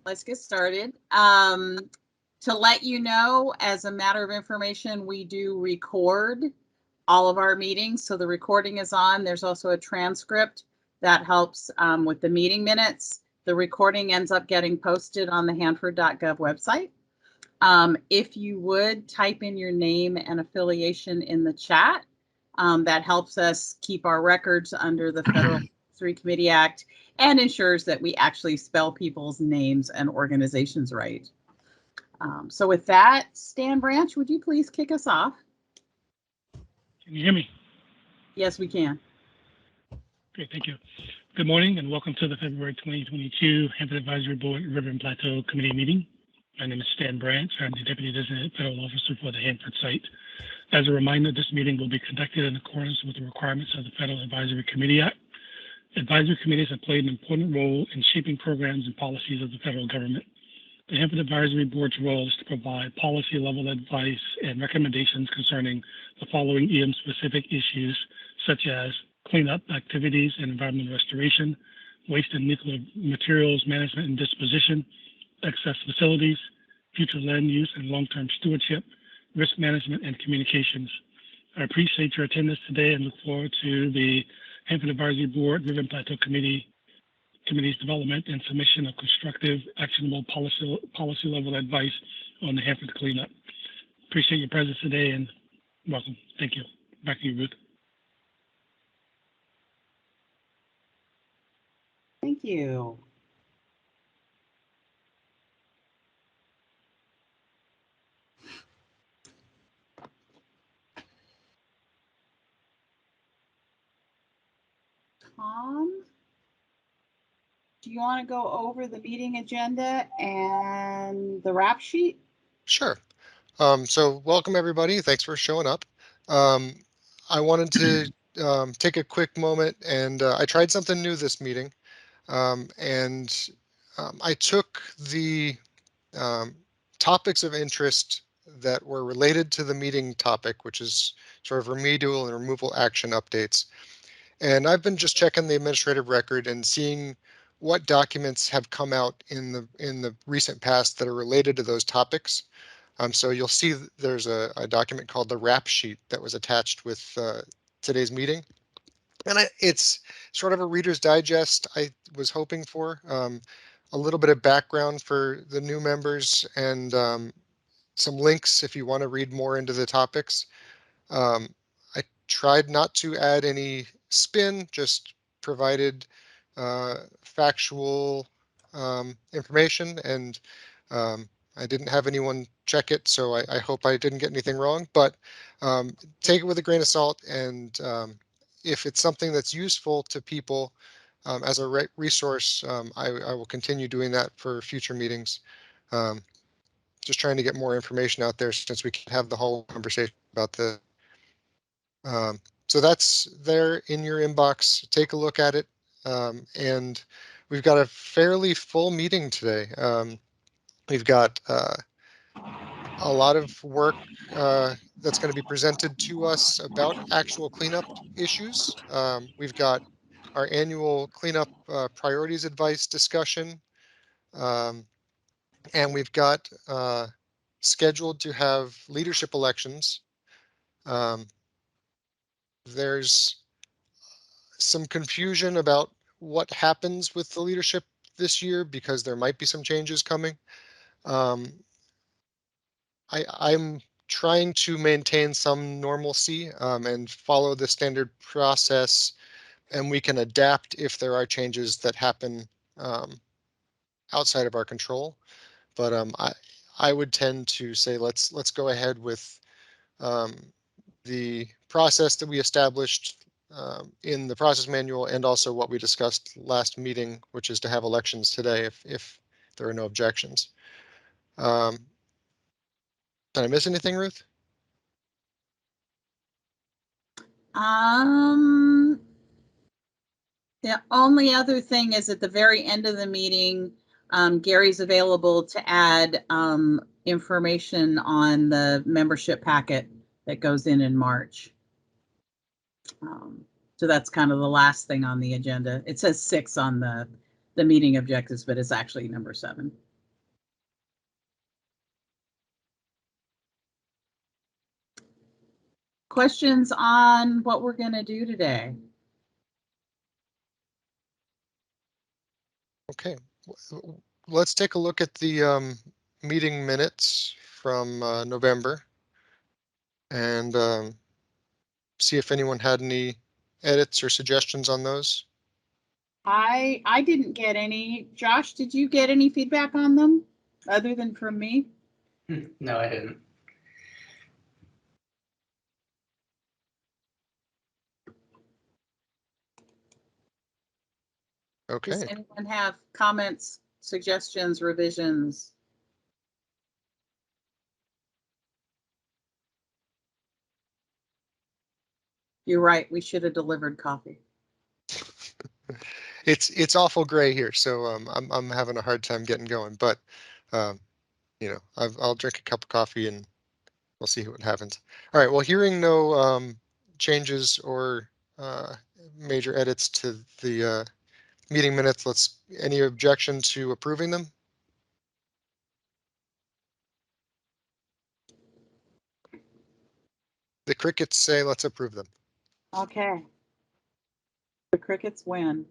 Let's get started. To let you know, as a matter of information, we do record all of our meetings. So the recording is on. There's also a transcript that helps with the meeting minutes. The recording ends up getting posted on the Hanford.gov website. If you would type in your name and affiliation in the chat, that helps us keep our records under the Federal Advisory Committee Act and ensures that we actually spell people's names and organizations right. So with that, Stan Branch, would you please kick us off? Can you hear me? Yes, we can. Great, thank you. Good morning and welcome to the February 2022 Hanford Advisory Board River and Plateau Committee meeting. My name is Stan Branch. I'm the Deputy Designated Federal Officer for the Hanford site. As a reminder, this meeting will be conducted in accordance with the requirements of the Federal Advisory Committee Act. Advisory committees have played an important role in shaping programs and policies of the federal government. The Hanford Advisory Board's role is to provide policy-level advice and recommendations concerning the following EM-specific issues, such as cleanup activities and environmental restoration, waste and nuclear materials management and disposition, excess facilities, future land use and long-term stewardship, risk management, and communications. I appreciate your attendance today and look forward to the Hanford Advisory Board River and Plateau Committee's development and submission of constructive, actionable policy level advice on the Hanford cleanup. Appreciate your presence today and welcome. Thank you. Back to you, Ruth. Thank you. Tom, do you want to go over the meeting agenda and the rap sheet? Sure. So welcome everybody. Thanks for showing up. I wanted to take a quick moment and I tried something new this meeting. I took the topics of interest that were related to the meeting topic, which is sort of remedial and removal action updates. And I've been just checking the administrative record and seeing what documents have come out in the recent past that are related to those topics. So you'll see there's a document called the RAP sheet that was attached with today's meeting. And it's sort of a Reader's Digest I was hoping for. A little bit of background for the new members and some links if you want to read more into the topics. I tried not to add any spin, just provided factual information, and I didn't have anyone check it, so I hope I didn't get anything wrong, but take it with a grain of salt, and if it's something that's useful to people as a resource, I will continue doing that for future meetings. Just trying to get more information out there since we can have the whole conversation about this. So that's there in your inbox. Take a look at it. And we've got a fairly full meeting today. We've got a lot of work that's going to be presented to us about actual cleanup issues. We've got our annual cleanup priorities advice discussion. And we've got scheduled to have leadership elections. There's some confusion about what happens with the leadership this year because there might be some changes coming. I'm trying to maintain some normalcy and follow the standard process, and we can adapt if there are changes that happen outside of our control. But I would tend to say let's go ahead with the process that we established in the process manual and also what we discussed last meeting, which is to have elections today if there are no objections. Did I miss anything, Ruth? The only other thing is at the very end of the meeting, Gary's available to add information on the membership packet that goes in March. So that's kind of the last thing on the agenda. It says 6 on the the meeting objectives, but it's actually number 7. Questions on what we're going to do today? Okay, let's take a look at the meeting minutes from November and see if anyone had any edits or suggestions on those. I didn't get any. Josh, did you get any feedback on them other than from me? No, I didn't. Does Okay, anyone have comments, suggestions, revisions? You're right. We should have delivered coffee. it's awful gray here, so I'm having a hard time getting going. But you know, I'll drink a cup of coffee and we'll see what happens. All right. Well, hearing no changes or major edits to the meeting minutes, any objection to approving them? The crickets say let's approve them. Okay. The crickets win.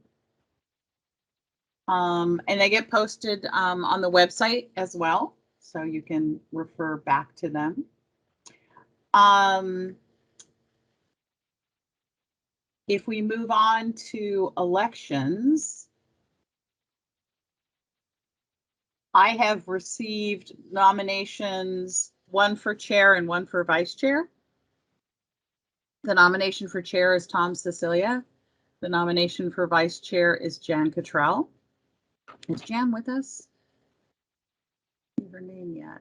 And they get posted on the website as well, so you can refer back to them. If we move on to elections, I have received nominations, one for chair and one for vice chair. The nomination for chair is Tom Cecilia. The nomination for vice chair is Jan Cottrell. Is Jan with us? I don't have her name yet.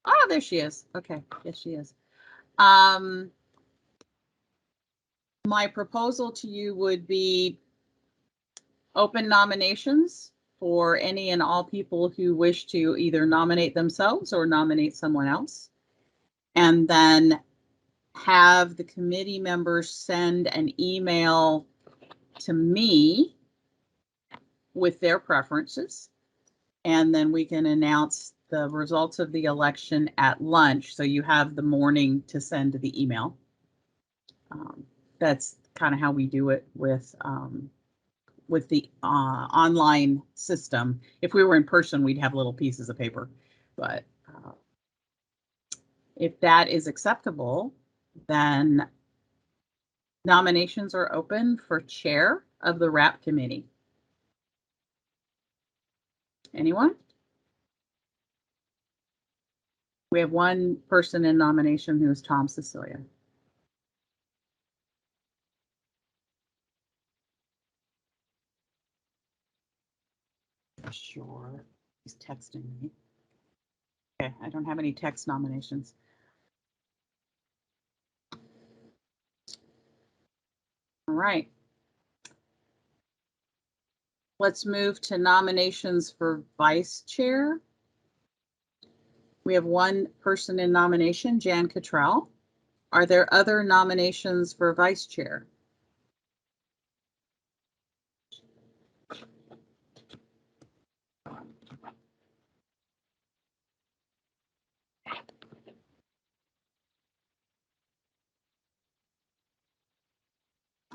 Oh, there she is. Okay, yes, she is. My proposal to you would be open nominations for any and all people who wish to either nominate themselves or nominate someone else. And then have the committee members send an email to me with their preferences. And then we can announce the results of the election at lunch. So you have the morning to send the email. That's kind of how we do it with the online system. If we were in person, we'd have little pieces of paper. But if that is acceptable, then nominations are open for chair of the RAP committee. Anyone? We have one person in nomination who is Tom Cecilia. Sure. He's texting me. Okay, I don't have any text nominations. All right. Let's move to nominations for vice chair. We have one person in nomination, Jan Cottrell. Are there other nominations for vice chair?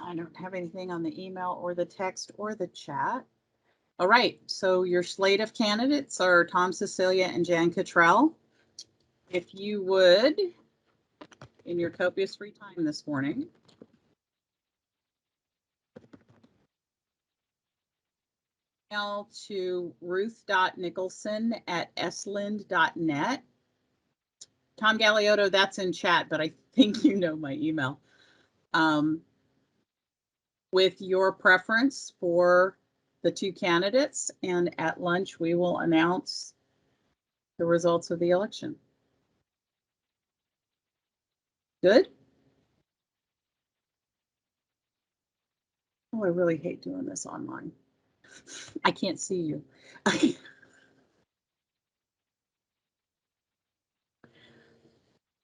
I don't have anything on the email or the text or the chat. All right, so your slate of candidates are Tom Cecilia and Jan Cottrell. If you would, in your copious free time this morning, email to ruth.nicholson@eslind.net. Tom Galeotto, that's in chat, but I think you know my email. With your preference for the two candidates, and at lunch we will announce the results of the election. Good? Oh, I really hate doing this online. I can't see you.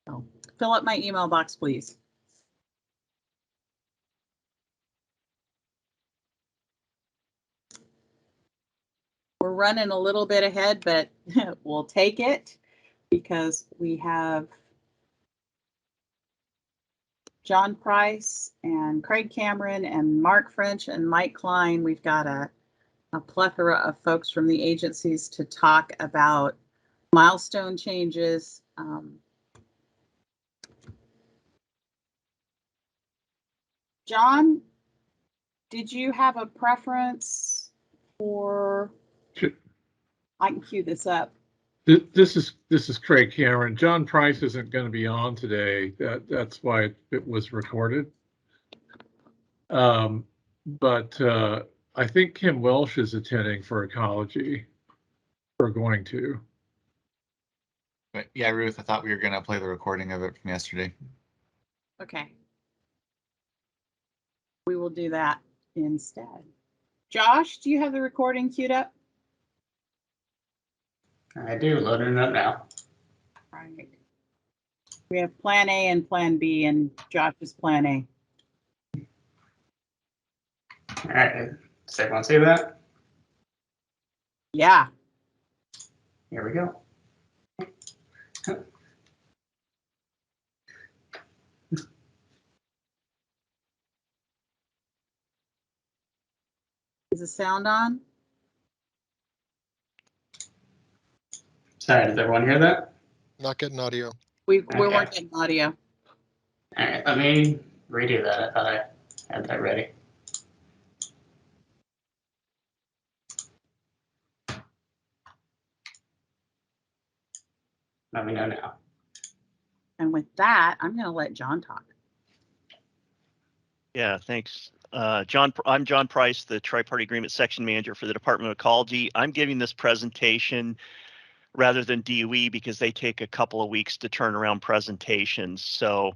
Oh, fill up my email box, please. running a little bit ahead, but we'll take it because we have John Price and Craig Cameron and Mark French and Mike Klein. We've got a plethora of folks from the agencies to talk about milestone changes. John, did you have a preference for? Sure. I can cue this up. This is Craig Cameron. John Price isn't going to be on today. That's why it was recorded. But I think Kim Welsh is attending for ecology. We're going to. But yeah, Ruth, I thought we were going to play the recording of it from yesterday. Okay. We will do that instead. Josh, do you have the recording queued up? I do, loading it up now. Right. We have plan A and plan B, and Josh is plan A. All right, does everyone see that? Yeah. Here we go. Is the sound on? Sorry, does everyone hear that? Not getting audio. We Okay. weren't getting audio. All right, let me redo that. I thought I had that ready. Let me know now. And with that, I'm going to let John talk. Yeah, thanks. I'm John Price, the Tri-Party Agreement Section Manager for the Department of Ecology. I'm giving this presentation rather than DOE because they take a couple of weeks to turn around presentations. So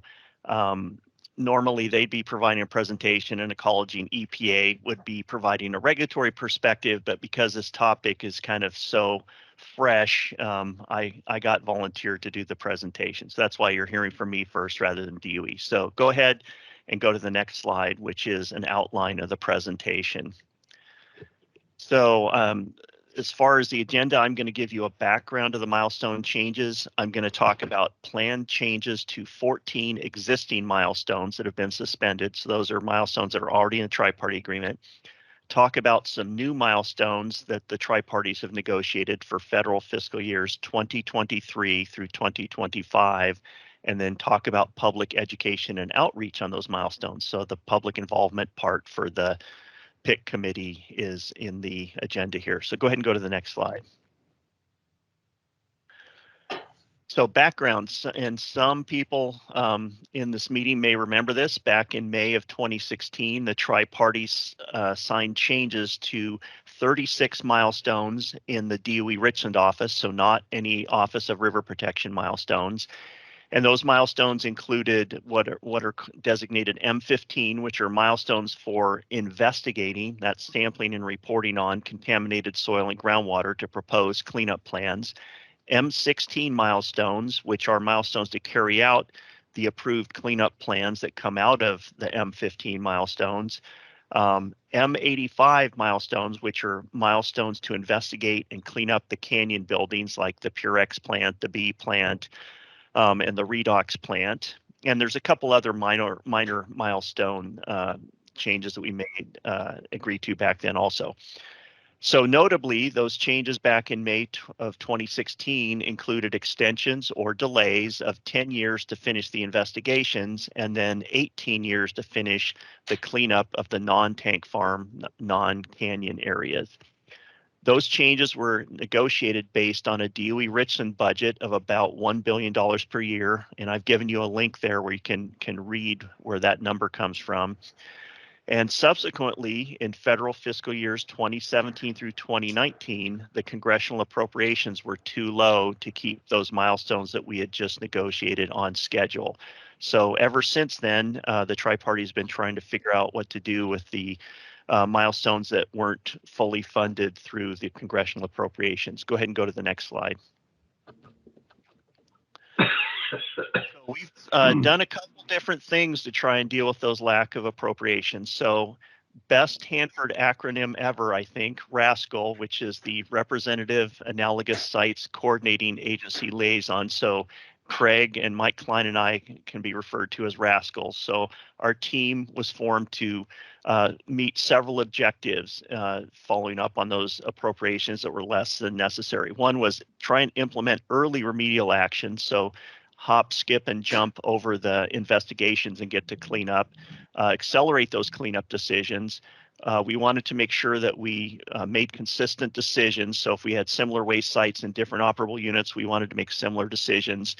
normally they'd be providing a presentation, and Ecology and EPA would be providing a regulatory perspective, but because this topic is kind of so fresh, I got volunteered to do the presentation. So that's why you're hearing from me first rather than DOE. So go ahead and go to the next slide, which is an outline of the presentation. So as far as the agenda, I'm going to give you a background of the milestone changes. I'm going to talk about planned changes to 14 existing milestones that have been suspended. So those are milestones that are already in the tri-party agreement. Talk about some new milestones that the tri-parties have negotiated for federal fiscal years 2023 through 2025, and then talk about public education and outreach on those milestones. So the public involvement part for the PIC committee is in the agenda here. So go ahead and go to the next slide. So backgrounds, and some people in this meeting may remember this. Back in May of 2016, the tri-parties signed changes to 36 milestones in the DOE Richland office, so not any Office of River Protection milestones. And those milestones included what are designated M15, which are milestones for investigating, that's sampling and reporting on contaminated soil and groundwater to propose cleanup plans. M16 milestones, which are milestones to carry out the approved cleanup plans that come out of the M15 milestones. M85 milestones, which are milestones to investigate and clean up the canyon buildings like the Purex plant, the B plant, and the redox plant. And there's a couple other minor milestone changes that we made agree to back then also. So notably, those changes back in May of 2016 included extensions or delays of 10 years to finish the investigations, and then 18 years to finish the cleanup of the non-tank farm, non-canyon areas. Those changes were negotiated based on a DOE Richland budget of about $1 billion per year, and I've given you a link there where you can read where that number comes from. And subsequently, in federal fiscal years 2017 through 2019, the congressional appropriations were too low to keep those milestones that we had just negotiated on schedule. So ever since then, the tri-party has been trying to figure out what to do with the milestones that weren't fully funded through the congressional appropriations. Go ahead and go to the next slide. So we've done a couple different things to try and deal with those lack of appropriations. So best Hanford acronym ever, I think, RASCL, which is the Representative Analogous Sites Coordinating Agency Liaison. So Craig and Mike Klein and I can be referred to as RASCL. So our team was formed to meet several objectives following up on those appropriations that were less than necessary. One was try and implement early remedial actions. So hop, skip, and jump over the investigations and get to clean up. Accelerate those cleanup decisions. We wanted to make sure that we made consistent decisions. So if we had similar waste sites in different operable units, we wanted to make similar decisions.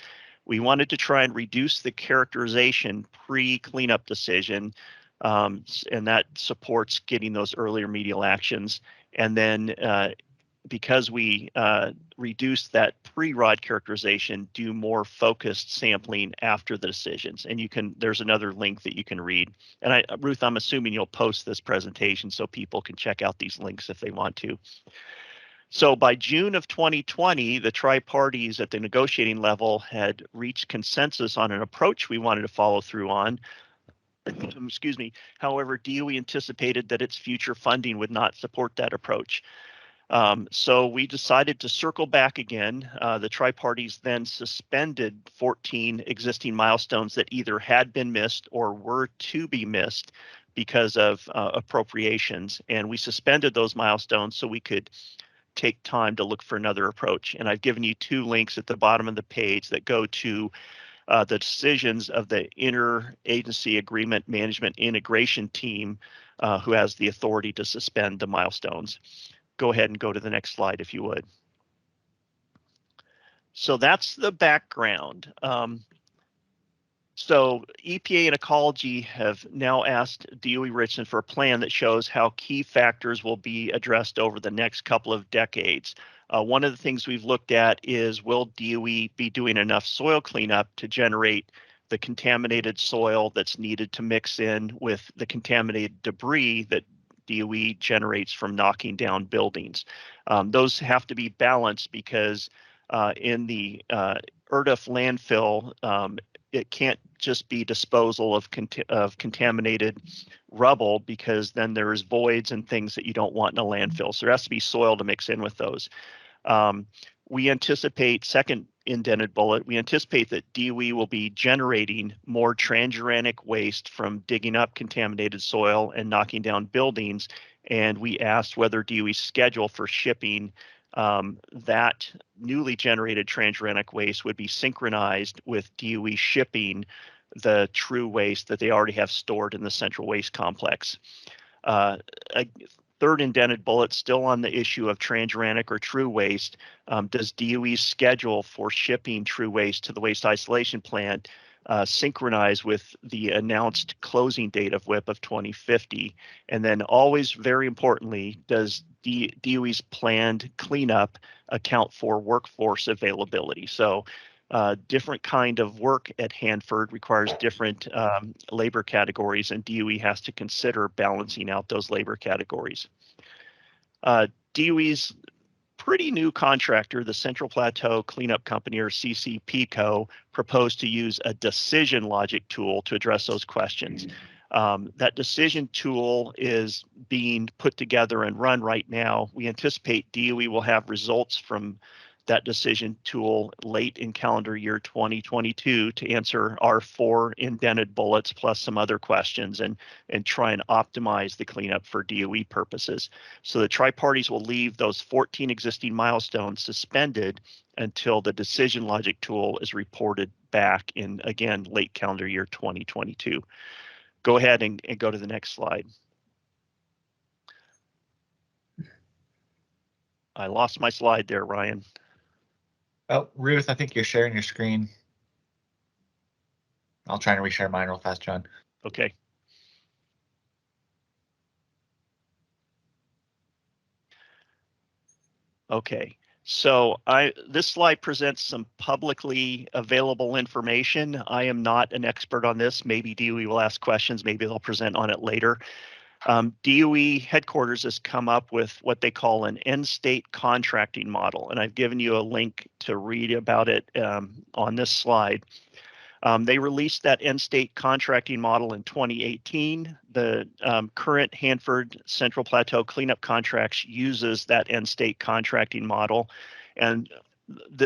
We wanted to try and reduce the characterization pre-cleanup decision, and that supports getting those early remedial actions. And then because we reduced that pre-rod characterization, do more focused sampling after the decisions. And you can, there's another link that you can read. And Ruth, I'm assuming you'll post this presentation so people can check out these links if they want to. So by June of 2020, the tri-parties at the negotiating level had reached consensus on an approach we wanted to follow through on. Excuse me. However, DOE anticipated that its future funding would not support that approach. So we decided to circle back again. The tri-parties then suspended 14 existing milestones that either had been missed or were to be missed because of appropriations. And we suspended those milestones so we could take time to look for another approach. And I've given you two links at the bottom of the page that go to the decisions of the Interagency Agreement Management Integration Team, who has the authority to suspend the milestones. Go ahead and go to the next slide if you would. So that's the background. So EPA and Ecology have now asked DOE Richland for a plan that shows how key factors will be addressed over the next couple of decades. One of the things we've looked at is, will DOE be doing enough soil cleanup to generate the contaminated soil that's needed to mix in with the contaminated debris that DOE generates from knocking down buildings. Those have to be balanced because in the ERDF landfill, it can't just be disposal of contaminated rubble, because then there's voids and things that you don't want in a landfill. So there has to be soil to mix in with those. We anticipate, second indented bullet, we anticipate that DOE will be generating more transuranic waste from digging up contaminated soil and knocking down buildings. And we asked whether DOE's schedule for shipping that newly generated transuranic waste would be synchronized with DOE shipping the true waste that they already have stored in the central waste complex. A third indented bullet, still on the issue of transuranic or true waste. Does DOE's schedule for shipping true waste to the waste isolation plant synchronize with the announced closing date of WIP of 2050? And then always, very importantly, does DOE's planned cleanup account for workforce availability? So different kind of work at Hanford requires different labor categories, and DOE has to consider balancing out those labor categories. DOE's pretty new contractor, the Central Plateau Cleanup Company, or CCPCO, proposed to use a decision logic tool to address those questions. That decision tool is being put together and run right now. We anticipate DOE will have results from that decision tool late in calendar year 2022 to answer our 4 indented bullets plus some other questions and try and optimize the cleanup for DOE purposes. So the tri-parties will leave those 14 existing milestones suspended until the decision logic tool is reported back in, again, late calendar year 2022. Go ahead and go to the next slide. I lost my slide there, Ryan. Oh, Ruth, I think you're sharing your screen. I'll try and reshare mine real fast, John. Okay. Okay, so this slide presents some publicly available information. I am not an expert on this. Maybe DOE will ask questions. Maybe they'll present on it later. DOE headquarters has come up with what they call an end state contracting model, and I've given you a link to read about it on this slide. They released that end state contracting model in 2018. The current Hanford Central Plateau cleanup contracts uses that end state contracting model. And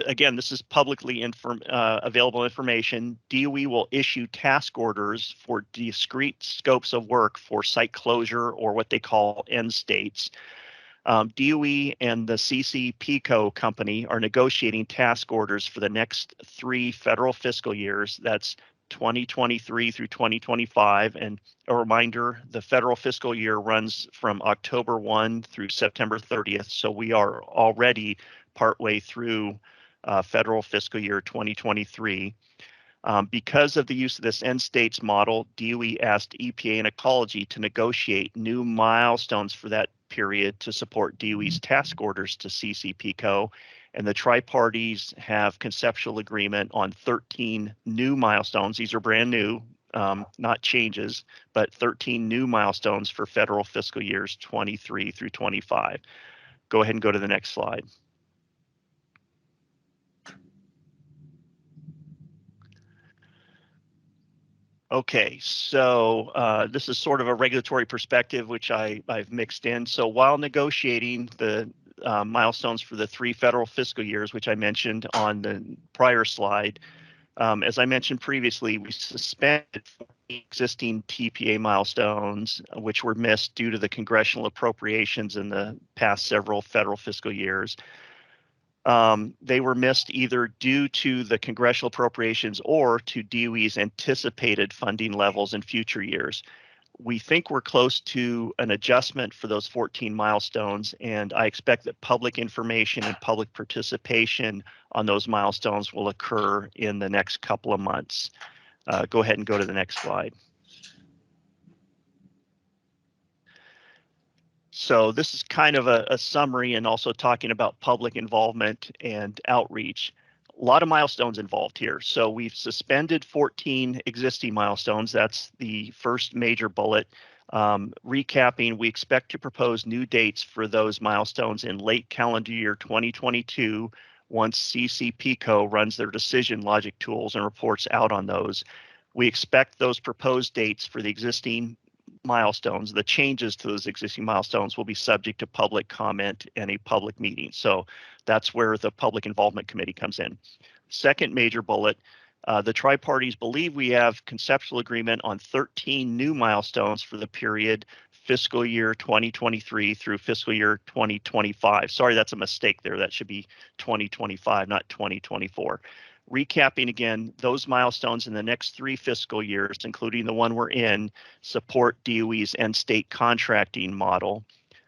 again, this is publicly available information. DOE will issue task orders for discrete scopes of work for site closure or what they call end states. DOE and the CCPCO company are negotiating task orders for the next 3 federal fiscal years. That's 2023 through 2025. And a reminder, the federal fiscal year runs from October 1 through September 30th. So we are already partway through federal fiscal year 2023. Because of the use of this end states model, DOE asked EPA and Ecology to negotiate new milestones for that period to support DOE's task orders to CCPCO, and the tri-parties have conceptual agreement on 13 new milestones. These are brand new, not changes, but 13 new milestones for federal fiscal years 23 through 25. Go ahead and go to the next slide. Okay, so this is sort of a regulatory perspective, which I've mixed in. So while negotiating the milestones for the 3 federal fiscal years, which I mentioned on the prior slide, as I mentioned previously, we suspended existing TPA milestones, which were missed due to the congressional appropriations in the past several federal fiscal years. They were missed either due to the congressional appropriations or to DOE's anticipated funding levels in future years. We think we're close to an adjustment for those 14 milestones, and I expect that public information and public participation on those milestones will occur in the next couple of months. Go ahead and go to the next slide. So this is kind of a summary and also talking about public involvement and outreach. A lot of milestones involved here. So we've suspended 14 existing milestones. That's the first major bullet. Recapping, we expect to propose new dates for those milestones in late calendar year 2022 once CCPCO runs their decision logic tools and reports out on those. We expect those proposed dates for the existing milestones, the changes to those existing milestones will be subject to public comment and a public meeting. So that's where the public involvement committee comes in. Second major bullet, the tri-parties believe we have conceptual agreement on 13 new milestones for the period fiscal year 2023 through fiscal year 2025. Sorry, that's a mistake there. That should be 2025, not 2024. Recapping again, those milestones in the next 3 fiscal years, including the one we're in, support DOE's end state contracting model.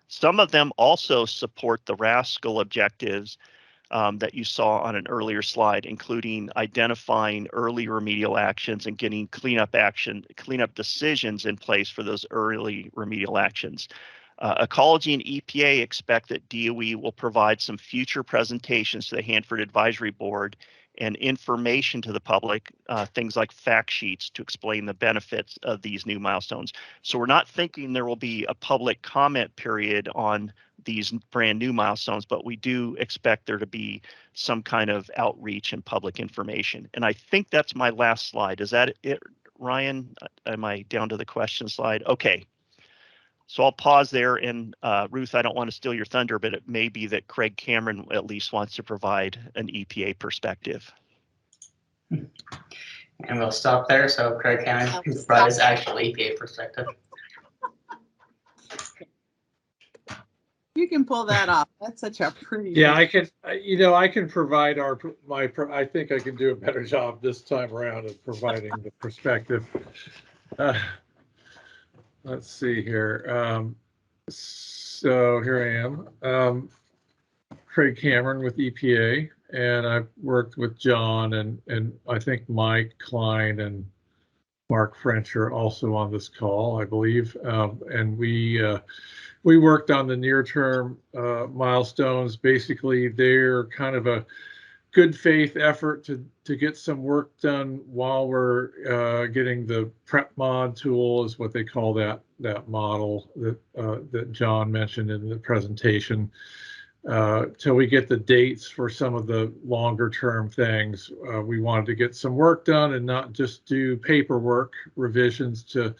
Some of them also support the RASCL objectives that you saw on an earlier slide, including identifying early remedial actions and getting cleanup decisions in place for those early remedial actions. Ecology and EPA expect that DOE will provide some future presentations to the Hanford Advisory Board and information to the public, things like fact sheets to explain the benefits of these new milestones. So we're not thinking there will be a public comment period on these brand new milestones, but we do expect there to be some kind of outreach and public information. And I think that's my last slide. Is that it, Ryan? Am I down to the question slide? Okay. So I'll pause there, and Ruth, I don't want to steal your thunder, but it may be that Craig Cameron at least wants to provide an EPA perspective. And we'll stop there so Craig Cameron can provide his actual EPA perspective. You can pull that off. That's such a pretty. Yeah, I can. I can provide I think I can do a better job this time around of providing the perspective. Let's see here. So here I am, Craig Cameron with EPA, and I've worked with John and I think Mike Klein and Mark French are also on this call, I believe. And we worked on the near-term milestones. Basically, they're kind of a good faith effort to get some work done while we're getting the prep mod tool, is what they call that model that John mentioned in the presentation. till we get the dates for some of the longer term things. We wanted to get some work done and not just do paperwork revisions to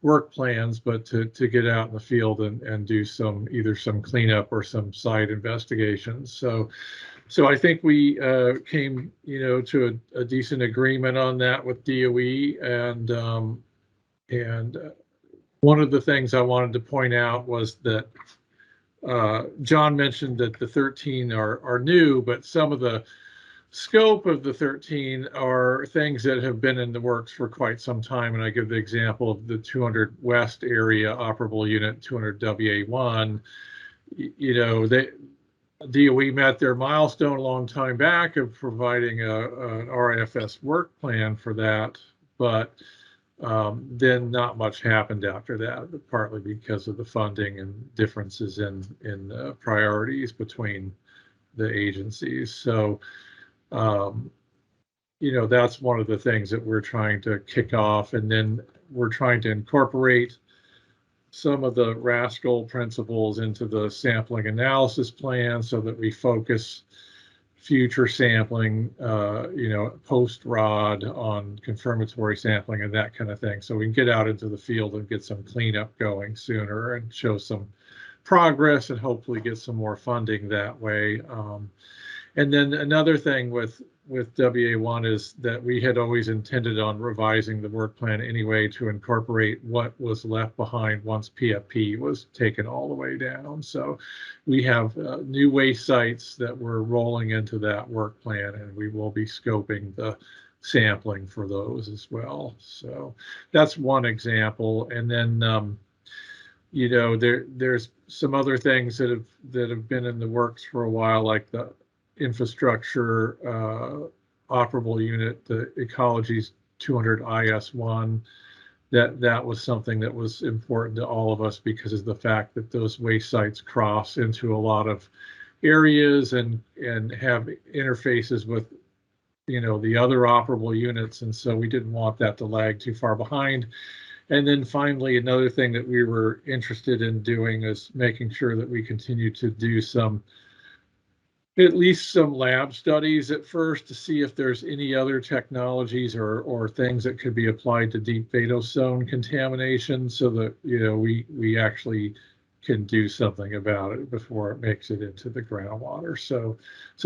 work plans, but to get out in the field and do either some cleanup or some site investigations. So I think we came, to a decent agreement on that with DOE, and one of the things I wanted to point out was that John mentioned that the 13 are new, but some of the scope of the 13 are things that have been in the works for quite some time. And I give the example of the 200 West area operable unit, 200 WA1. DOE met their milestone a long time back of providing an RIFS work plan for that, but then not much happened after that, partly because of the funding and differences in priorities between the agencies. So, that's one of the things that we're trying to kick off, and then we're trying to incorporate some of the Rascal principles into the sampling analysis plan so that we focus future sampling, post-ROD on confirmatory sampling and that kind of thing. So we can get out into the field and get some cleanup going sooner and show some progress and hopefully get some more funding that way. And then another thing with WA1 is that we had always intended on revising the work plan anyway to incorporate what was left behind once PFP was taken all the way down. So we have new waste sites that we're rolling into that work plan, and we will be scoping the sampling for those as well. So that's one example. And then there's some other things that have been in the works for a while, like the infrastructure operable unit, the ecology's 200 IS1. That was something that was important to all of us because of the fact that those waste sites cross into a lot of areas and have interfaces with the other operable units, and so we didn't want that to lag too far behind. And then finally, another thing that we were interested in doing is making sure that we continue to do at least some lab studies at first to see if there's any other technologies or things that could be applied to deep vadose zone contamination, so that we actually can do something about it before it makes it into the groundwater. So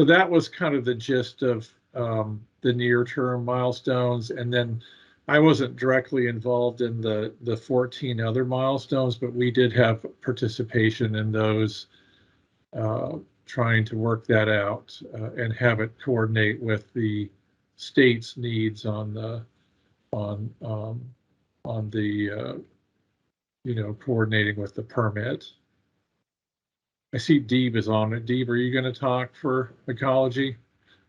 that was kind of the gist of the near-term milestones. And then I wasn't directly involved in the 14 other milestones, but we did have participation in those, trying to work that out and have it coordinate with the state's needs on the coordinating with the permit. I see Deeb is on it. Deeb, are you going to talk for ecology?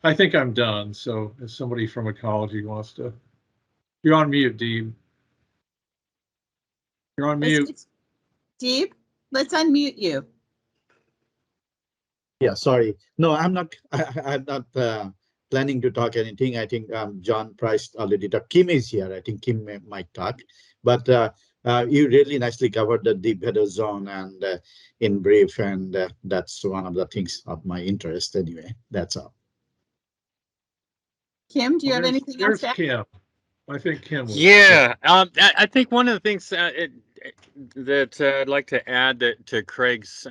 I think I'm done. So if somebody from ecology wants to, you're on mute, Deeb. You're on mute. Deeb, let's unmute you. Yeah, sorry. No, I'm not. I'm not planning to talk anything. I think John Price already talked. Kim is here. I think Kim might talk. But you really nicely covered the deep header zone and in brief, and that's one of the things of my interest anyway. That's all. Kim, do you have anything else to add? Kim. I think Kim was. Yeah, I think one of the things that I'd like to add to Craig's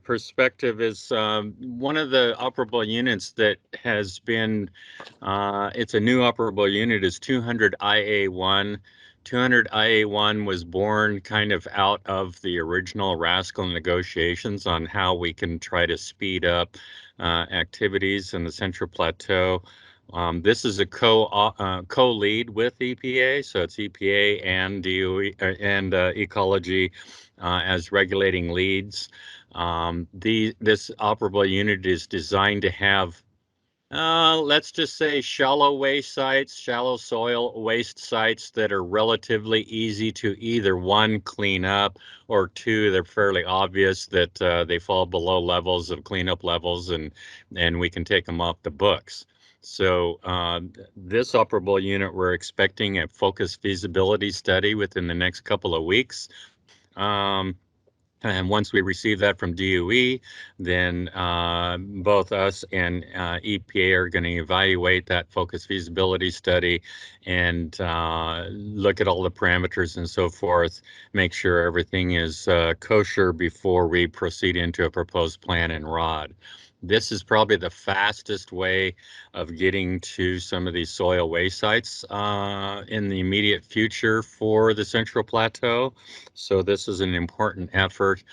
perspective is one of the operable units that has been, it's a new operable unit, is 200 IA1. 200 IA1 was born kind of out of the original Rascal negotiations on how we can try to speed up activities in the Central Plateau. This is a co-lead with EPA, so it's EPA and DOE and ecology as regulating leads. This operable unit is designed to have, let's just say, shallow waste sites, shallow soil waste sites that are relatively easy to either one, clean up, or two, they're fairly obvious that they fall below levels of cleanup levels, and we can take them off the books. So this operable unit, we're expecting a focused feasibility study within the next couple of weeks. And once we receive that from DOE, then both us and EPA are going to evaluate that focus feasibility study and look at all the parameters and so forth, make sure everything is kosher before we proceed into a proposed plan in ROD. This is probably the fastest way of getting to some of these soil waste sites in the immediate future for the Central Plateau. So this is an important effort.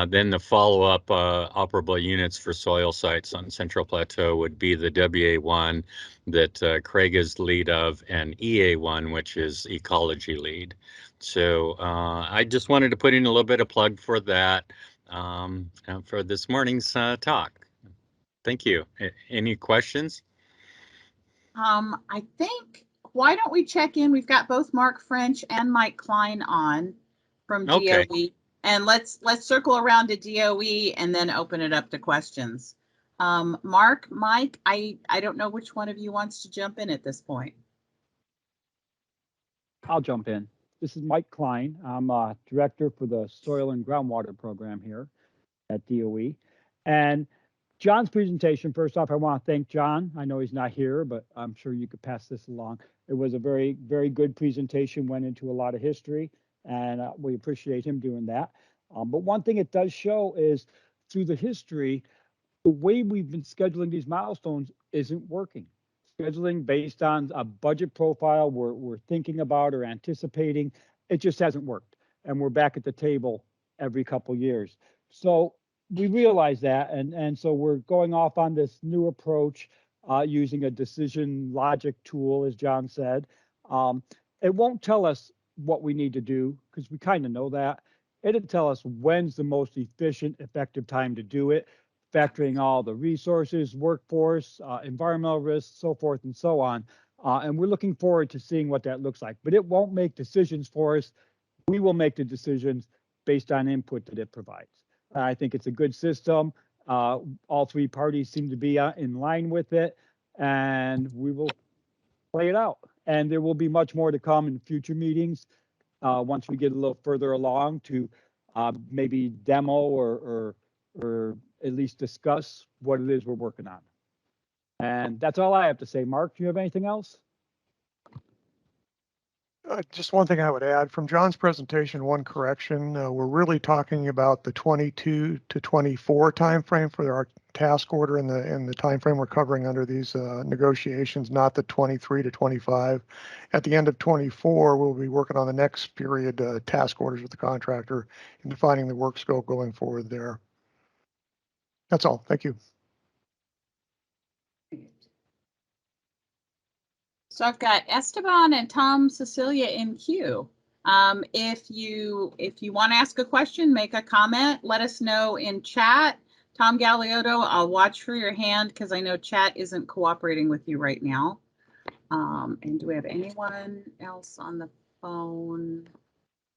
Then the follow-up operable units for soil sites on Central Plateau would be the WA1 that Craig is lead of, and EA1, which is ecology lead. So I just wanted to put in a little bit of plug for that for this morning's talk. Thank you. Any questions? I think, why don't we check in? We've got both Mark French and Mike Klein on from DOE. Okay. And let's circle around to DOE and then open it up to questions. Mark, Mike, I don't know which one of you wants to jump in at this point. I'll jump in. This is Mike Klein. I'm director for the Soil and Groundwater Program here at DOE. And John's presentation, first off, I want to thank John. I know he's not here, but I'm sure you could pass this along. It was a very, very good presentation, went into a lot of history, and we appreciate him doing that. But one thing it does show is through the history, the way we've been scheduling these milestones isn't working. Scheduling based on a budget profile we're thinking about or anticipating, it just hasn't worked. And we're back at the table every couple years. So we realize that, and so we're going off on this new approach using a decision logic tool, as John said. It won't tell us what we need to do because we kind of know that. It'll tell us when's the most efficient, effective time to do it, factoring all the resources, workforce, environmental risks, so forth and so on. And we're looking forward to seeing what that looks like. But it won't make decisions for us. We will make the decisions based on input that it provides. I think it's a good system. All three parties seem to be in line with it, and we will play it out. And there will be much more to come in future meetings once we get a little further along to maybe demo or at least discuss what it is we're working on. And that's all I have to say. Mark, do you have anything else? Just one thing I would add from John's presentation, one correction. We're really talking about the 22 to 24 timeframe for our task order and the timeframe we're covering under these negotiations, not the 23 to 25. At the end of 24, we'll be working on the next period task orders with the contractor and defining the work scope going forward there. That's all. Thank you. So I've got Esteban and Tom Cecilia in queue. If you want to ask a question, make a comment, let us know in chat. Tom Galeotto, I'll watch for your hand because I know chat isn't cooperating with you right now. And do we have anyone else on the phone?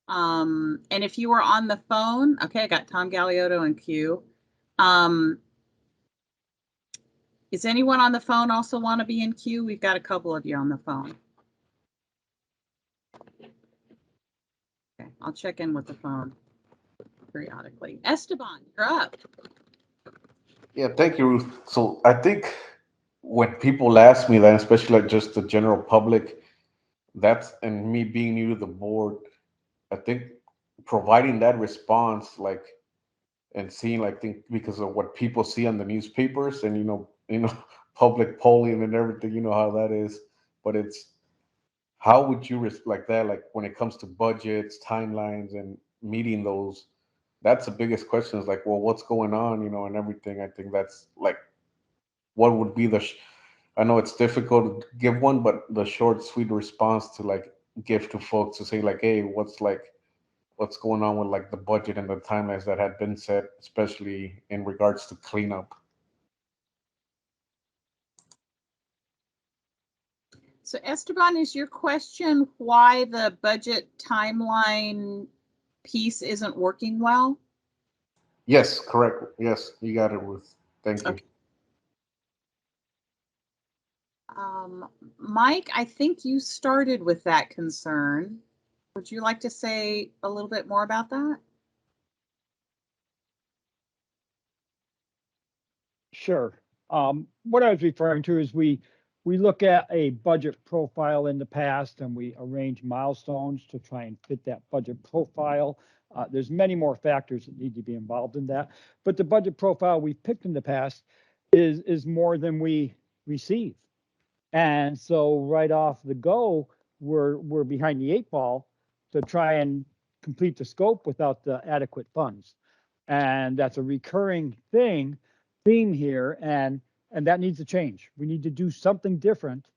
And if you were on the phone, okay, I got Tom Galeotto in queue. Is anyone on the phone also want to be in queue? We've got a couple of you on the phone. Okay, I'll check in with the phone periodically. Esteban, you're up. Yeah, thank you, Ruth. So I think when people ask me that, especially like just the general public, that's, and me being new to the board, I think providing that response, like, and seeing, like, think because of what people see on the newspapers and, you know, public polling and everything, you know how that is, but it's, how would you like that, like when it comes to budgets, timelines, and meeting those? That's the biggest question, is like, well, what's going on, you know, and everything. I think that's like, what would be the, I know it's difficult to give one, but the short, sweet response to like give to folks to say like, hey, what's going on with like the budget and the timelines that had been set, especially in regards to cleanup. So Esteban, is your question why the budget timeline piece isn't working well? Yes, correct. Yes, you got it, Ruth. Thank you. Okay. Mike, I think you started with that concern. Would you like to say a little bit more about that? Sure. What I was referring to is we look at a budget profile in the past and we arrange milestones to try and fit that budget profile. There's many more factors that need to be involved in that, but the budget profile we picked in the past is more than we receive. And so right off the go, we're behind the 8 ball to try and complete the scope without the adequate funds. And that's a recurring theme here, and that needs to change. We need to do something different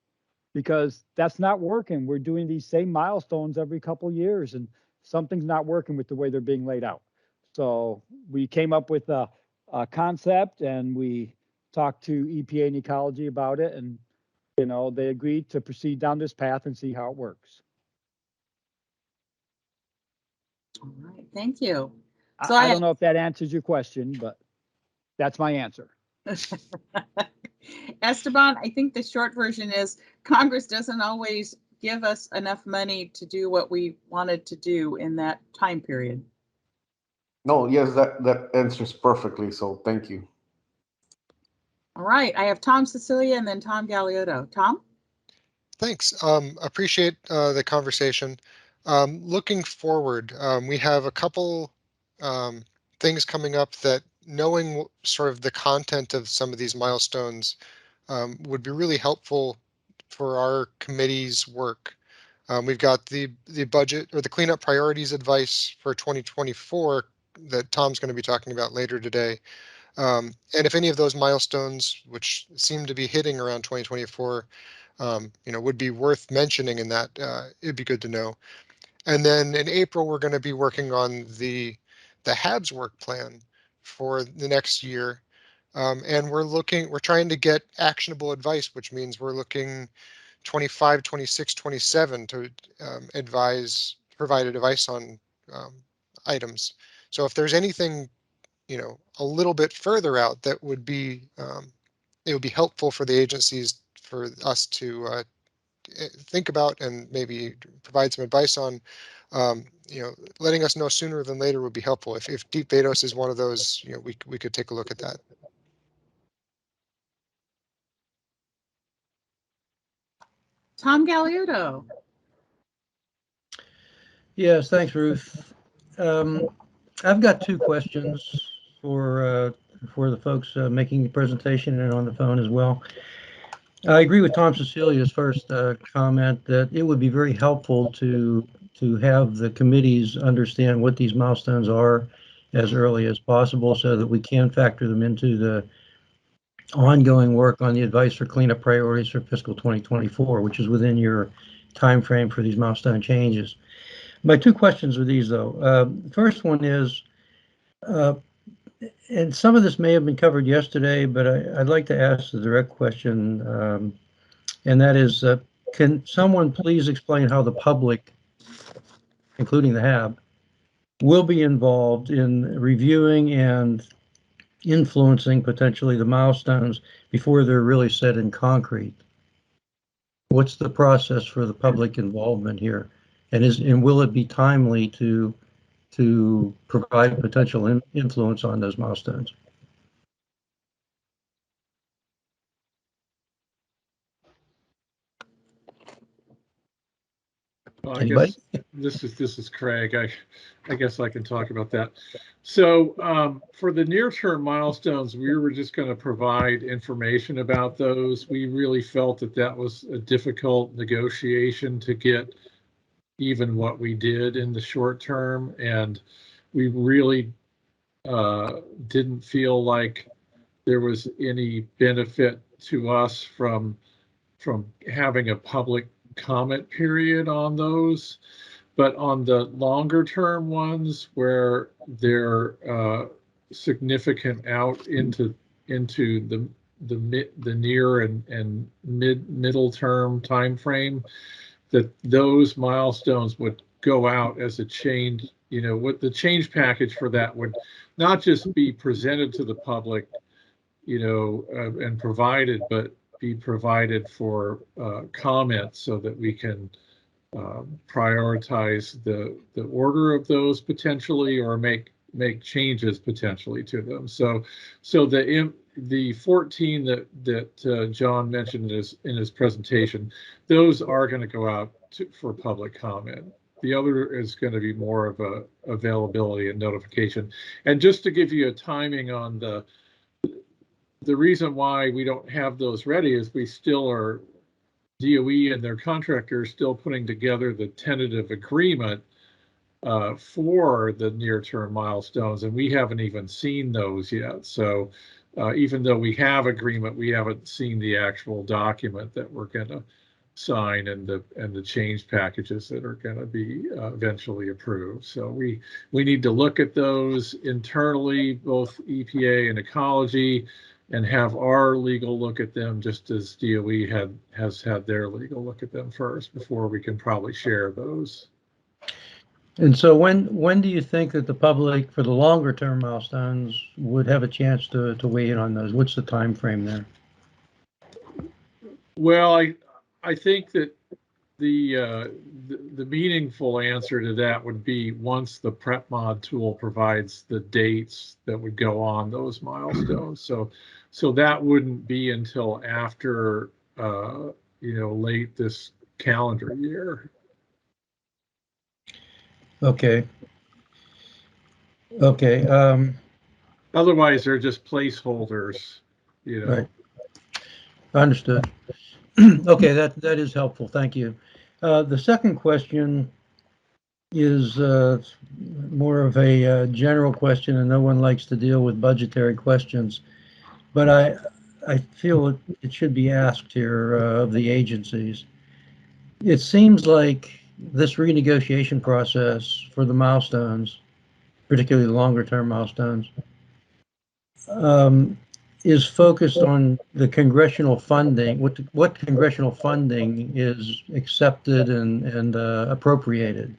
because that's not working. We're doing these same milestones every couple of years, and something's not working with the way they're being laid out. So we came up with a concept, and we talked to EPA and Ecology about it, and they agreed to proceed down this path and see how it works. All right, thank you. So I don't know if that answers your question, but that's my answer. Esteban, I think the short version is Congress doesn't always give us enough money to do what we wanted to do in that time period. No, yes, that answers perfectly. So thank you. All right, I have Tom Cecilia and then Tom Galeotto. Tom? Thanks. Appreciate the conversation. Looking forward, we have a couple things coming up that knowing sort of the content of some of these milestones would be really helpful for our committee's work. We've got the budget or the cleanup priorities advice for 2024 that Tom's going to be talking about later today. And if any of those milestones, which seem to be hitting around 2024, would be worth mentioning in that, it'd be good to know. And then in April, we're going to be working on the HAB's work plan for the next year. And we're trying to get actionable advice, which means we're looking 25, 26, 27 to provide advice on items. So if there's anything, a little bit further out that would be, it would be helpful for the agencies, for us to think about and maybe provide some advice on, letting us know sooner than later would be helpful. If Deep Vados is one of those, we could take a look at that. Tom Galeotto. Yes, thanks, Ruth. I've got two questions for the folks making the presentation and on the phone as well. I agree with Tom Cecilia's first comment that it would be very helpful to have the committees understand what these milestones are as early as possible so that we can factor them into the ongoing work on the advice for cleanup priorities for fiscal 2024, which is within your time frame for these milestone changes. My two questions are these, though. First one is, and some of this may have been covered yesterday, but I'd like to ask the direct question, and that is, can someone please explain how the public, including the HAB, will be involved in reviewing and influencing potentially the milestones before they're really set in concrete? What's the process for the public involvement here? And will it be timely to provide potential influence on those milestones? Well, Anybody? This is Craig. I guess I can talk about that. So for the near-term milestones, we were just going to provide information about those. We really felt that was a difficult negotiation to get even what we did in the short term, and we really didn't feel like there was any benefit to us from having a public comment period on those. But on the longer term ones where they're significant out into the near and middle term time frame, that those milestones would go out as a change. What the change package for that would not just be presented to the public, and provided, but be provided for comment so that we can prioritize the order of those potentially, or make changes potentially to them. So the 14 that John mentioned in his presentation, those are going to go out for public comment. The other is going to be more of a availability and notification. And just to give you a timing on the reason why we don't have those ready is we still are, DOE and their contractor are still putting together the tentative agreement for the near-term milestones, and we haven't even seen those yet. So even though we have agreement, we haven't seen the actual document that we're going to sign and the change packages that are going to be eventually approved. So we need to look at those internally, both EPA and ecology, and have our legal look at them, just as DOE has had their legal look at them first before we can probably share those. And so when do you think that the public for the longer term milestones would have a chance to weigh in on those? What's the time frame there? Well, I think that the meaningful answer to that would be once the prep mod tool provides the dates that would go on those milestones. So that wouldn't be until after late this calendar year. Okay. Otherwise, they're just placeholders, Right. Understood. Okay, that is helpful. Thank you. The second question is more of a general question, and no one likes to deal with budgetary questions. But I feel it should be asked here of the agencies. It seems like this renegotiation process for the milestones, particularly the longer term milestones, is focused on the congressional funding, what congressional funding is accepted and appropriated.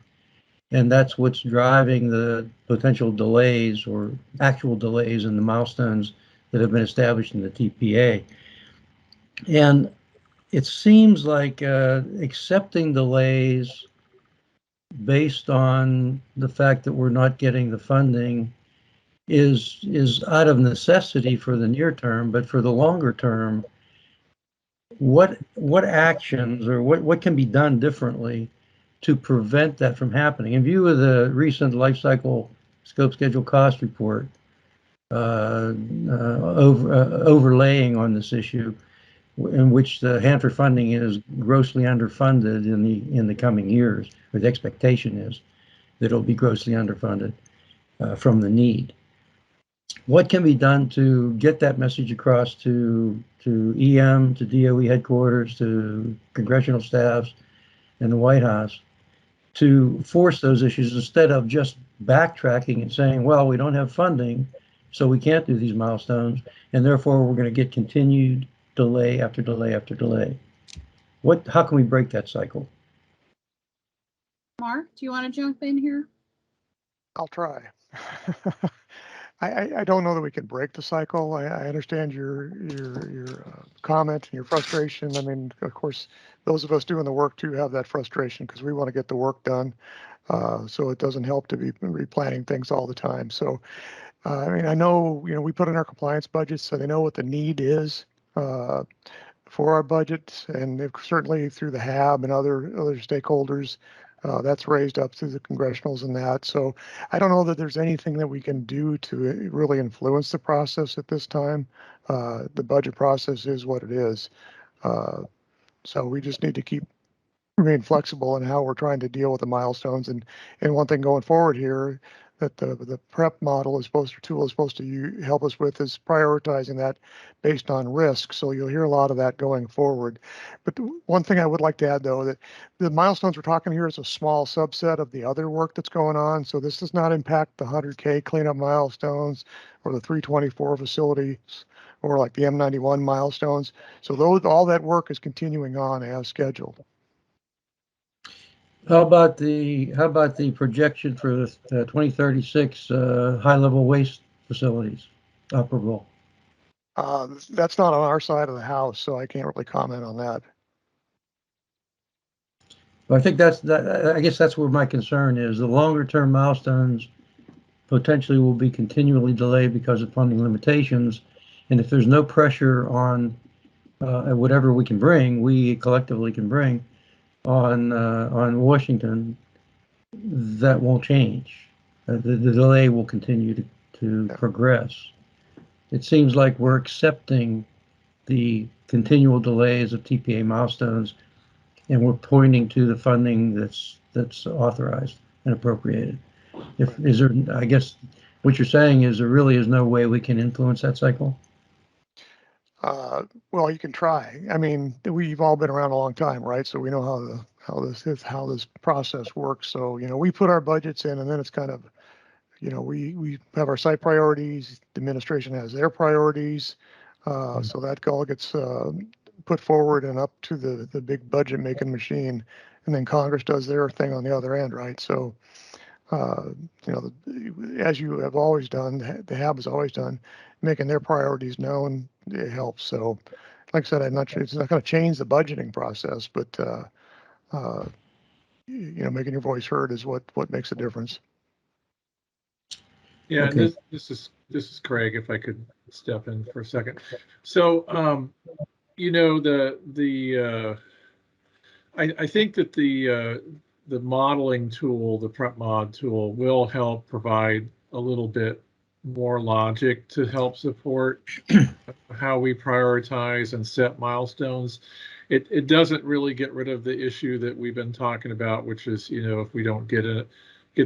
And that's what's driving the potential delays or actual delays in the milestones that have been established in the TPA. And it seems like accepting delays based on the fact that we're not getting the funding is out of necessity for the near term, but for the longer term, what actions or what can be done differently to prevent that from happening? In view of the recent life cycle scope schedule cost report overlaying on this issue, in which the Hanford funding is grossly underfunded in the coming years, or the expectation is that it'll be grossly underfunded from the need. What can be done to get that message across to EM, to DOE headquarters, to congressional staffs, and the White House to force those issues instead of just backtracking and saying, well, we don't have funding, so we can't do these milestones, and therefore we're going to get continued delay after delay after delay. How can we break that cycle? Mark, do you want to jump in here? I'll try. I don't know that we can break the cycle. I understand your comment and your frustration. I mean, of course, those of us doing the work too have that frustration because we want to get the work done. So it doesn't help to be replanning things all the time. So, I mean, I know, we put in our compliance budgets, so they know what the need is for our budgets, and certainly through the HAB and other stakeholders. That's raised up through the congressionals and that. So I don't know that there's anything that we can do to really influence the process at this time. The budget process is what it is. So we just need to remain flexible in how we're trying to deal with the milestones. And one thing going forward here that the prep tool is supposed to help us with is prioritizing that based on risk. So you'll hear a lot of that going forward. But one thing I would like to add, though, that the milestones we're talking here is a small subset of the other work that's going on. So this does not impact the 100K cleanup milestones or the 324 facilities or like the M91 milestones. So all that work is continuing on as scheduled. How about the projection for the 2036 high-level waste facilities operable? That's not on our side of the house, so I can't really comment on that. But I think I guess that's where my concern is. The longer-term milestones potentially will be continually delayed because of funding limitations, And if there's no pressure on whatever we can bring, we collectively can bring on Washington, that won't change. The delay will continue to progress. It seems like we're accepting the continual delays of TPA milestones, and we're pointing to the funding that's authorized and appropriated. Is there, I guess, what you're saying is there really is no way we can influence that cycle? Well, you can try. I mean, we've all been around a long time, right? So we know how this process works. So, you know, we put our budgets in, and then it's kind of, you know, we have our site priorities. The administration has their priorities. So that all gets put forward and up to the big budget making machine, and then Congress does their thing on the other end, right? So, you know, as you have always done, the HAB has always done, making their priorities known, it helps. So, like I said, I'm not sure it's not going to change the budgeting process, but you know, making your voice heard is what makes a difference. Yeah, Okay. and this is Craig, if I could step in for a second. So, you know, I think that the modeling tool, the prep mod tool, will help provide a little bit more logic to help support how we prioritize and set milestones. It doesn't really get rid of the issue that we've been talking about, which is, you know, if we don't get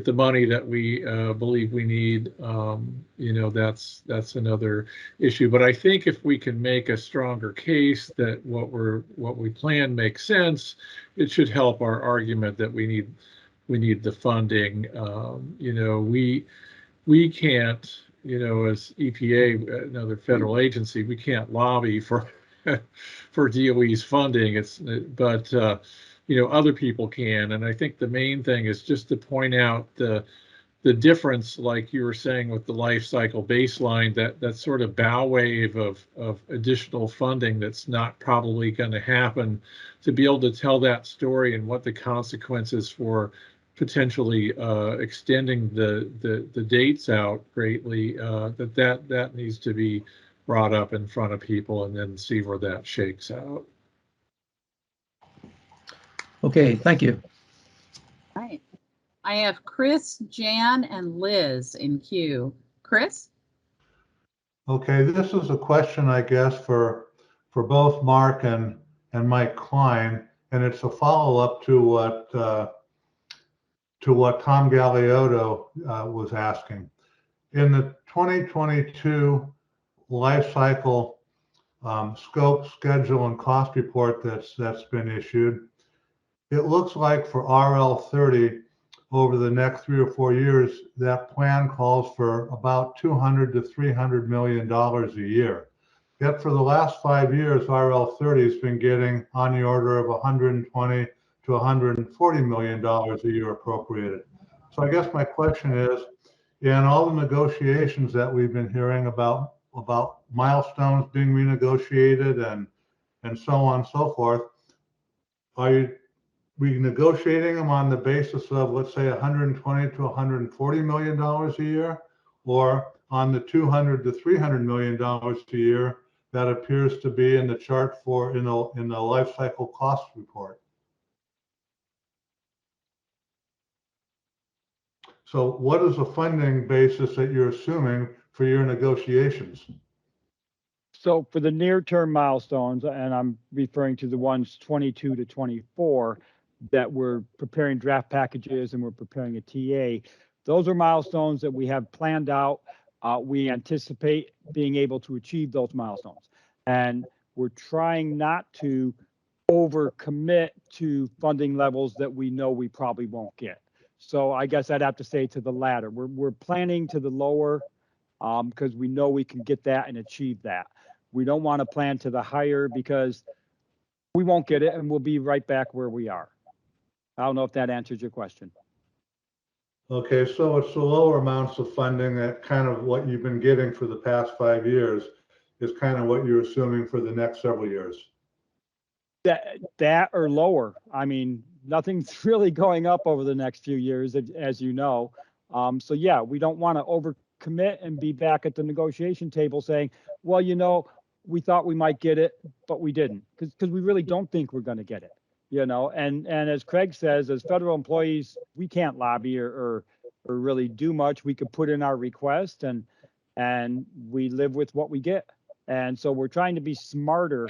the money that we believe we need, you know, that's another issue. But I think if we can make a stronger case that what we plan makes sense, it should help our argument that we need the funding. You know, we can't, you know, as EPA, another federal agency, we can't lobby for for DOE's funding. But you know, other people can, and I think the main thing is just to point out the difference, like you were saying with the life cycle baseline, that sort of bow wave of additional funding that's not probably going to happen, to be able to tell that story and what the consequences for potentially extending the dates out greatly, that needs to be brought up in front of people and then see where that shakes out. Okay, thank you. All right. I have Chris, Jan, and Liz in queue. Chris? Okay, this is a question, I guess, for both Mark and Mike Klein, and it's a follow-up to what Tom Galeotto was asking. In the 2022 life cycle scope, schedule, and cost report that's been issued, it looks like for RL30 over the next 3 or 4 years, that plan calls for about $200 to $300 million a year. Yet for the last 5 years, RL30 has been getting on the order of $120 to $140 million a year appropriated. So I guess my question is, in all the negotiations that we've been hearing about milestones being renegotiated and so on and so forth, are we negotiating them on the basis of, let's say, $120 to $140 million a year, or on the $200 to $300 million a year that appears to be in the chart in the life cycle cost report? So what is the funding basis that you're assuming for your negotiations? So for the near-term milestones, and I'm referring to the ones 22 to 24, that we're preparing draft packages and we're preparing a TA. Those are milestones that we have planned out. We anticipate being able to achieve those milestones. And we're trying not to overcommit to funding levels that we know we probably won't get. So I guess I'd have to say to the latter. We're planning to the lower because we know we can get that and achieve that. We don't want to plan to the higher because we won't get it and we'll be right back where we are. I don't know if that answers your question. Okay, so it's the lower amounts of funding that kind of what you've been getting for the past 5 years is kind of what you're assuming for the next several years. That or lower. I mean, nothing's really going up over the next few years, as you know. So yeah, we don't want to overcommit and be back at the negotiation table saying, well, you know, we thought we might get it, but we didn't, because we really don't think we're going to get it, you know. And as Craig says, as federal employees, we can't lobby or really do much. We could put in our request and we live with what we get. And so we're trying to be smarter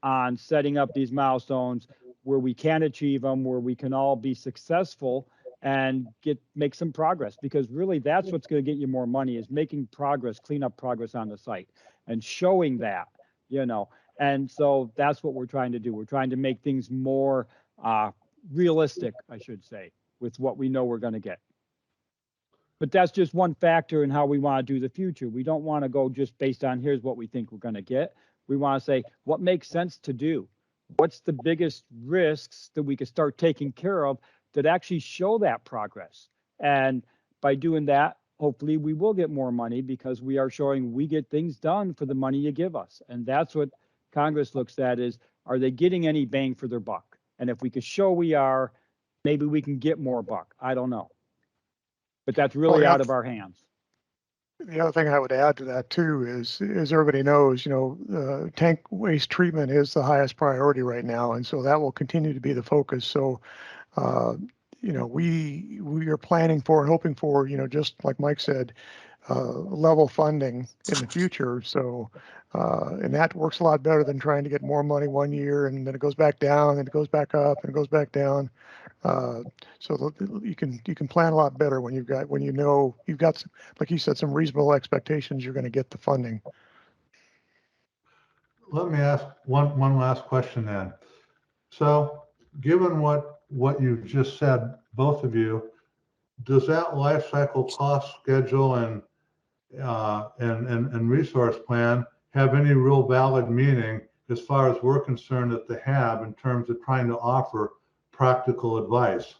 on setting up these milestones where we can achieve them, where we can all be successful and make some progress, because really that's what's going to get you more money, is making progress, clean up progress on the site and showing that, you know. And so that's what we're trying to do. We're trying to make things more realistic, I should say, with what we know we're going to get. But that's just one factor in how we want to do the future. We don't want to go just based on here's what we think we're going to get. We want to say what makes sense to do. What's the biggest risks that we could start taking care of that actually show that progress? And by doing that, hopefully we will get more money, because we are showing we get things done for the money you give us. And that's what Congress looks at, is, are they getting any bang for their buck? And if we could show we are, maybe we can get more buck. I don't know. But that's really out of our hands. The other thing I would add to that too is, as everybody knows, you know, tank waste treatment is the highest priority right now, and so that will continue to be the focus. So, you know, we are planning for and hoping for, you know, just like Mike said, level funding in the future. So, and that works a lot better than trying to get more money one year and then it goes back down and it goes back up and it goes back down. So you can plan a lot better when you know you've got, like you said, some reasonable expectations you're going to get the funding. Let me ask one last question then. So given what you just said, both of you, does that life cycle cost schedule and resource plan have any real valid meaning as far as we're concerned at the HAB in terms of trying to offer practical advice?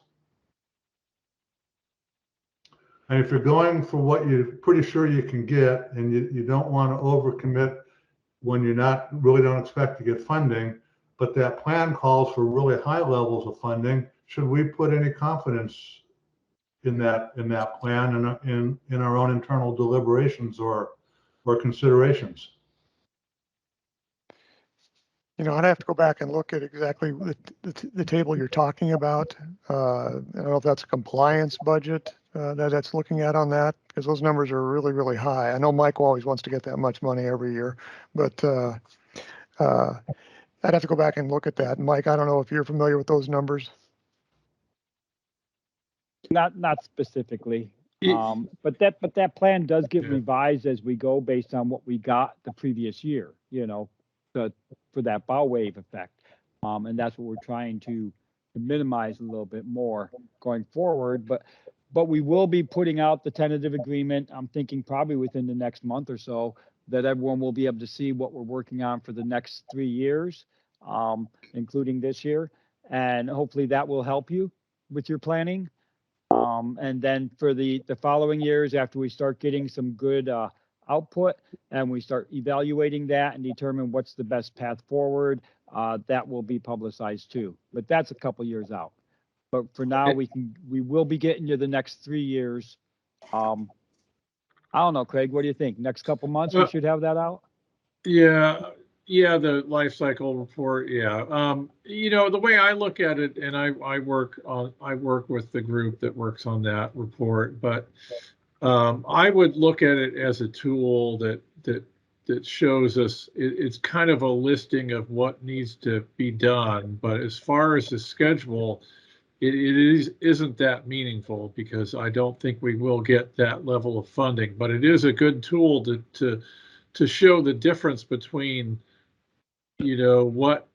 And if you're going for what you're pretty sure you can get, and you don't want to overcommit when you're not really don't expect to get funding, but that plan calls for really high levels of funding, should we put any confidence in that plan and in our own internal deliberations or considerations? You know, I'd have to go back and look at exactly the table you're talking about. I don't know if that's a compliance budget that's looking at on that, because those numbers are really, really high. I know Mike always wants to get that much money every year, but I'd have to go back and look at that. And Mike, I don't know if you're familiar with those numbers. Not specifically, but that plan does get revised as we go based on what we got the previous year, you know, for that bow wave effect. And that's what we're trying to minimize a little bit more going forward. But we will be putting out the tentative agreement, I'm thinking probably within the next month or so, that everyone will be able to see what we're working on for the next 3 years, including this year. And hopefully that will help you with your planning. And then for the following years, after we start getting some good output and we start evaluating that and determine what's the best path forward, that will be publicized too. But that's a couple years out. But for now, we will be getting you the next 3 years. I don't know, Craig, what do you think? Next couple months, we should have that out? Yeah, the life cycle report. Yeah. You know, the way I look at it, and I work with the group that works on that report, but I would look at it as a tool that shows us it's kind of a listing of what needs to be done. But as far as the schedule, it isn't that meaningful, because I don't think we will get that level of funding. But it is a good tool to show the difference between, you know, what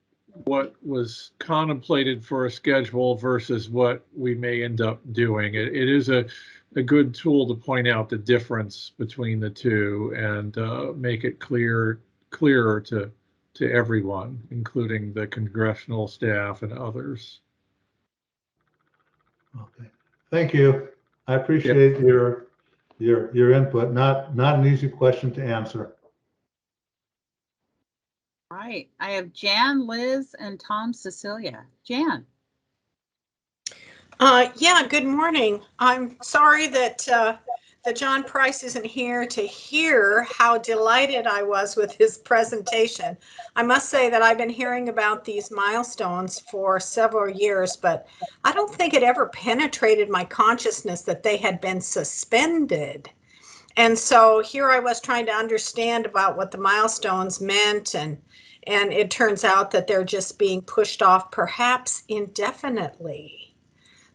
was contemplated for a schedule versus what we may end up doing. It is a good tool to point out the difference between the two and make it clearer to everyone, including the congressional staff and others. Okay, thank you. I appreciate your input. Not an easy question to answer. All right, I have Jan, Liz, and Tom Cecilia. Jan. Yeah, good morning. I'm sorry that that John Price isn't here to hear how delighted I was with his presentation. I must say that I've been hearing about these milestones for several years, but I don't think it ever penetrated my consciousness that they had been suspended. And so here I was trying to understand about what the milestones meant, and it turns out that they're just being pushed off perhaps indefinitely.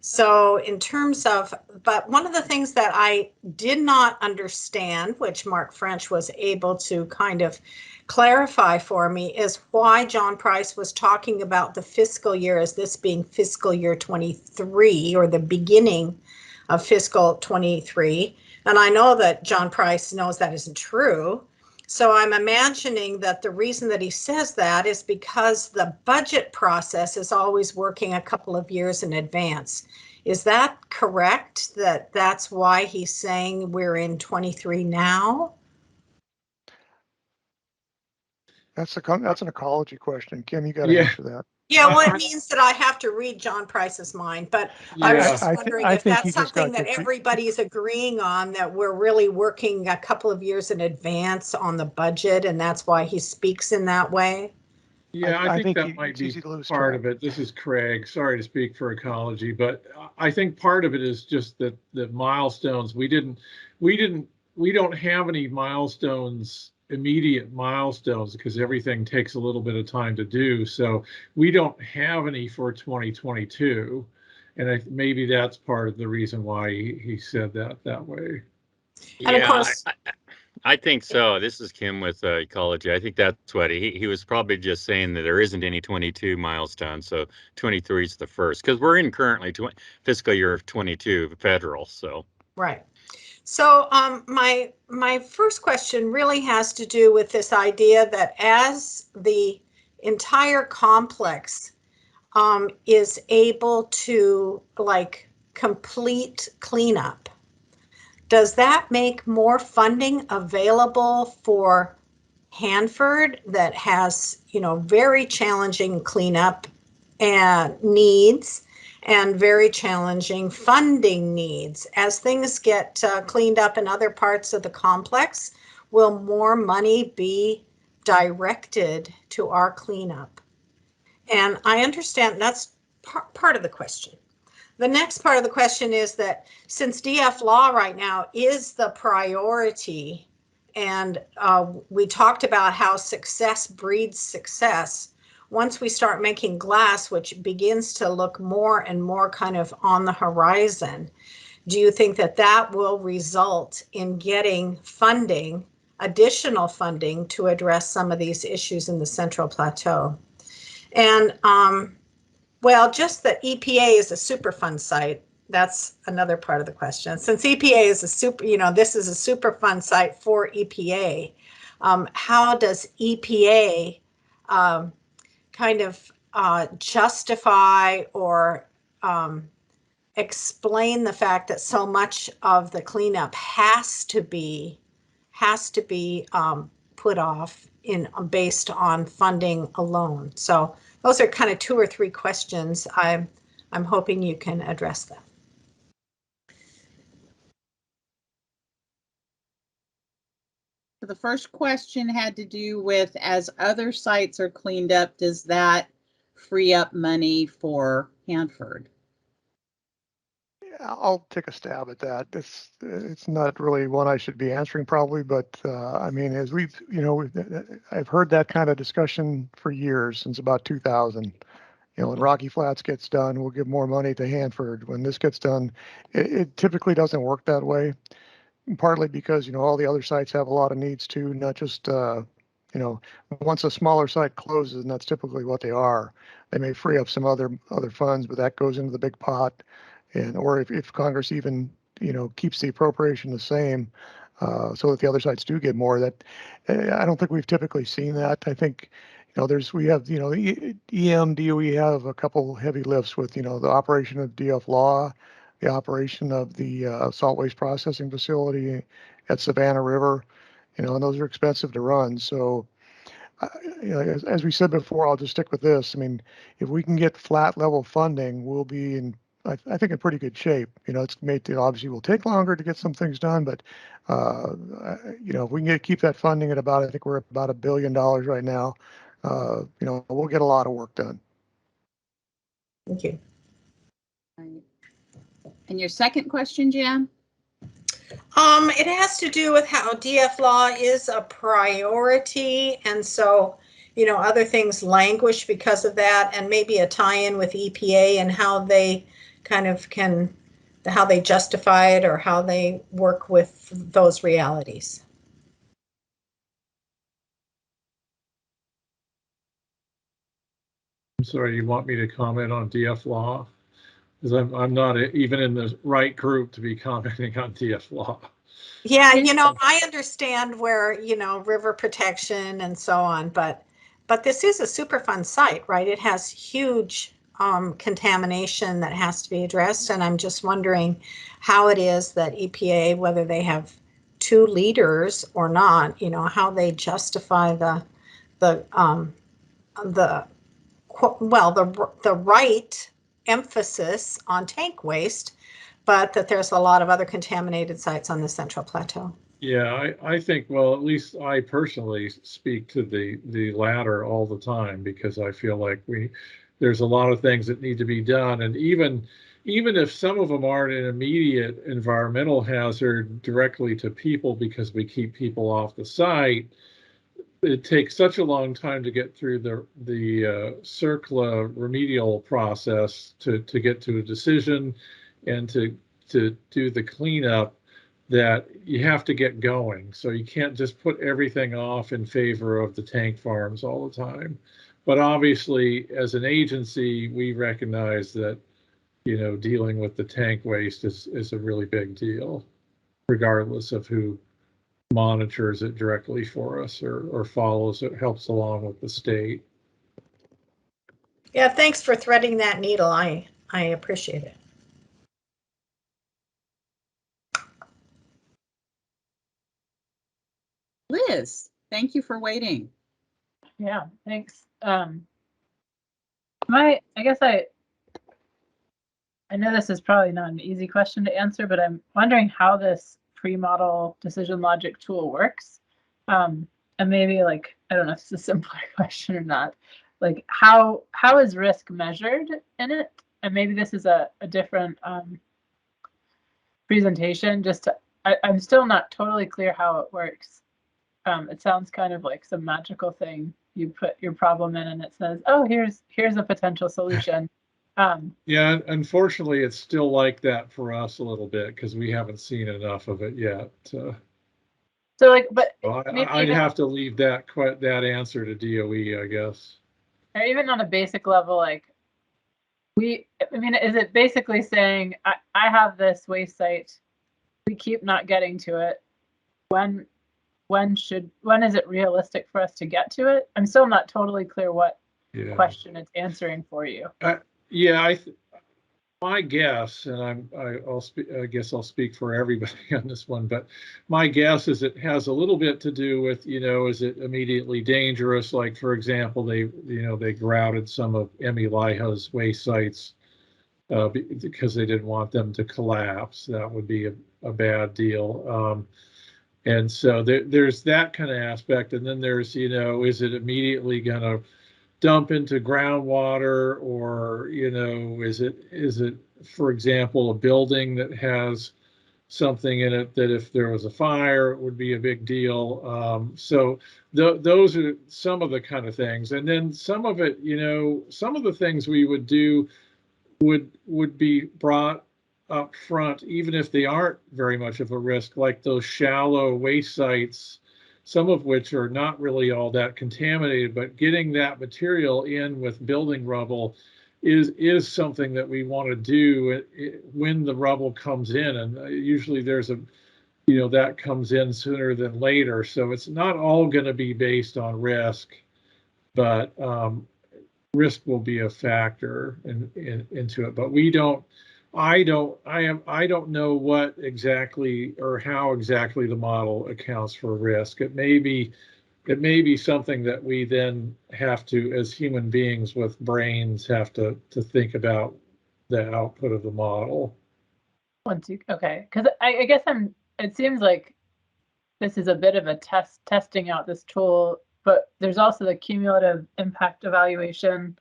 So in terms of, but one of the things that I did not understand, which Mark French was able to kind of clarify for me, is why John Price was talking about the fiscal year as this being fiscal year 23, or the beginning of fiscal 23. And I know that John Price knows that isn't true. So I'm imagining that the reason that he says that is because the budget process is always working a couple of years in advance. Is that correct? That's why he's saying we're in 23 now? That's an ecology question. Kim, you got to Yeah. answer that. Yeah, well, it means that I have to read John Price's mind, but I was Yeah. just wondering I if think that's he just something got that everybody's agreeing on, that we're really working a couple of years in advance on the budget, and that's why he speaks in that way. Yeah, I think that it's might be easy to lose part track. of it. This is Craig. Sorry to speak for ecology, but I think part of it is just that the milestones, we don't have any milestones, immediate milestones, because everything takes a little bit of time to do. So we don't have any for 2022. And maybe that's part of the reason why he said that way. And of Yeah, course, I think so. This is Kim with ecology. I think that's what he was probably just saying, that there isn't any 22 milestones. So 23 is the first, because we're in currently fiscal year of 22 federal. So right. So my first question really has to do with this idea that as the entire complex is able to like complete cleanup, does that make more funding available for Hanford that has, very challenging cleanup and needs and very challenging funding needs? As things get cleaned up in other parts of the complex, will more money be directed to our cleanup? And I understand that's part of the question. The next part of the question is that since DF law right now is the priority, and we talked about how success breeds success, once we start making glass, which begins to look more and more kind of on the horizon, do you think that that will result in getting funding, additional funding, to address some of these issues in the Central Plateau? And well, just that EPA is a Superfund site, that's another part of the question. Since EPA is this is a Superfund site for EPA, how does EPA kind of justify or explain the fact that so much of the cleanup has to be put off based on funding alone? So those are kind of 2 or 3 questions. I'm hoping you can address them. The first question had to do with, as other sites are cleaned up, does that free up money for Hanford? I'll take a stab at that. It's not really one I should be answering probably, but I mean, as I've heard that kind of discussion for years, since about 2000. When Rocky Flats gets done, we'll give more money to Hanford. When this gets done, it typically doesn't work that way. Partly because all the other sites have a lot of needs too, not just once a smaller site closes, and that's typically what they are, they may free up some other funds, but that goes into the big pot. Or if Congress even keeps the appropriation the same, so that the other sites do get more, that I don't think we've typically seen that. I think we have the EM DOE have a couple heavy lifts with the operation of DF law, the operation of the salt waste processing facility at Savannah River, and those are expensive to run. So as we said before, I'll just stick with this. I mean, if we can get flat level funding, we'll be in I think, in pretty good shape. It's made, obviously will take longer to get some things done, but, if we can keep that funding at about, I think we're about $1 billion right now, we'll get a lot of work done. Thank you. Right. And your second question, Jan? It has to do with how DF law is a priority, and so, other things languish because of that, and maybe a tie-in with EPA and how they kind of how they justify it or how they work with those realities. I'm sorry, you want me to comment on DF law? Because I'm not even in the right group to be commenting on DF law. Yeah, I understand where, river protection and so on, but this is a Superfund site, right? It has huge contamination that has to be addressed, and I'm just wondering how it is that EPA, whether they have 2 leaders or not, how they justify the right emphasis on tank waste, but that there's a lot of other contaminated sites on the Central Plateau. Yeah, I think, well, at least I personally speak to the latter all the time, because I feel like there's a lot of things that need to be done. And even if some of them aren't an immediate environmental hazard directly to people because we keep people off the site, it takes such a long time to get through the CERCLA remedial process to get to a decision and to do the cleanup, that you have to get going. So you can't just put everything off in favor of the tank farms all the time. But obviously, as an agency, we recognize that, dealing with the tank waste is a really big deal, regardless of who monitors it directly for us or follows it, helps along with the state. Yeah, thanks for threading that needle. I appreciate it. Liz, thank you for waiting. Yeah, thanks. I guess I know this is probably not an easy question to answer, but I'm wondering how this pre-model decision logic tool works. And maybe, like, I don't know if it's a simpler question or not. Like, how is risk measured in it? And maybe this is a different presentation. I'm still not totally clear how it works. It sounds kind of like some magical thing. You put your problem in and it says, oh, here's a potential solution. Yeah, unfortunately, it's still like that for us a little bit because we haven't seen enough of it yet. So, like, but I'd have to leave that answer to DOE, I guess. Or even on a basic level, like, is it basically saying, I have this waste site, we keep not getting to it. When is it realistic for us to get to it? I'm still not totally clear what question it's answering for you. My guess, and I guess I'll speak for everybody on this one, but my guess is it has a little bit to do with, is it immediately dangerous? Like, for example, they grouted some of Emmy Liha's waste sites because they didn't want them to collapse. That would be a bad deal. And so there's that kind of aspect. And then there's, is it immediately going to dump into groundwater, or, is it, for example, a building that has something in it that if there was a fire, it would be a big deal. So those are some of the kind of things. And then some of it, some of the things we would do would be brought up front, even if they aren't very much of a risk, like those shallow waste sites, some of which are not really all that contaminated, but getting that material in with building rubble is something that we want to do when the rubble comes in. And usually there's that comes in sooner than later. So it's not all going to be based on risk, but risk will be a factor into it. But I don't know what exactly or how exactly the model accounts for risk. It may be something that we then have to, as human beings with brains, have to think about the output of the model. Once you, okay, because I guess it seems like this is a bit of a testing out this tool, but there's also the cumulative impact evaluation,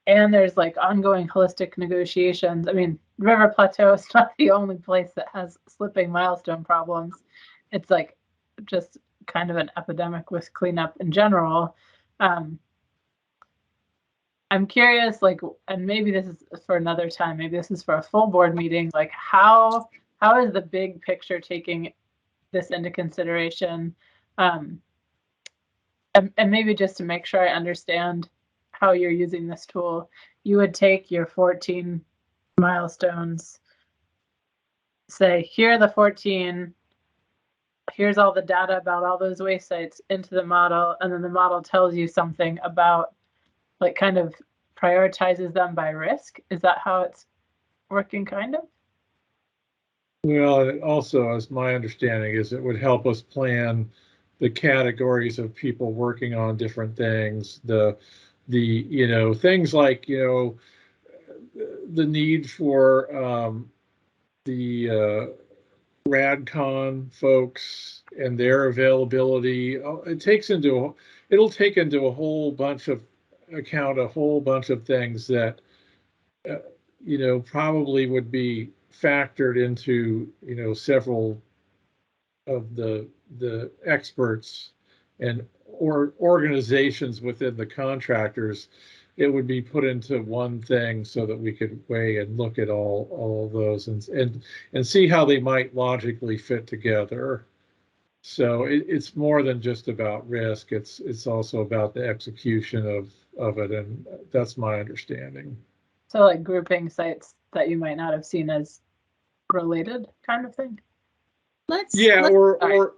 and there's like ongoing holistic negotiations. I mean, River Plateau is not the only place that has slipping milestone problems. It's like just kind of an epidemic with cleanup in general. I'm curious, like, and maybe this is for another time, maybe this is for a full board meeting, like how is the big picture taking this into consideration? And maybe just to make sure I understand how you're using this tool, you would take your 14 milestones, say, here are the 14, here's all the data about all those waste sites into the model, and then the model tells you something about, like, kind of prioritizes them by risk. Is that how it's working, kind of? Well, it also, as my understanding is, it would help us plan the categories of people working on different things, the things like, the need for the RadCon folks and their availability. It'll take into a whole bunch of things that probably would be factored into several of the experts and organizations within the contractors. It would be put into one thing so that we could weigh and look at all of those and see how they might logically fit together. So it's more than just about risk. It's also about the execution of it, and that's my understanding. So like grouping sites that you might not have seen as related, kind of thing. Or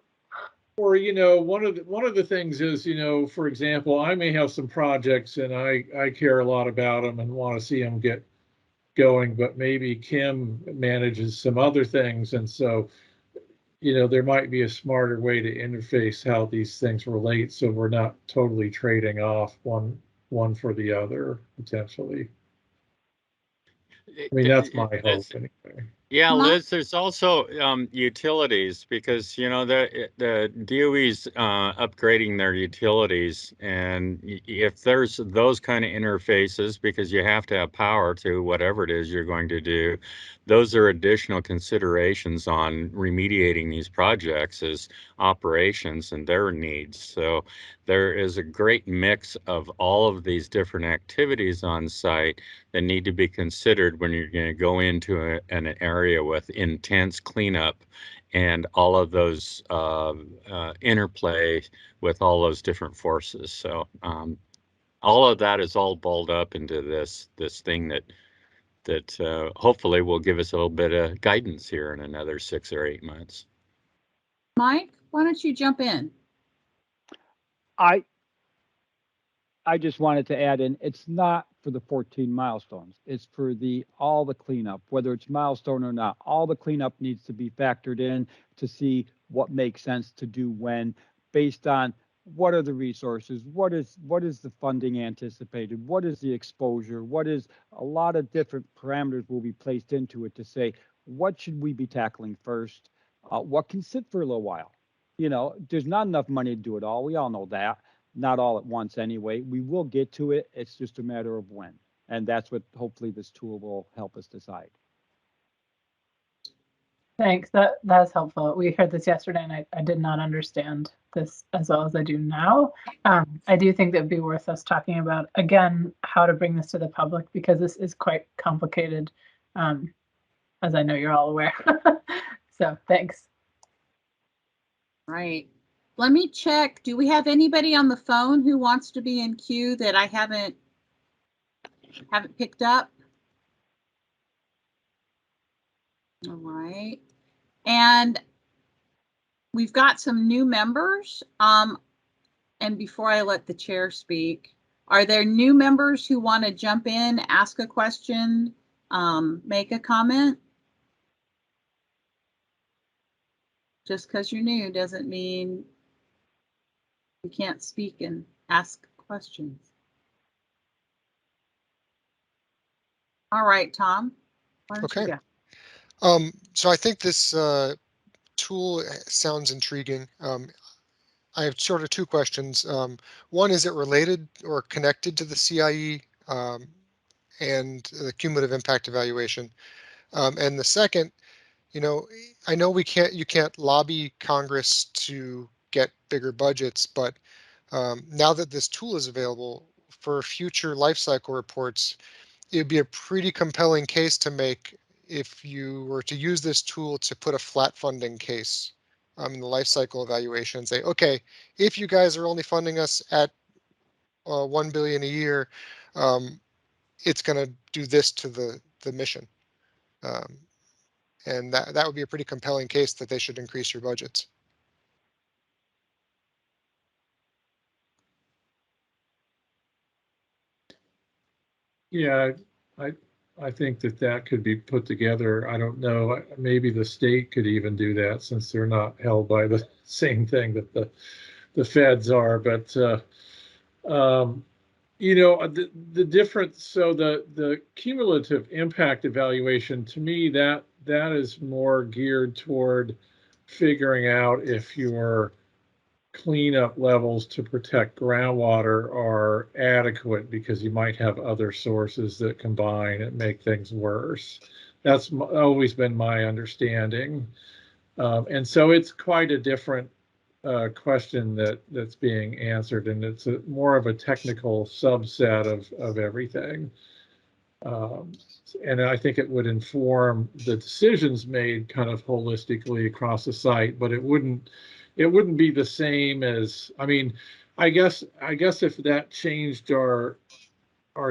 one of the things is, for example, I may have some projects and I care a lot about them and want to see them get going, but maybe Kim manages some other things, and so there might be a smarter way to interface how these things relate, so we're not totally trading off one for the other potentially. I mean, that's my hope anyway. Yeah, Liz, there's also utilities, because the DOE's upgrading their utilities, and if there's those kind of interfaces, because you have to have power to whatever it is you're going to do, those are additional considerations on remediating these projects as operations and their needs. So there is a great mix of all of these different activities on site that need to be considered when you're going to go into an area with intense cleanup and all of those interplay with all those different forces. So all of that is all balled up into this thing that hopefully will give us a little bit of guidance here in another 6 or 8 months. Mike, why don't you jump in? I just wanted to add in, it's not for the 14 milestones. It's for all the cleanup, whether it's milestone or not. All the cleanup needs to be factored in to see what makes sense to do when, based on what are the resources, what is the funding anticipated, what is the exposure, what is a lot of different parameters will be placed into it to say, what should we be tackling first? What can sit for a little while? There's not enough money to do it all. We all know that. Not all at once anyway. We will get to it. It's just a matter of when. And that's what hopefully this tool will help us decide. Thanks. That's helpful. We heard this yesterday, and I did not understand this as well as I do now. I do think that it'd be worth us talking about, again, how to bring this to the public, because this is quite complicated, as I know you're all aware. So thanks. Right. Let me check. Do we have anybody on the phone who wants to be in queue that I haven't picked up? All right. And we've got some new members. And before I let the chair speak, are there new members who want to jump in, ask a question, make a comment? Just because you're new doesn't mean you can't speak and ask questions. All right, Tom. Why don't you Okay. go? So I think this tool sounds intriguing. I have sort of two questions. One, is it related or connected to the CIE and the cumulative impact evaluation? And the second, I know you can't lobby Congress to get bigger budgets, but now that this tool is available for future life cycle reports, it'd be a pretty compelling case to make if you were to use this tool to put a flat funding case in the life cycle evaluation and say, okay, if you guys are only funding us at 1 billion a year, it's going to do this to the mission. And that would be a pretty compelling case that they should increase your budgets. Yeah, I think that could be put together. I don't know. Maybe the state could even do that since they're not held by the same thing that the feds are. But the difference. So the cumulative impact evaluation, to me, that is more geared toward figuring out if your cleanup levels to protect groundwater are adequate, because you might have other sources that combine and make things worse. That's always been my understanding. And so it's quite a different question that's being answered, and it's more of a technical subset of everything. And I think it would inform the decisions made kind of holistically across the site, but it wouldn't be the same as, I mean, I guess if that changed our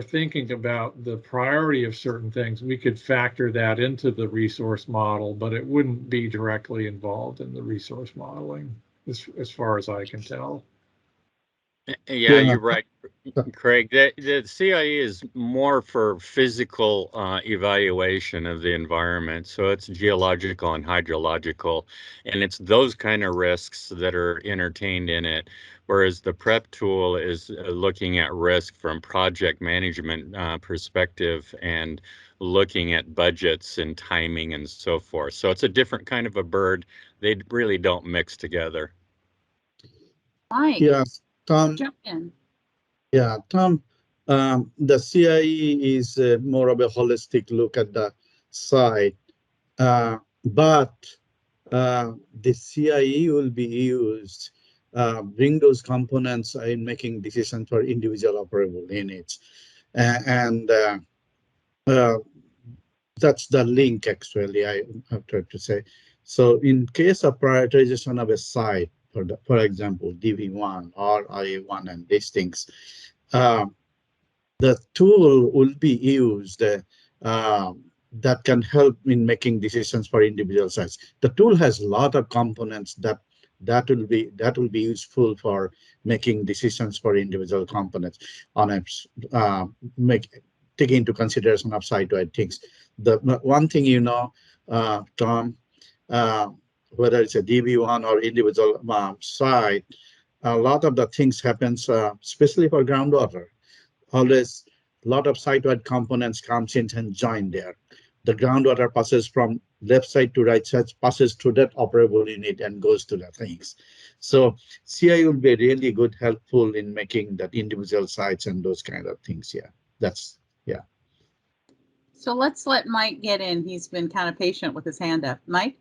thinking about the priority of certain things, we could factor that into the resource model, but it wouldn't be directly involved in the resource modeling, as far as I can tell. Yeah, you're right, Craig. The CIE is more for physical evaluation of the environment. So it's geological and hydrological, and it's those kind of risks that are entertained in it. Whereas the PREP tool is looking at risk from project management perspective and looking at budgets and timing and so forth. So it's a different kind of a bird. They really don't mix together. Mike, Yeah, Tom. jump in. Yeah, Tom, the CIE is more of a holistic look at the site, but the CIE will be used, bring those components in making decisions for individual operable units. And that's the link, actually, I have tried to say. So in case of prioritization of a site, for example, DV1 or IA1 and these things, the tool will be used that can help in making decisions for individual sites. The tool has a lot of components that will be useful for making decisions for individual components on a taking into consideration of site-wide things. The one thing Tom, whether it's a DB1 or individual site, a lot of the things happens, especially for groundwater. Always a lot of site-wide components comes in and join there. The groundwater passes from left side to right side, passes through that operable unit and goes to the things. So CI will be really good, helpful in making that individual sites and those kind of things. Yeah, yeah. So let's let Mike get in. He's been kind of patient with his hand up. Mike?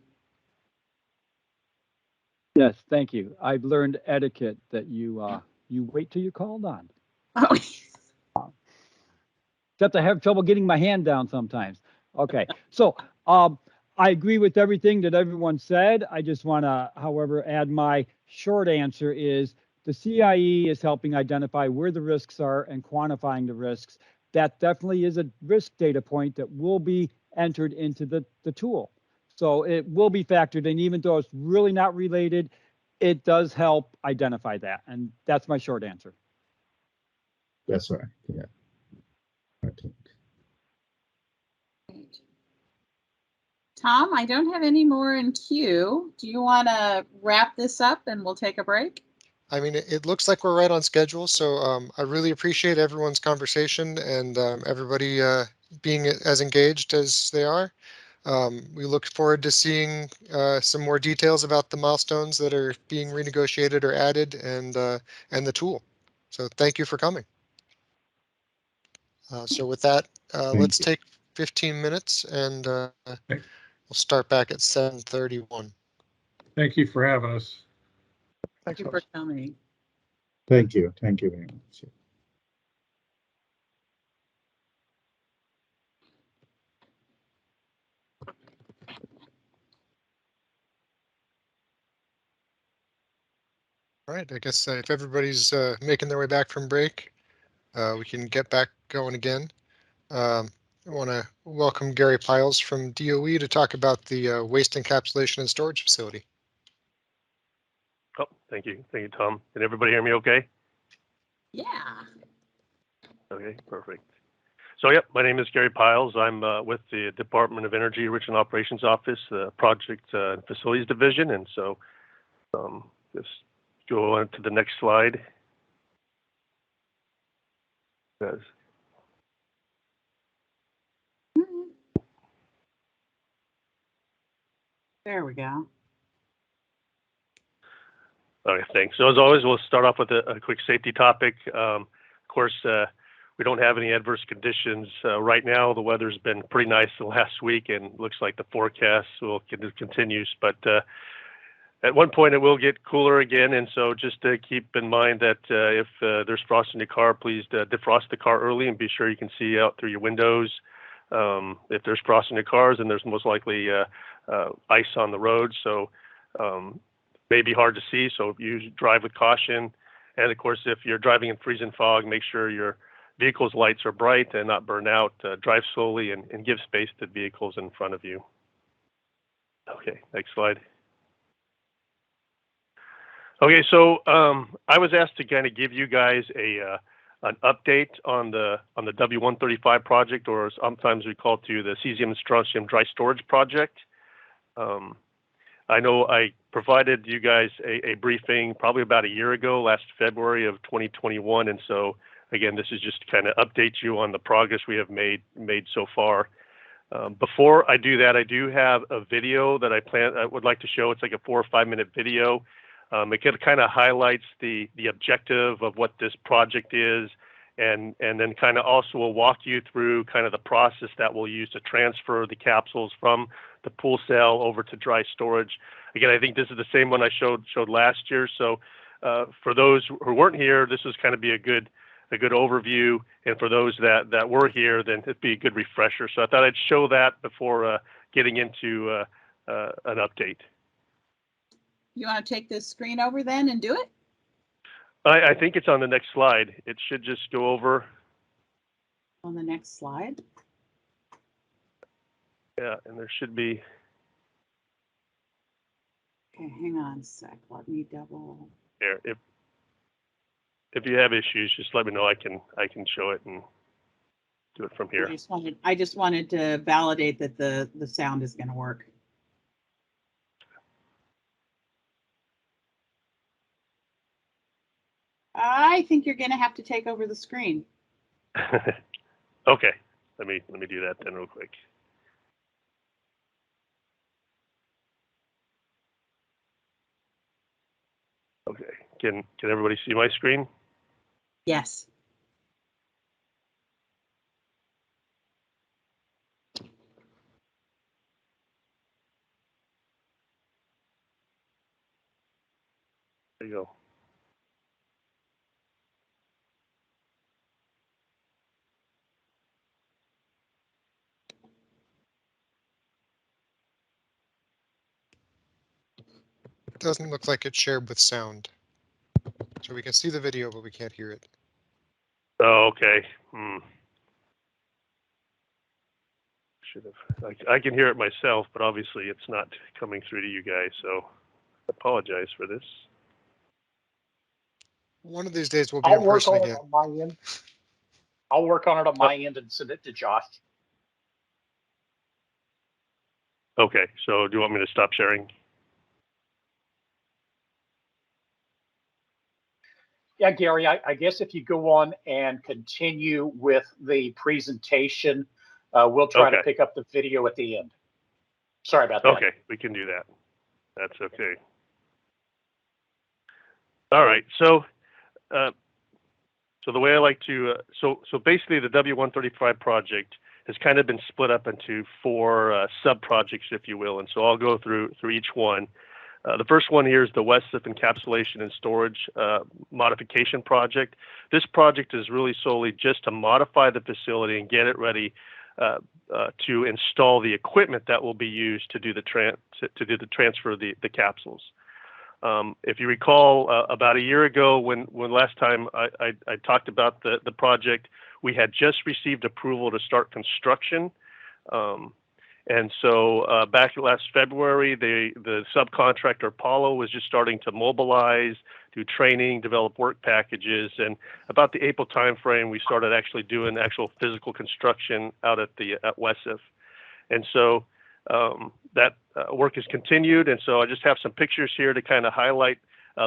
Yes, thank you. I've learned etiquette that you wait till you're called on. Oh. Except I have trouble getting my hand down sometimes. Okay, so I agree with everything that everyone said. I just want to, however, add my short answer is the CIE is helping identify where the risks are and quantifying the risks. That definitely is a risk data point that will be entered into the tool. So it will be factored in, even though it's really not related, it does help identify that. And that's my short answer. That's right, yeah. Tom, I don't have any more in queue. Do you want to wrap this up and we'll take a break? I mean, it looks like we're right on schedule. So I really appreciate everyone's conversation and everybody being as engaged as they are. We look forward to seeing some more details about the milestones that are being renegotiated or added, and the tool. So thank you for coming. So with that, let's take 15 minutes, and we'll start back at 7:31. Thank you for having us. Thank you for coming. Thank you. Thank you very much. All right, I guess if everybody's making their way back from break, we can get back going again. I want to welcome Gary Piles from DOE to talk about the waste encapsulation and storage facility. Oh, thank you. Thank you, Tom. Can everybody hear me okay? Yeah. Okay, perfect. So, yep, my name is Gary Piles. I'm with the Department of Energy Regional Operations Office, the Project and Facilities Division. And so just go on to the next slide. Yes. There we go. Okay, thanks. So as always, we'll start off with a quick safety topic. Of course, we don't have any adverse conditions right now. The weather's been pretty nice the last week, and looks like the forecast will continues. But at one point, it will get cooler again, and so just to keep in mind that if there's frost in your car, please defrost the car early and be sure you can see out through your windows. If there's frost in your cars, then there's most likely ice on the road, so may be hard to see, so you drive with caution. And of course, if you're driving in freezing fog, make sure your vehicle's lights are bright and not burn out. Drive slowly and give space to vehicles in front of you. Okay, next slide. Okay, so I was asked to kind of give you guys an update on the W135 project, or sometimes we call it the Cesium Strontium Dry Storage Project. I know I provided you guys a briefing probably about a year ago, last February of 2021, and so again, this is just to kind of update you on the progress we have made so far. Before I do that, I do have a video that I would like to show. It's like a 4 or 5 minute video. It kind of highlights the objective of what this project is, and then kind of also will walk you through kind of the process that we'll use to transfer the capsules from the pool cell over to dry storage. Again, I think this is the same one I showed last year. So for those who weren't here, this was kind of be a good overview, and for those that were here, then it'd be a good refresher. So I thought I'd show that before getting into an update. You want to take this screen over then and do it? I think it's on the next slide. It should just go over. On the next slide? Yeah, and there should be. Okay, hang on a sec. Let me double. There. If you have issues, just let me know. I can show it and do it from here. I just wanted to validate that the sound is going to work. I think you're going to have to take over the screen. Okay, let me do that then real quick. Okay, can everybody see my screen? Yes. There you go. Doesn't look like it's shared with sound. So we can see the video, but we can't hear it. Oh, okay. Should have. I can hear it myself, but obviously it's not coming through to you guys, so I apologize for this. One of these days we'll be in person again. I'll work on it on my end and send it to Josh. Okay, so do you want me to stop sharing? Yeah, Gary, I guess if you go on and continue with the presentation, We'll try to Okay. pick up the video at the end. Sorry about that. Okay, we can do that. That's okay. All right. So, so the way I like to, so basically the W135 project has kind of been split up into 4 sub-projects, if you will. And so I'll go through each one. The first one here is the Westside Encapsulation and Storage Modification project. This project is really solely just to modify the facility and get it ready to install the equipment that will be used to do the transfer of the capsules. If you recall, about a year ago, when last time I talked about the project, we had just received approval to start construction. And so back last February, the subcontractor Apollo was just starting to mobilize, do training, develop work packages, and about the April timeframe, we started actually doing actual physical construction out at Westside. And so that work has continued, and so I just have some pictures here to kind of highlight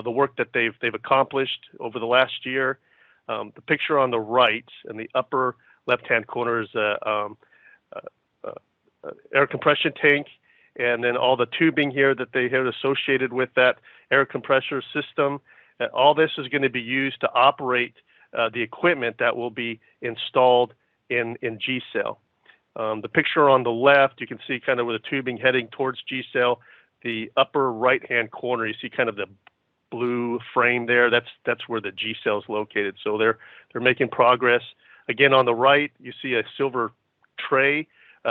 the work that they've accomplished over the last year. The picture on the right in the upper left-hand corner is air compression tank, and then all the tubing here that they have associated with that air compressor system. All this is going to be used to operate the equipment that will be installed in G-Cell. The picture on the left, you can see kind of with the tubing heading towards G-Cell. The upper right-hand corner, you see kind of the blue frame there. That's where the G-Cell is located. So they're making progress. Again, on the right, you see a silver tray.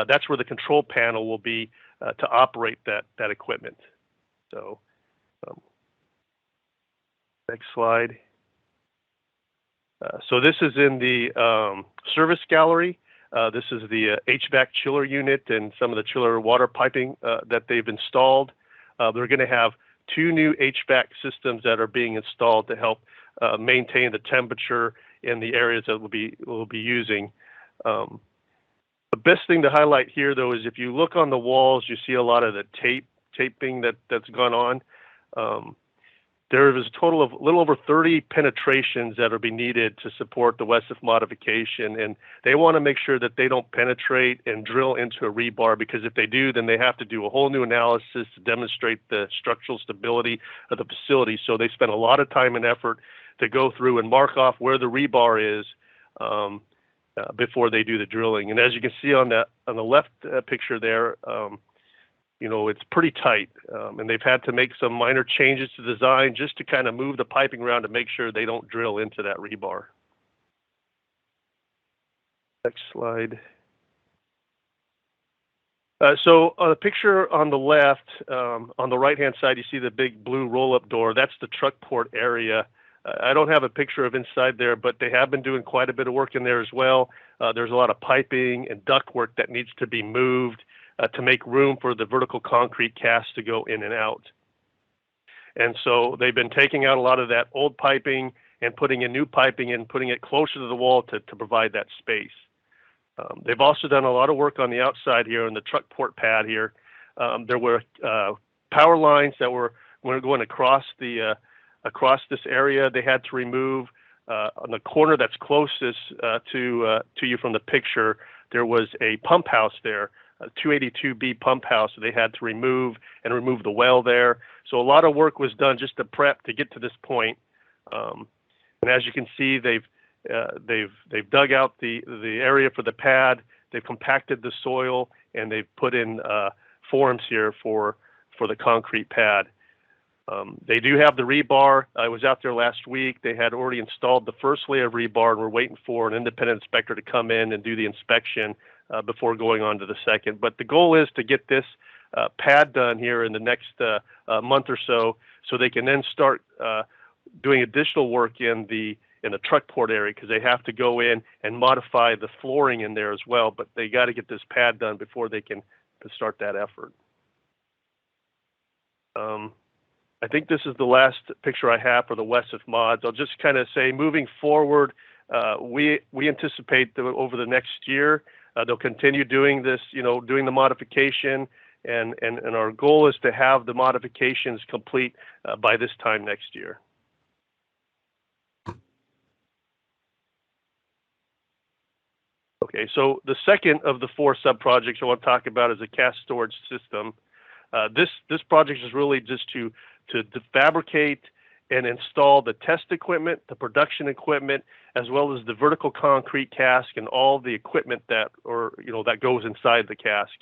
That's where the control panel will be to operate that equipment. So next slide. So this is in the service gallery. This is the HVAC chiller unit and some of the chiller water piping that they've installed. They're going to have 2 new HVAC systems that are being installed to help maintain the temperature in the areas that we'll be using. The best thing to highlight here, though, is if you look on the walls, you see a lot of the taping that's gone on. There is a total of a little over 30 penetrations that will be needed to support the Westside modification, and they want to make sure that they don't penetrate and drill into a rebar, because if they do, then they have to do a whole new analysis to demonstrate the structural stability of the facility. So they spend a lot of time and effort to go through and mark off where the rebar is before they do the drilling. And as you can see on the left picture there, you know, it's pretty tight, and they've had to make some minor changes to design just to kind of move the piping around to make sure they don't drill into that rebar. Next slide. So on the picture on the left, on the right-hand side, you see the big blue roll-up door. That's the truck port area. I don't have a picture of inside there, but they have been doing quite a bit of work in there as well. There's a lot of piping and duct work that needs to be moved to make room for the vertical concrete cast to go in and out. And so they've been taking out a lot of that old piping and putting in new piping and putting it closer to the wall to provide that space. They've also done a lot of work on the outside here in the truck port pad here. There were power lines that were going across this area. They had to remove on the corner that's closest to you from the picture. There was a pump house there, a 282B pump house. They had to remove the well there. So a lot of work was done just to prep to get to this point. And as you can see, they've dug out the area for the pad. They've compacted the soil, and they've put in forms here for the concrete pad. They do have the rebar. I was out there last week. They had already installed the first layer of rebar, and we're waiting for an independent inspector to come in and do the inspection before going on to the second. But the goal is to get this pad done here in the next month or so they can then start doing additional work in the truck port area, because they have to go in and modify the flooring in there as well. But they got to get this pad done before they can start that effort. I think this is the last picture I have for the Westside mods. I'll just kind of say, moving forward, we anticipate that over the next year, they'll continue doing this, doing the modification, and our goal is to have the modifications complete by this time next year. Okay, so the second of the 4 sub-projects I want to talk about is a cast storage system. This project is really just to fabricate and install the test equipment, the production equipment, as well as the vertical concrete cask and all the equipment that goes inside the cask.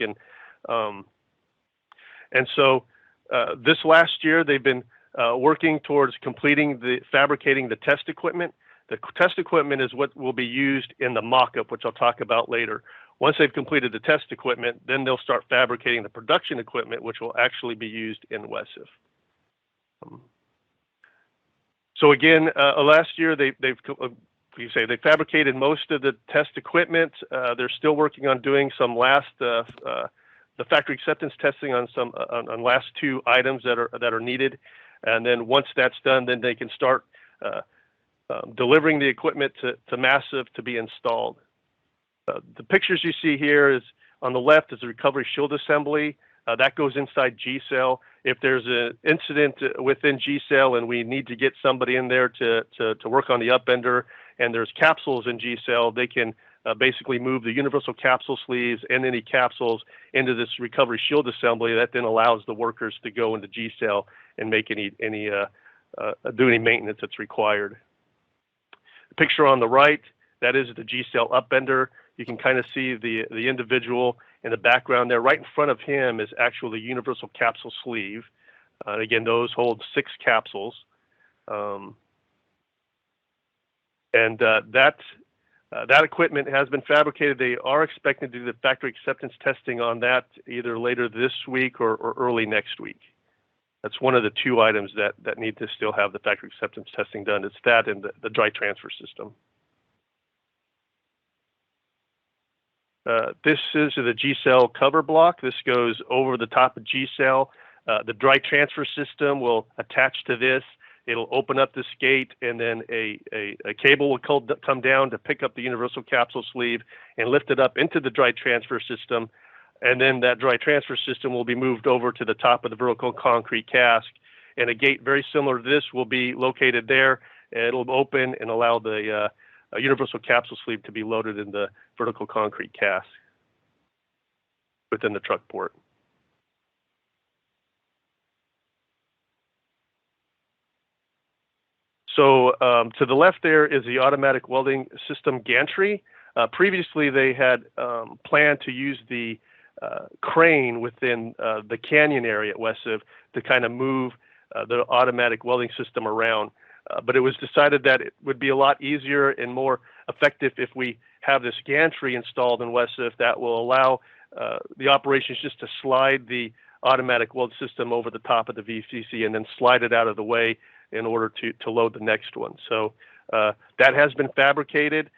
And so this last year they've been working towards fabricating the test equipment. The test equipment is what will be used in the mock-up, which I'll talk about later. Once they've completed the test equipment, then they'll start fabricating the production equipment, which will actually be used in WESIF. So again, last year they fabricated most of the test equipment. They're still working on doing some the factory acceptance testing on last 2 items that are needed, and then once that's done, then they can start delivering the equipment to Massive to be installed. The pictures you see here is on the left is a recovery shield assembly. That goes inside G-Cell. If there's an incident within G-Cell and we need to get somebody in there to work on the upender, and there's capsules in G-Cell, they can basically move the universal capsule sleeves and any capsules into this recovery shield assembly. That then allows the workers to go into G-Cell and make do any maintenance that's required. The picture on the right, that is the G-Cell upbender. You can kind of see the individual in the background there. Right in front of him is actually the universal capsule sleeve. Again, those hold 6 capsules. That equipment has been fabricated. They are expecting to do the factory acceptance testing on that either later this week or early next week. That's one of the 2 items that need to still have the factory acceptance testing done. It's that and the dry transfer system. This is the G-Cell cover block. This goes over the top of G-Cell. The dry transfer system will attach to this. It'll open up this gate, and then a cable will come down to pick up the universal capsule sleeve and lift it up into the dry transfer system. And then that dry transfer system will be moved over to the top of the vertical concrete cask. And a gate very similar to this will be located there. It'll open and allow the universal capsule sleeve to be loaded in the vertical concrete cask within the truck port. So to the left there is the automatic welding system Gantry. Previously, they had planned to use the crane within the canyon area at WESIF to kind of move the automatic welding system around. But it was decided that it would be a lot easier and more effective if we have this gantry installed in WESIF that will allow the operations just to slide the automatic weld system over the top of the VCC and then slide it out of the way in order to load the next one. So that has been fabricated.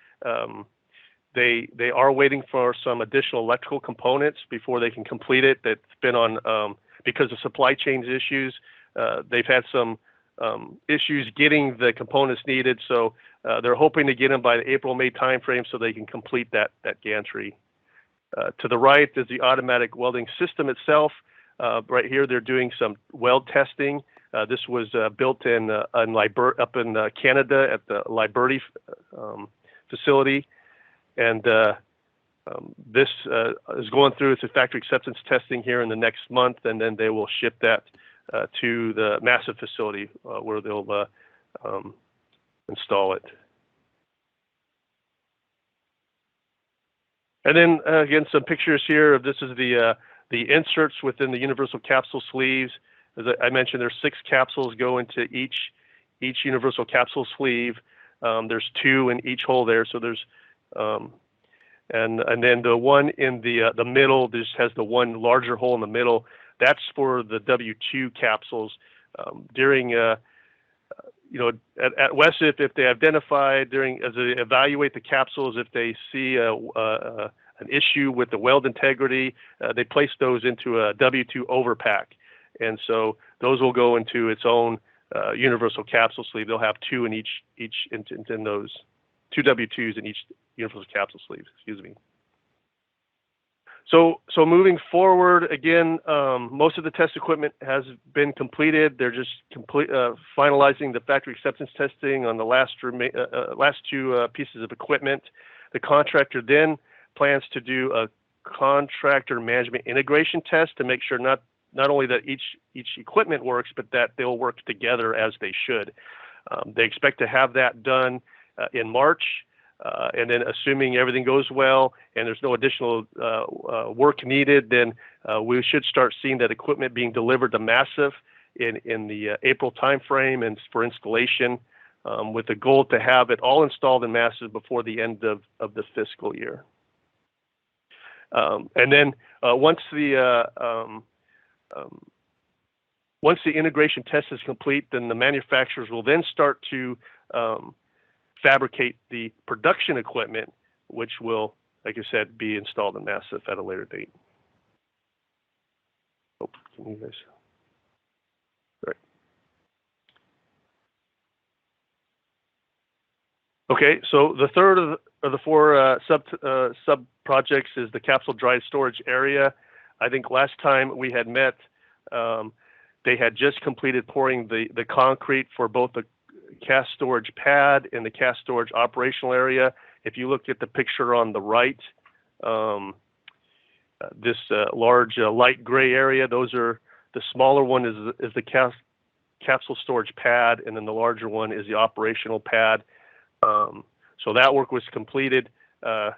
They are waiting for some additional electrical components before they can complete it. That's been on because of supply chain issues. They've had some issues getting the components needed, so they're hoping to get them by the April-May timeframe so they can complete that gantry. To the right is the automatic welding system itself. Right here, they're doing some weld testing. This was built up in Canada at the Liberty facility, and this is going through its factory acceptance testing here in the next month, and then they will ship that to the Massive facility where they'll install it. And then again, some pictures here of this is the inserts within the universal capsule sleeves. As I mentioned, there's 6 capsules go into each universal capsule sleeve. There's 2 in each hole there, so there's and then the one in the middle just has the one larger hole in the middle. That's for the W2 capsules. During at WESIF, if they identify as they evaluate the capsules, if they see an issue with the weld integrity, they place those into a W2 overpack. And so those will go into its own universal capsule sleeve. They'll have 2 in each in those 2 W2s in each universal capsule sleeve. Excuse me. So moving forward, again, most of the test equipment has been completed. They're just finalizing the factory acceptance testing on the last 2 pieces of equipment. The contractor then plans to do a contractor management integration test to make sure not only that each equipment works, but that they'll work together as they should. They expect to have that done in March, and then assuming everything goes well and there's no additional work needed, then we should start seeing that equipment being delivered to Massive in the April timeframe and for installation, with the goal to have it all installed in Massive before the end of the fiscal year. And then once the integration test is complete, then the manufacturers will then start to fabricate the production equipment, which will, like I said, be installed in Massive at a later date. Oh, can you guys? Right. Okay, so the third of the four sub projects is the capsule dry storage area. I think last time we had met, they had just completed pouring the concrete for both the cast storage pad and the cast storage operational area. If you look at the picture on the right, this large light gray area, those are the smaller one is the capsule storage pad, and then the larger one is the operational pad. So that work was completed a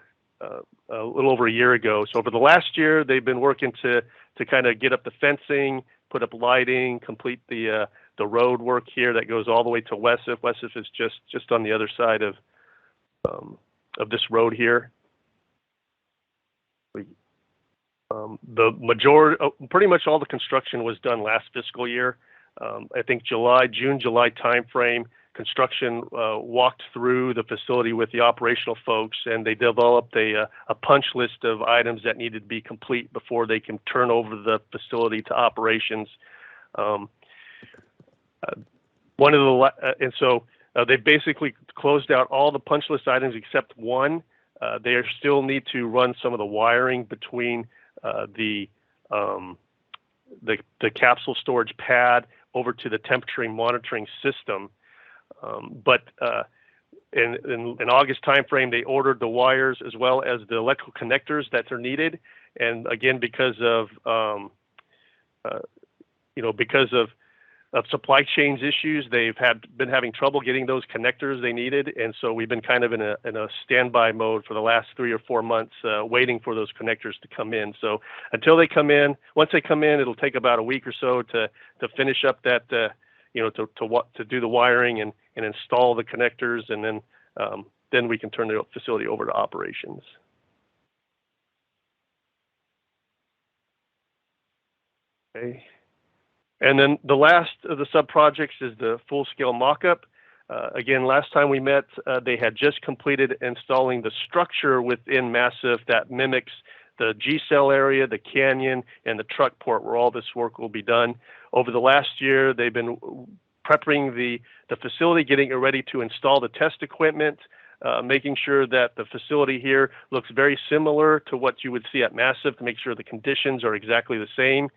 little over a year ago. So over the last year, they've been working to kind of get up the fencing, put up lighting, complete the road work here that goes all the way to Westside. Westside is just on the other side of this road here. The majority, pretty much all the construction was done last fiscal year. I think June, July timeframe. Construction walked through the facility with the operational folks, and they developed a punch list of items that needed to be complete before they can turn over the facility to operations. They basically closed out all the punch list items except one. They still need to run some of the wiring between the capsule storage pad over to the temperature monitoring system. But in August timeframe, they ordered the wires as well as the electrical connectors that are needed. And again, because of supply chains issues, they've been having trouble getting those connectors they needed, and so we've been kind of in a standby mode for the last 3 or 4 months, waiting for those connectors to come in. So until they come in, once they come in, it'll take about a week or so to finish up that to do the wiring and install the connectors, and then we can turn the facility over to operations. Okay. And then the last of the sub-projects is the full-scale mock-up. Again, last time we met, they had just completed installing the structure within Massive that mimics the G-cell area, the canyon, and the truck port where all this work will be done. Over the last year, they've been prepping the facility, getting it ready to install the test equipment, making sure that the facility here looks very similar to what you would see at Massive to make sure the conditions are exactly the same.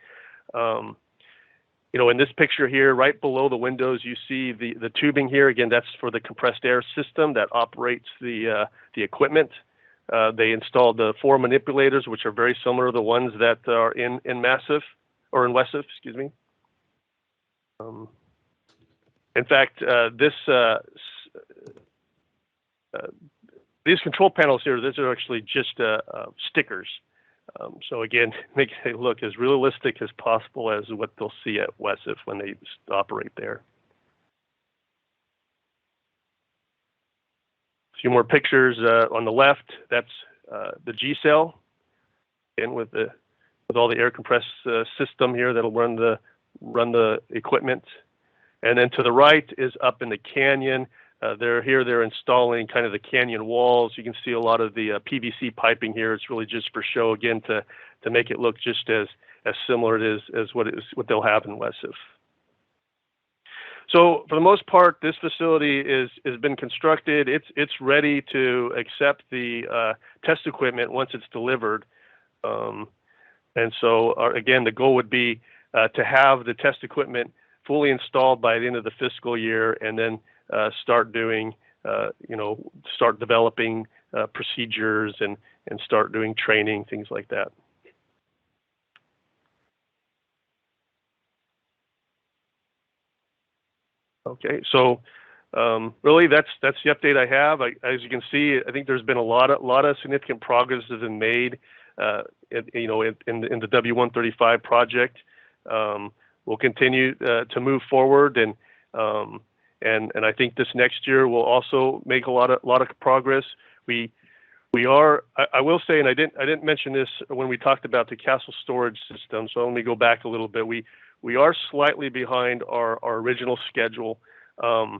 In this picture here, right below the windows, you see the tubing here. Again, that's for the compressed air system that operates the equipment. They installed the 4 manipulators, which are very similar to the ones that are in Massive, or in Westside, excuse me. In fact, these control panels here, these are actually just stickers. So again, make it look as realistic as possible as what they'll see at Westside when they operate there. A few more pictures on the left. That's the G-cell, and with all the air compressed system here that'll run the equipment. And then to the right is up in the canyon. They're installing kind of the canyon walls. You can see a lot of the PVC piping here. It's really just for show, again, to make it look just as similar as what they'll have in Westside. So for the most part, this facility has been constructed. It's ready to accept the test equipment once it's delivered. And so again, the goal would be to have the test equipment fully installed by the end of the fiscal year, and then start developing procedures and start doing training, things like that. Okay, so really that's the update I have. As you can see, I think there's been a lot of significant progress has been made, in the W135 project. We'll continue to move forward, and I think this next year will also make a lot of progress. We are. I will say, and I didn't mention this when we talked about the capsule storage system. So let me go back a little bit. We are slightly behind our original schedule. Our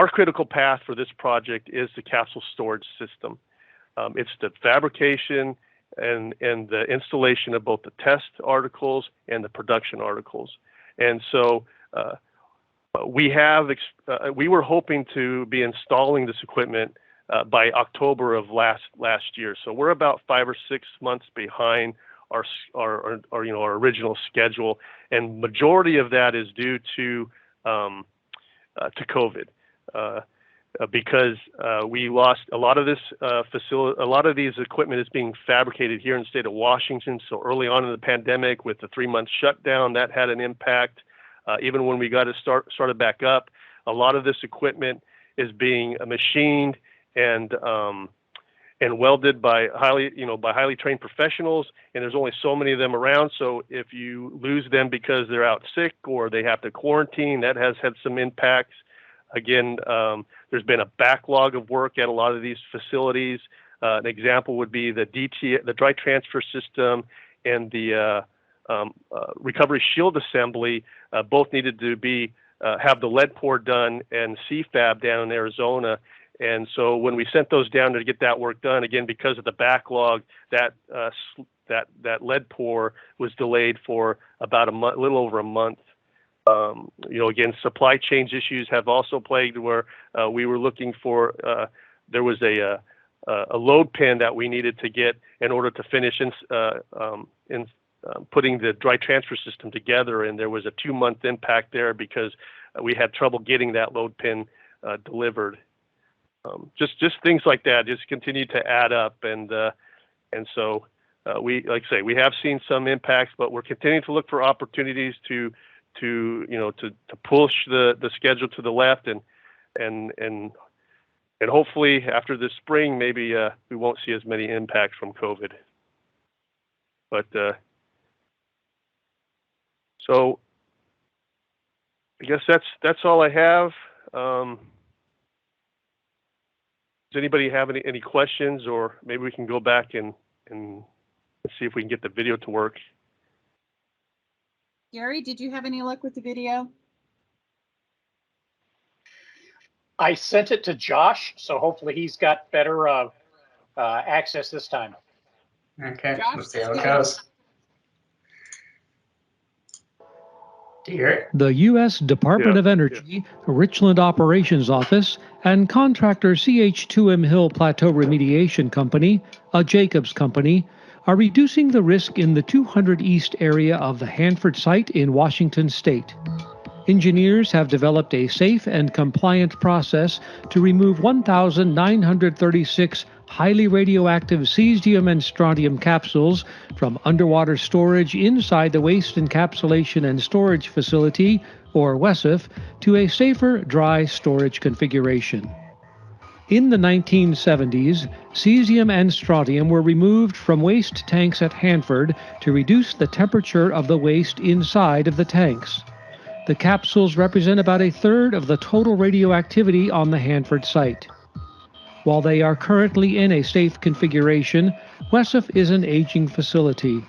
critical path for this project is the capsule storage system. It's the fabrication and the installation of both the test articles and the production articles. And so we were hoping to be installing this equipment by October of last year. So we're about 5 or 6 months behind our original schedule, and majority of that is due to COVID, because we lost a lot of this facility. A lot of these equipment is being fabricated here in the state of Washington. So early on in the pandemic, with the 3-month shutdown, that had an impact. Even when we got it started back up, a lot of this equipment is being machined and welded by highly trained professionals, and there's only so many of them around. So if you lose them because they're out sick or they have to quarantine, that has had some impacts. Again, there's been a backlog of work at a lot of these facilities. An example would be the the dry transfer system, and the recovery shield assembly. Both needed to be have the lead pour done and CFAB down in Arizona. And so when we sent those down to get that work done, again, because of the backlog, that lead pour was delayed for about a little over a month. Again, supply chain issues have also plagued, where we were looking for, there was a load pin that we needed to get in order to finish in putting the dry transfer system together, and there was a 2-month impact there because we had trouble getting that load pin delivered. Just things like that just continue to add up, and so we, like I say, we have seen some impacts, but we're continuing to look for opportunities to push the schedule to the left, and hopefully after this spring, maybe we won't see as many impacts from COVID. But so I guess that's all I have. Does anybody have any questions, or maybe we can go back and see if we can get the video to work? Gary, did you have any luck with the video? I sent it to Josh, so hopefully he's got better access this time. Okay, Josh, let's see how it goes. Do you hear it? The U.S. Department of Energy, Richland Operations Office, and contractor CH2M Hill Plateau Remediation Company, a Jacobs company, are reducing the risk in the 200 East area of the Hanford site in Washington state. Engineers have developed a safe and compliant process to remove 1,936 highly radioactive cesium and strontium capsules from underwater storage inside the Waste Encapsulation and Storage Facility, or WESF, to a safer dry storage configuration. In the 1970s, cesium and strontium were removed from waste tanks at Hanford to reduce the temperature of the waste inside of the tanks. The capsules represent about a third of the total radioactivity on the Hanford site. While they are currently in a safe configuration, WESF is an aging facility.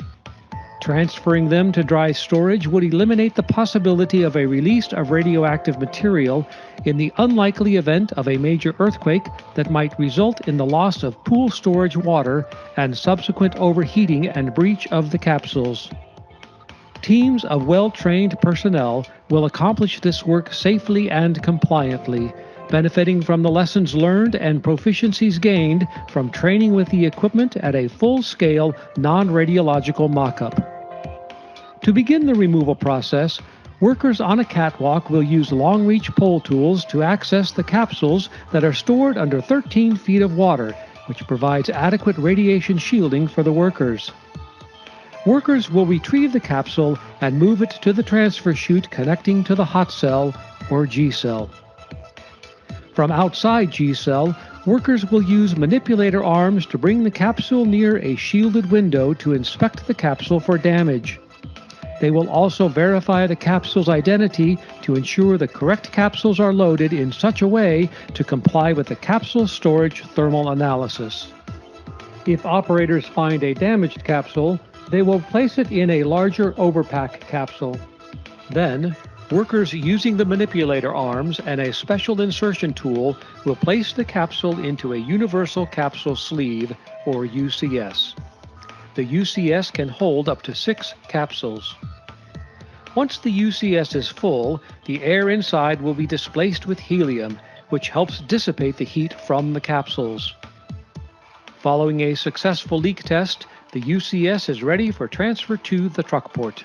Transferring them to dry storage would eliminate the possibility of a release of radioactive material in the unlikely event of a major earthquake that might result in the loss of pool storage water and subsequent overheating and breach of the capsules. Teams of well-trained personnel will accomplish this work safely and compliantly, benefiting from the lessons learned and proficiencies gained from training with the equipment at a full-scale, non-radiological mock-up. To begin the removal process, Workers on a catwalk will use long-reach pole tools to access the capsules that are stored under 13 feet of water, which provides adequate radiation shielding for the workers. Workers will retrieve the capsule and move it to the transfer chute connecting to the hot cell or G cell. From outside G cell, workers will use manipulator arms to bring the capsule near a shielded window to inspect the capsule for damage. They will also verify the capsule's identity to ensure the correct capsules are loaded in such a way to comply with the capsule storage thermal analysis. If operators find a damaged capsule, they will place it in a larger overpack capsule. Then, workers using the manipulator arms and a special insertion tool will place the capsule into a universal capsule sleeve, or UCS. The UCS can hold up to 6 capsules. Once the UCS is full, the air inside will be displaced with helium, which helps dissipate the heat from the capsules. Following a successful leak test, the UCS is ready for transfer to the truck port.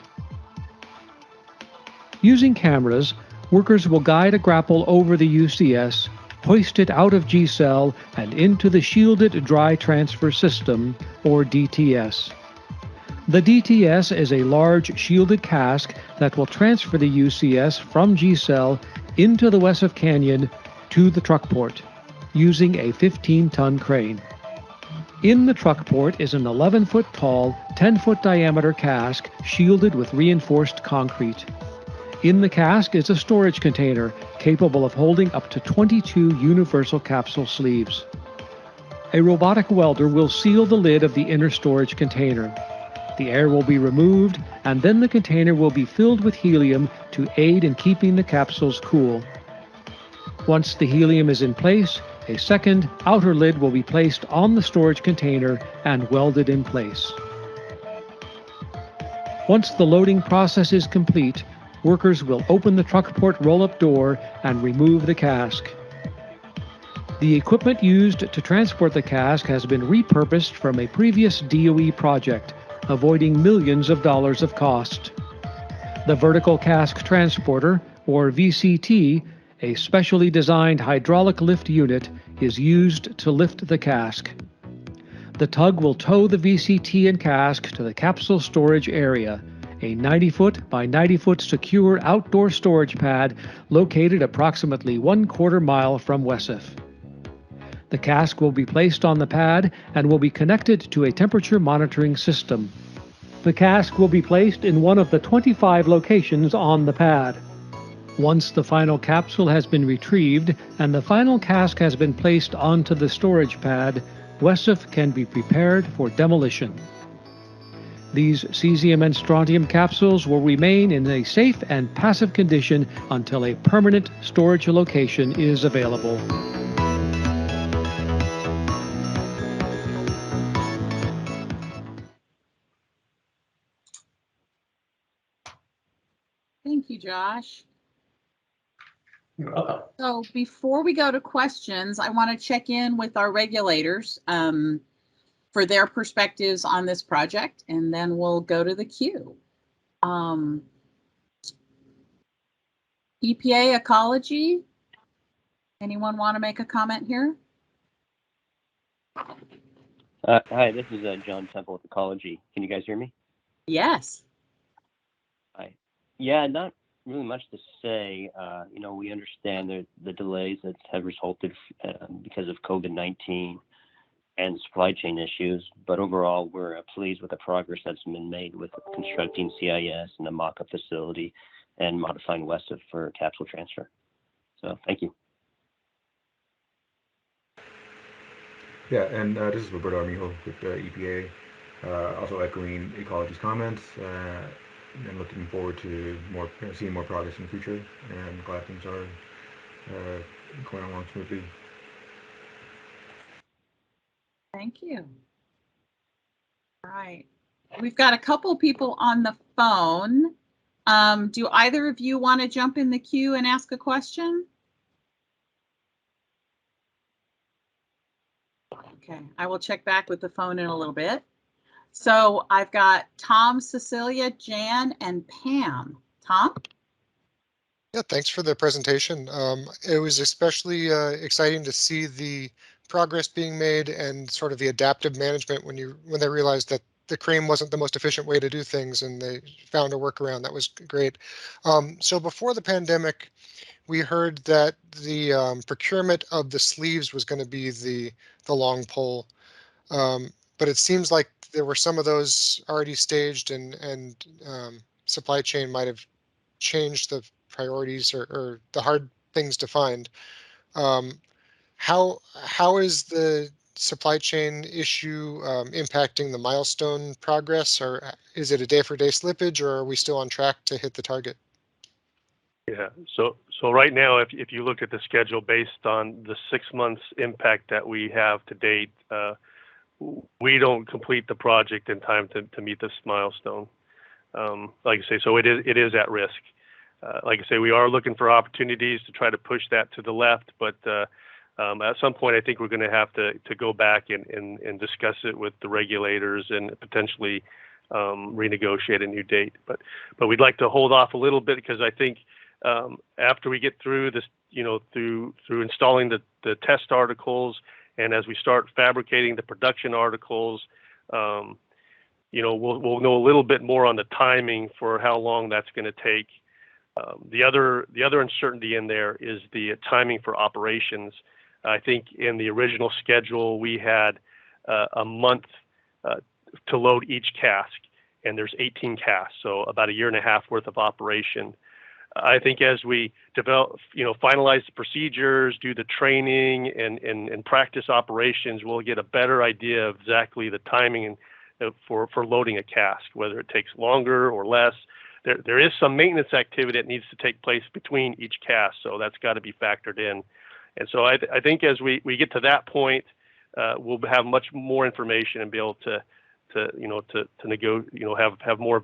Using cameras, workers will guide a grapple over the UCS, hoist it out of G-cell and into the Shielded Dry Transfer System, or DTS. The DTS is a large shielded cask that will transfer the UCS from G-cell into the Westside Canyon to the truck port, using a 15-ton crane. In the truck port is an 11-foot tall, 10-foot diameter cask shielded with reinforced concrete. In the cask is a storage container capable of holding up to 22 universal capsule sleeves. A robotic welder will seal the lid of the inner storage container. The air will be removed, and then the container will be filled with helium to aid in keeping the capsules cool. Once the helium is in place, a second outer lid will be placed on the storage container and welded in place. Once the loading process is complete, workers will open the truck port roll-up door and remove the cask. The equipment used to transport the cask has been repurposed from a previous DOE project, avoiding millions of dollars of cost. The vertical cask transporter, or VCT, a specially designed hydraulic lift unit, is used to lift the cask. The tug will tow the VCT and cask to the capsule storage area, a 90-foot by 90-foot secure outdoor storage pad located approximately 1/4 mile from Westside. The cask will be placed on the pad and will be connected to a temperature monitoring system. The cask will be placed in one of the 25 locations on the pad. Once the final capsule has been retrieved and the final cask has been placed onto the storage pad, Westside can be prepared for demolition. These cesium and strontium capsules will remain in a safe and passive condition until a permanent storage location is available. Thank you, Josh. You're welcome. So before we go to questions, I want to check in with our regulators for their perspectives on this project, and then we'll go to the queue. EPA Ecology, anyone want to make a comment here? Hi, this is John Temple with Ecology. Can you guys hear me? Yes. Hi. Yeah, not really much to say. We understand the delays that have resulted because of COVID-19 and supply chain issues, but overall, we're pleased with the progress that's been made with constructing CIS and the mock-up facility and modifying Westside for capsule transfer. So, thank you. Yeah, and this is Roberto Armijo with the EPA. Also echoing Ecology's comments and looking forward to seeing more progress in the future, and glad things are going along smoothly. Thank you. All right. We've got a couple people on the phone. Do either of you want to jump in the queue and ask a question? Okay, I will check back with the phone in a little bit. So I've got Tom, Cecilia, Jan, and Pam. Tom? Yeah, thanks for the presentation. It was especially exciting to see the progress being made and sort of the adaptive management when they realized that the crane wasn't the most efficient way to do things and they found a workaround. That was great. So before the pandemic, we heard that the procurement of the sleeves was going to be the long pole. But it seems like there were some of those already staged and supply chain might have changed the priorities or the hard things to find. Um, how is the supply chain issue impacting the milestone progress, or is it a day-for-day slippage, or are we still on track to hit the target? Yeah. So right now, if you look at the schedule based on the 6 months impact that we have to date, we don't complete the project in time to meet this milestone. Like I say, so it is at risk. Like I say, we are looking for opportunities to try to push that to the left, but at some point, I think we're going to have to go back and discuss it with the regulators and potentially renegotiate a new date. But we'd like to hold off a little bit because I think after we get through this, through installing the test articles, and as we start fabricating the production articles, we'll know a little bit more on the timing for how long that's going to take. The other uncertainty in there is the timing for operations. I think in the original schedule we had a month to load each cask, and there's 18 casks, so about a year and a half worth of operation. I think as we develop, finalize the procedures, do the training, and practice operations, we'll get a better idea of exactly the timing for loading a cask, whether it takes longer or less. There is some maintenance activity that needs to take place between each cask, so that's got to be factored in. And so I think as we get to that point, we'll have much more information and be able to have more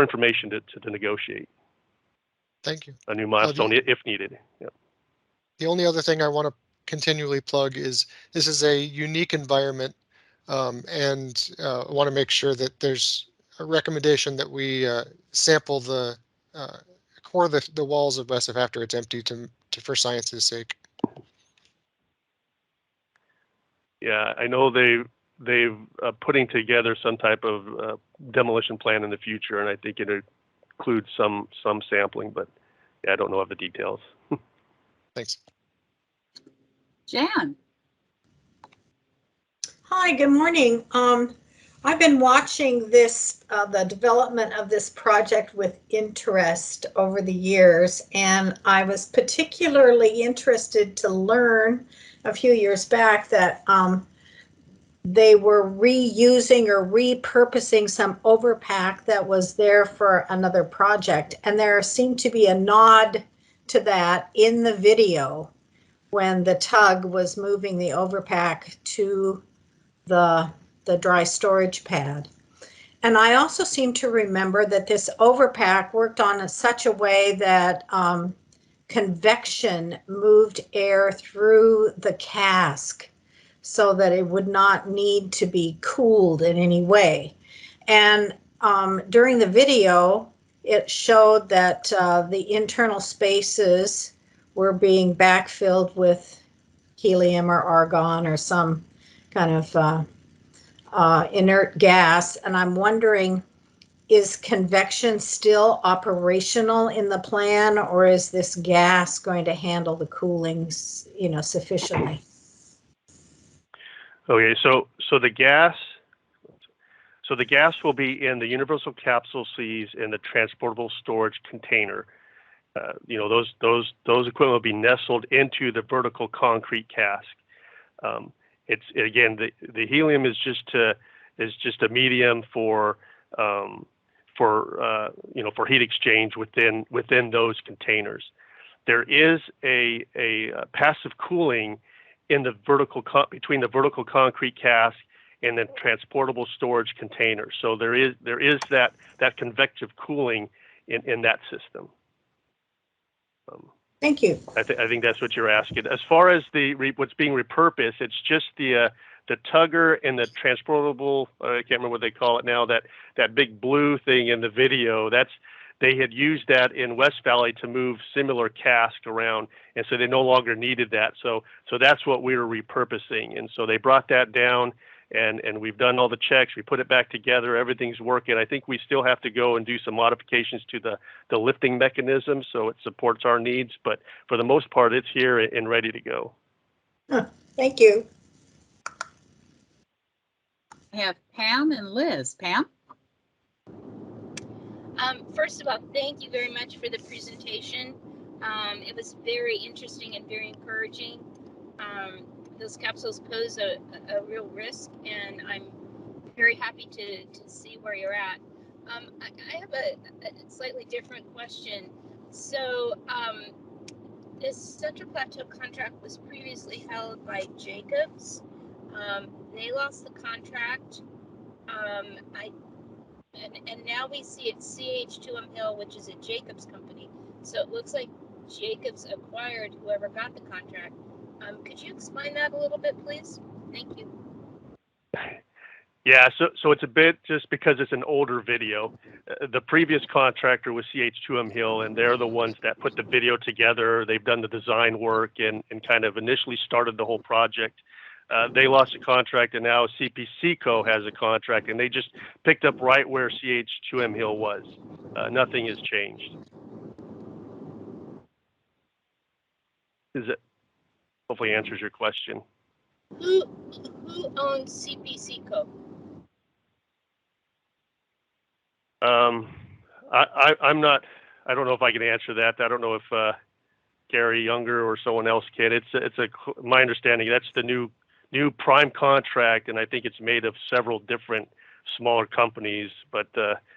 information to negotiate. Thank you. A new milestone if needed. Yep. The only other thing I want to continually plug is this is a unique environment, and I want to make sure that there's a recommendation that we sample the core of the walls of WESF after it's empty for science's sake. Yeah, I know they've putting together some type of demolition plan in the future, and I think it includes some sampling, but yeah, I don't know of the details. Thanks. Jan. Hi, good morning. I've been watching this, the development of this project with interest over the years, and I was particularly interested to learn a few years back that they were reusing or repurposing some overpack that was there for another project. And there seemed to be a nod to that in the video when the tug was moving the overpack to the dry storage pad. And I also seem to remember that this overpack worked on in such a way that convection moved air through the cask so that it would not need to be cooled in any way. And during the video, it showed that the internal spaces were being backfilled with helium or argon or some kind of inert gas. And I'm wondering, is convection still operational in the plan, or is this gas going to handle the cooling, sufficiently? Okay, so the gas will be in the universal capsule sleeves in the transportable storage container. Those equipment will be nestled into the vertical concrete cask. It's again, the helium is just a medium for heat exchange within those containers. There is a passive cooling in the between the vertical concrete cask and the transportable storage container. So there is that convective cooling in that system. Thank you. I think that's what you're asking. As far as what's being repurposed, it's just the tugger and the transportable. I can't remember what they call it now. That big blue thing in the video. they had used that in West Valley to move similar cask around, and so they no longer needed that. So that's what we were repurposing, and so they brought that down, and we've done all the checks. We put it back together. Everything's working. I think we still have to go and do some modifications to the lifting mechanism so it supports our needs, but for the most part, it's here and ready to go. Thank you. I have Pam and Liz. Pam? First of all, thank you very much for the presentation. It was very interesting and very encouraging. Those capsules pose a real risk, and I'm very happy to see where you're at. I have a slightly different question. So this Central Plateau contract was previously held by Jacobs. They lost the contract. And now we see it's CH2M Hill, which is a Jacobs company. So it looks like Jacobs acquired whoever got the contract. Could you explain that a little bit, please? Thank you. Yeah, so it's a bit just because it's an older video. The previous contractor was CH2M Hill, and they're the ones that put the video together. They've done the design work and kind of initially started the whole project. They lost a contract, and now CPCco has a contract, and they just picked up right where CH2M Hill was. Nothing has changed. Hopefully answers your question. Who owns CPCco? I'm not. I don't know if I can answer that. I don't know if Gary Younger or someone else can. My understanding that's the new prime contract, and I think it's made of several different smaller companies, but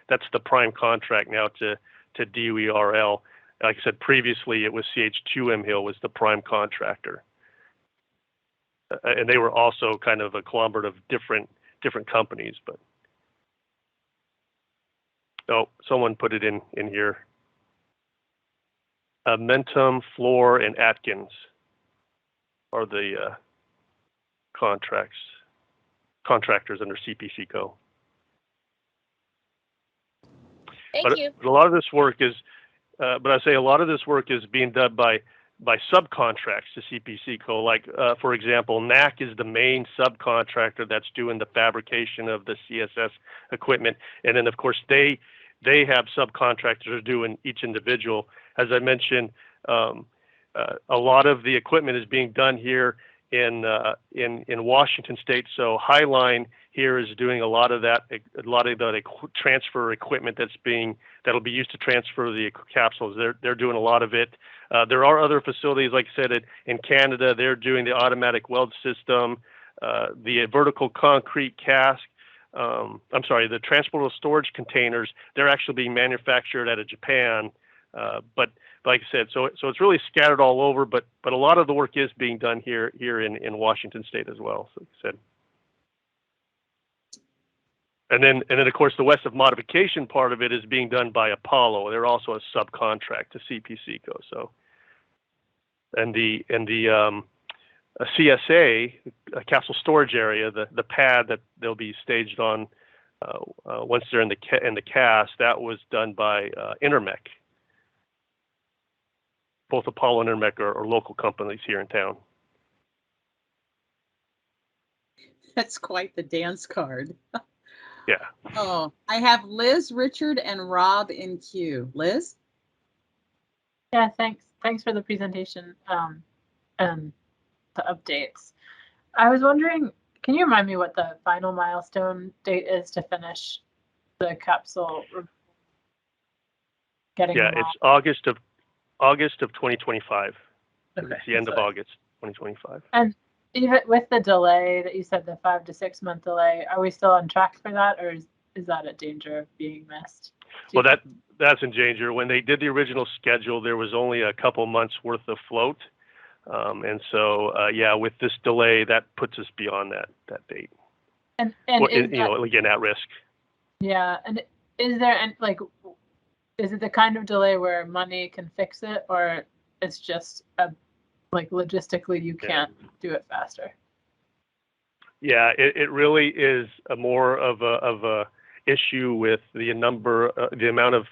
that's the prime contract now to DOERL. Like I said previously, it was CH2M Hill was the prime contractor, and they were also kind of a conglomerate of different companies. But someone put it in here. Mentum, Floor, and Atkins are the contractors under CPCco. Thank you. But a lot of this work is, a lot of this work is being done by subcontracts to CPCco. Like, for example, NAC is the main subcontractor that's doing the fabrication of the CSS equipment, and then of course they have subcontractors doing each individual. As I mentioned, a lot of the equipment is being done here in Washington State. So Highline here is doing a lot of the transfer equipment that'll be used to transfer the capsules. They're doing a lot of it. There are other facilities, like I said, in Canada. They're doing the automatic weld system, the vertical concrete cask. The transportable storage containers. They're actually being manufactured out of Japan. But like I said, so it's really scattered all over, but a lot of the work is being done here in Washington State as well. So like I said. And then of course the West of Modification part of it is being done by Apollo. They're also a subcontract to CPCco. So and the CSA, a capsule storage area, the pad that they'll be staged on once they're in the cast, that was done by Intermec. Both Apollo and Intermec are local companies here in town. That's quite the dance card. Yeah. Oh, I have Liz, Richard, and Rob in queue. Liz? Yeah, thanks. Thanks for the presentation and the updates. I was wondering, can you remind me what the final milestone date is to finish the capsule getting them it's off? August of 2025. Okay. It's the end of August 2025. And even with the delay that you said, the 5 to 6 month delay, are we still on track for that, or is that a danger of being missed? Well, that's in danger. When they did the original schedule, there was only a couple months worth of float. And so, with this delay, that puts us beyond that date. And again, at risk. Yeah. And is it the kind of delay where money can fix it, or it's just logistically you can't do it faster? Yeah, it really is more of a issue with the amount of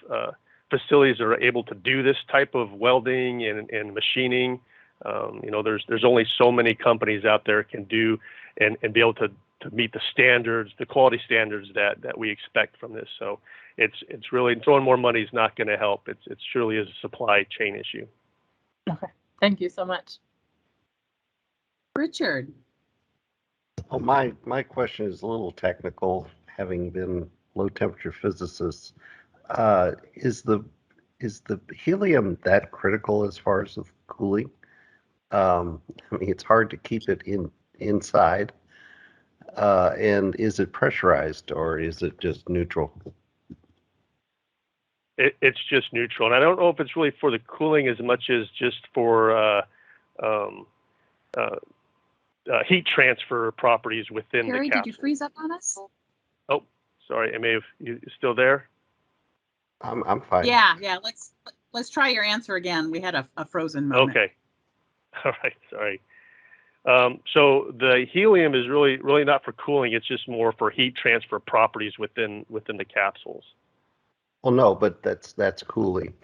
facilities are able to do this type of welding and machining. You know, there's only so many companies out there can do and be able to meet the standards, the quality standards that we expect from this. So it's really, throwing more money is not going to help. It surely is a supply chain issue. Okay, thank you so much. Richard. Oh, my question is a little technical, having been low temperature physicist. Is the helium that critical as far as the cooling? I mean, it's hard to keep it inside. And is it pressurized or is it just neutral? It's just neutral, and I don't know if it's really for the cooling as much as just for heat transfer properties within Harry, the capsule. did you freeze up on us? Oh, sorry, I may have. You still there? I'm fine. Yeah. Let's try your answer again. We had a frozen moment. Okay. All right. Sorry. So the helium is really not for cooling. It's just more for heat transfer properties within the capsules. Well, no, but that's cooling.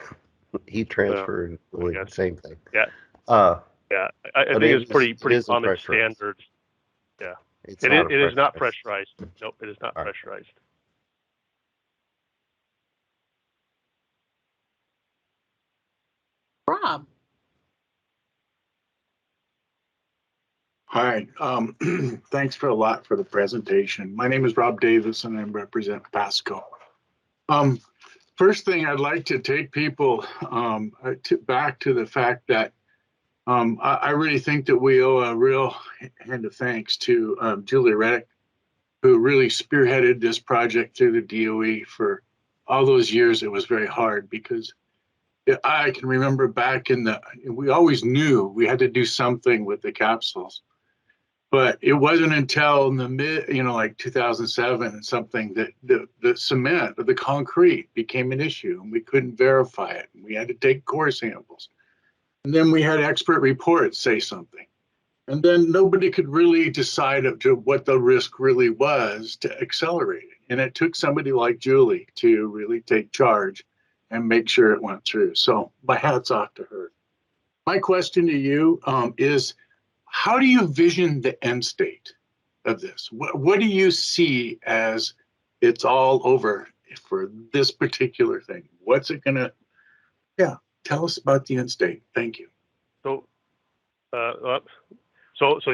Heat transfer and cooling, same thing. Yeah. Yeah. I think it's pretty common standard. Yeah. It is not pressurized. Nope, it is not pressurized. Rob. Hi, thanks a lot for the presentation. My name is Rob Davis and I represent Pasco. First thing I'd like to take people back to the fact that I really think that we owe a real hand of thanks to Julie Reddick, who really spearheaded this project through the DOE for all those years. It was very hard because I can remember back we always knew we had to do something with the capsules. But it wasn't until in the like 2007 and something that the cement or the concrete became an issue and we couldn't verify it. We had to take core samples. And then we had expert reports say something. And then nobody could really decide what the risk really was to accelerate it. And it took somebody like Julie to really take charge and make sure it went through. So my hat's off to her. My question to you is, how do you vision the end state of this? What do you see as it's all over for this particular thing? What's it gonna? Yeah, tell us about the end state. Thank you. So the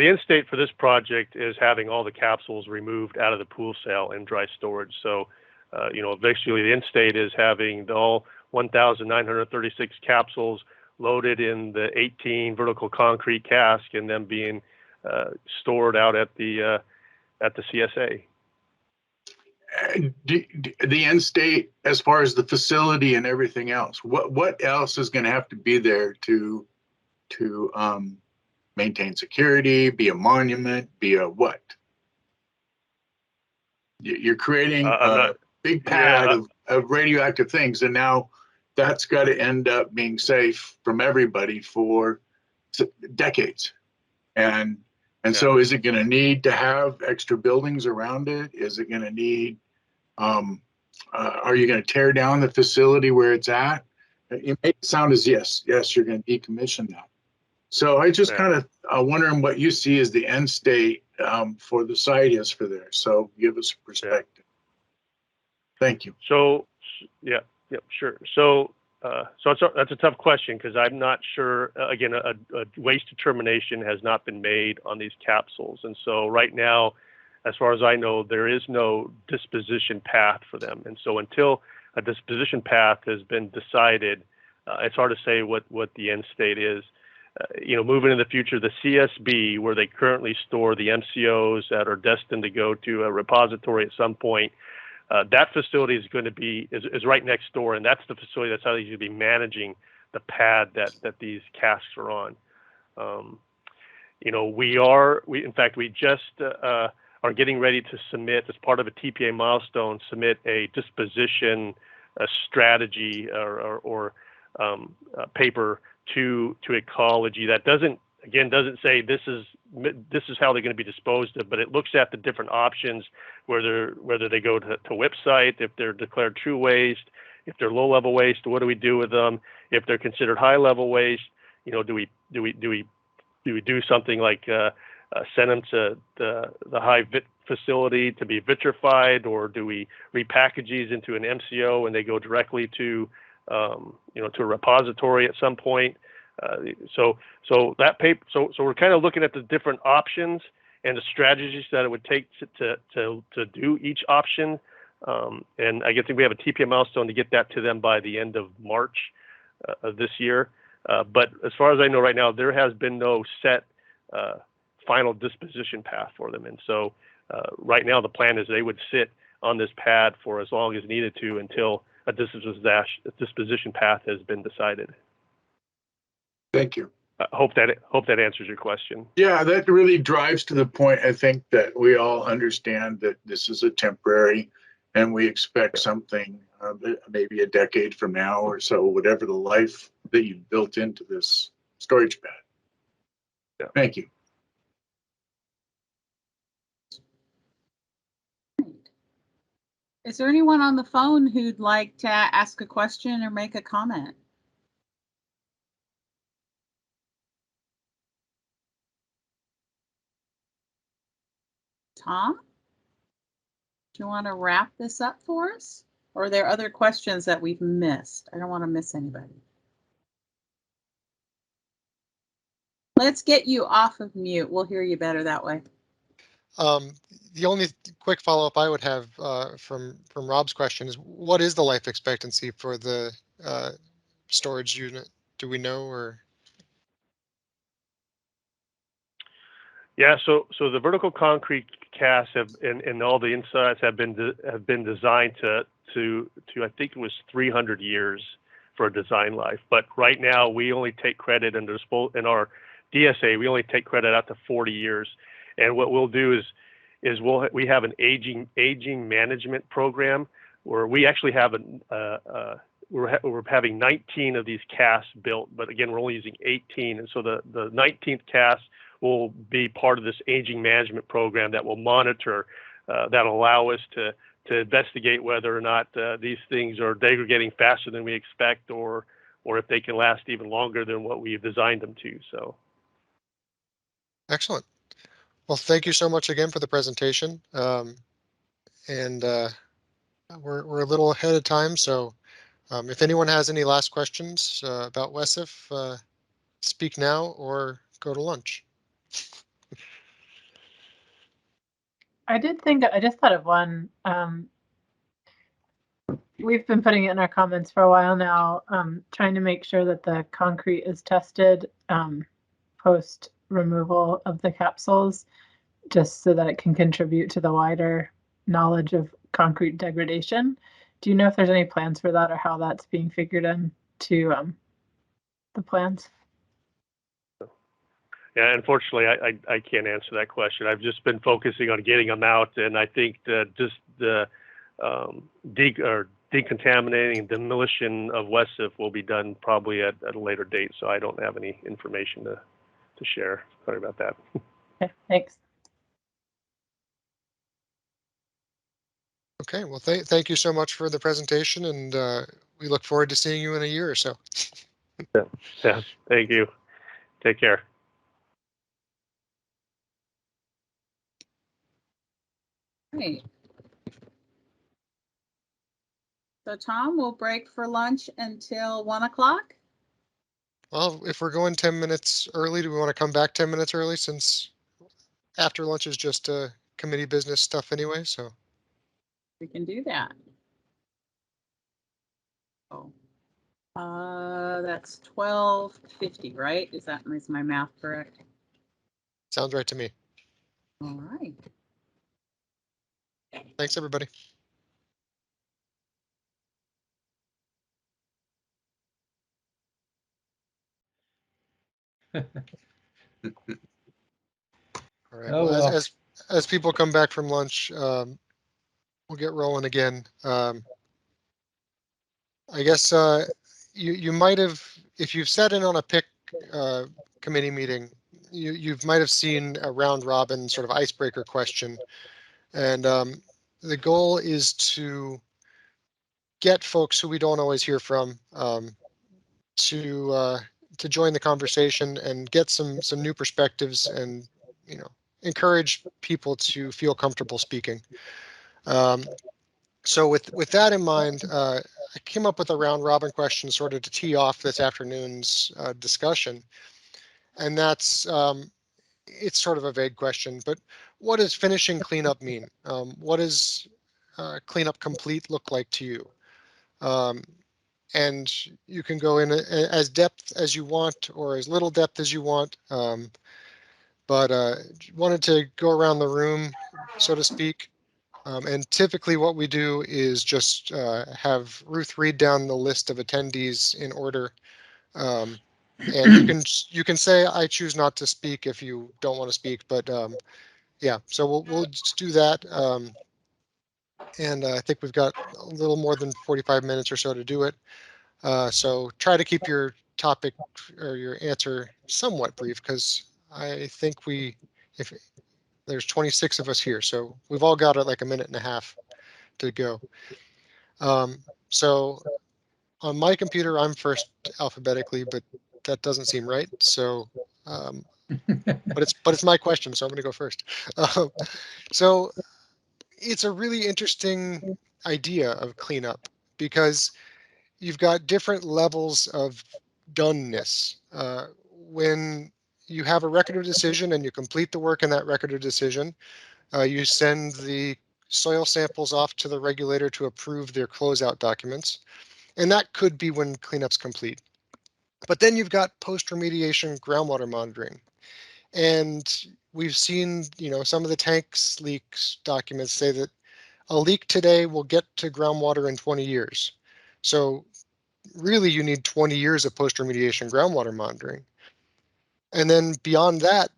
end state for this project is having all the capsules removed out of the pool cell and dry storage. So, eventually the end state is having all 1,936 capsules loaded in the 18 vertical concrete cask and then being stored out at the CSA. The end state, as far as the facility and everything else, what else is going to have to be there to maintain security, be a monument, be a what? You're creating a big pad of radioactive things, and now that's got to end up being safe from everybody for decades. And so is it going to need to have extra buildings around it? Is it going to need, are you going to tear down the facility where it's at? It may sound as yes, you're going to decommission that. So I just kind of wondering what you see as the end state for the site is for there. So give us a perspective. Thank you. So, yeah, sure. So, that's a tough question because I'm not sure. Again, a waste determination has not been made on these capsules, and so right now, as far as I know, there is no disposition path for them. And so until a disposition path has been decided, it's hard to say what the end state is. Moving in the future, the CSB, where they currently store the MCOs that are destined to go to a repository at some point, that facility is going to be is right next door, and that's the facility that's how they're going to be managing the pad that these casks are on. We just are getting ready to submit, as part of a TPA milestone, submit a disposition strategy or paper to Ecology that doesn't say this is how they're going to be disposed of, but it looks at the different options, whether they go to Westside, if they're declared true waste, if they're low level waste, what do we do with them? If they're considered high level waste, you know, do we do something like send them to the high vit facility to be vitrified, or do we repackage these into an MCO and they go directly to you know, to a repository at some point? So we're kind of looking at the different options and the strategies that it would take to do each option. And I think we have a TPM milestone to get that to them by the end of March of this year. But as far as I know right now, there has been no set final disposition path for them. And so right now the plan is they would sit on this pad for as long as needed to until a disposition path has been decided. Thank you. I hope that answers your question. Yeah, that really drives to the point, I think, that we all understand that this is a temporary, and we expect something maybe a decade from now or so, whatever the life that you've built into this storage pad. Yeah. Thank you. Is there anyone on the phone who'd like to ask a question or make a comment? Tom, do you want to wrap this up for us? Or are there other questions that we've missed? I don't want to miss anybody. Let's get you off of mute. We'll hear you better that way. The only quick follow-up I would have from Rob's question is, what is the life expectancy for the storage unit? Do we know, or? Yeah, so the vertical concrete casts and all the insides have been designed to I think it was 300 years for a design life. But right now we only take credit in our DSA. We only take credit out to 40 years. And what we'll do is we have an aging management program where we actually have we're having 19 of these casts built, but again we're only using 18, and so the 19th cast will be part of this aging management program that will monitor, that'll allow us to investigate whether or not these things are degrading faster than we expect, or if they can last even longer than what we've designed them to. So, excellent. Well, thank you so much again for the presentation. And we're a little ahead of time, so if anyone has any last questions about WESIF, speak now or go to lunch. I just thought of one. We've been putting it in our comments for a while now, trying to make sure that the concrete is tested post removal of the capsules, just so that it can contribute to the wider knowledge of concrete degradation. Do you know if there's any plans for that, or how that's being figured into the plans? Yeah, unfortunately, I can't answer that question. I've just been focusing on getting them out, and I think that just the decontaminating and demolition of WESIF will be done probably at a later date. So I don't have any information to share. Sorry about that. Okay, thanks. Okay, well, thank you so much for the presentation, and we look forward to seeing you in a year or so. Yeah, thank you. Take care. Great. So Tom, we'll break for lunch until 1 o'clock. Well, if we're going 10 minutes early, do we want to come back 10 minutes early, since after lunch is just committee business stuff anyway? So We can do that. Oh, that's 12:50, right? Is my math correct? sounds right to me. All right. Thanks, everybody. All right. Oh, well, well. as people come back from lunch, we'll get rolling again. I guess you might have, if you've sat in on a PIC committee meeting, you might have seen a round robin sort of icebreaker question, and the goal is to get folks who we don't always hear from to join the conversation and get some new perspectives, and encourage people to feel comfortable speaking. So with that in mind, I came up with a round robin question sort of to tee off this afternoon's discussion, and that's it's sort of a vague question, but what does finishing cleanup mean? What does cleanup complete look like to you? And you can go in as depth as you want or as little depth as you want, but wanted to go around the room, so to speak. And typically what we do is just have Ruth read down the list of attendees in order. And you can say, I choose not to speak if you don't want to speak, but yeah, so we'll just do that. And I think we've got a little more than 45 minutes or so to do it. So try to keep your topic or your answer somewhat brief, because I think if there's 26 of us here, so we've all got like a minute and a half to go. So on my computer, I'm first alphabetically, but that doesn't seem right. So, but it's my question, so I'm going to go first. So it's a really interesting idea of cleanup, because you've got different levels of doneness. When you have a record of decision and you complete the work in that record of decision, you send the soil samples off to the regulator to approve their closeout documents. And that could be when cleanup's complete. But then you've got post-remediation groundwater monitoring. And we've seen, some of the tanks leaks documents say that a leak today will get to groundwater in 20 years. So really you need 20 years of post-remediation groundwater monitoring. And then beyond that,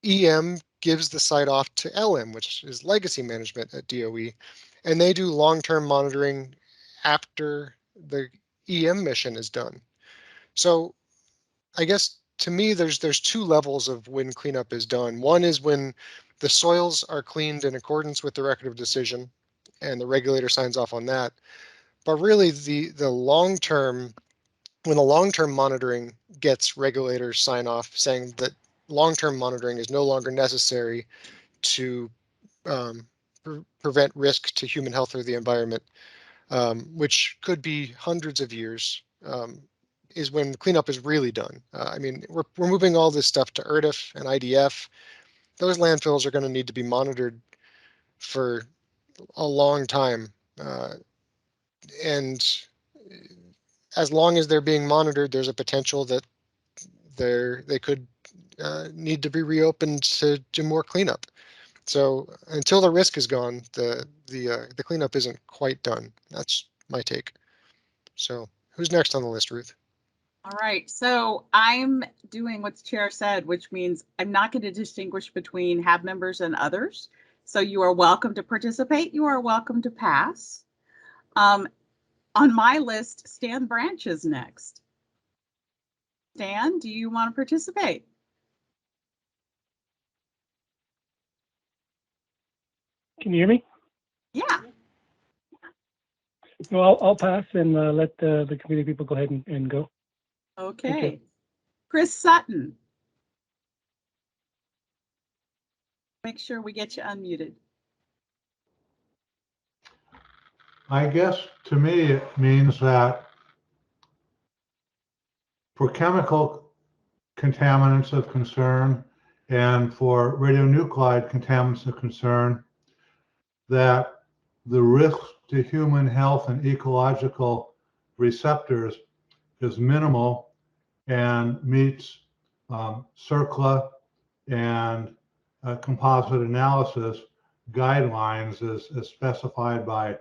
EM gives the site off to LM, which is legacy management at DOE, and they do long-term monitoring after the EM mission is done. So I guess to me, there's two levels of when cleanup is done. One is when the soils are cleaned in accordance with the record of decision, and the regulator signs off on that. But really, the long-term, when the long-term monitoring gets regulators sign off saying that long-term monitoring is no longer necessary to prevent risk to human health or the environment, which could be hundreds of years, is when cleanup is really done. I mean, we're moving all this stuff to ERDF and IDF. Those landfills are going to need to be monitored for a long time. And as long as they're being monitored, there's a potential that they could need to be reopened to do more cleanup. So until the risk is gone, the cleanup isn't quite done. That's my take. So who's next on the list, Ruth? All right, so I'm doing what the chair said, which means I'm not going to distinguish between HAB members and others. So you are welcome to participate. You are welcome to pass. On my list, Stan Branch is next. Stan, do you want to participate? Can you hear me? Yeah. Well, I'll pass and let the committee people go ahead and go. Okay. Chris Sutton. Make sure we get you unmuted. I guess to me it means that for chemical contaminants of concern and for radionuclide contaminants of concern, that the risk to human health and ecological receptors is minimal and meets CERCLA and composite analysis guidelines as specified by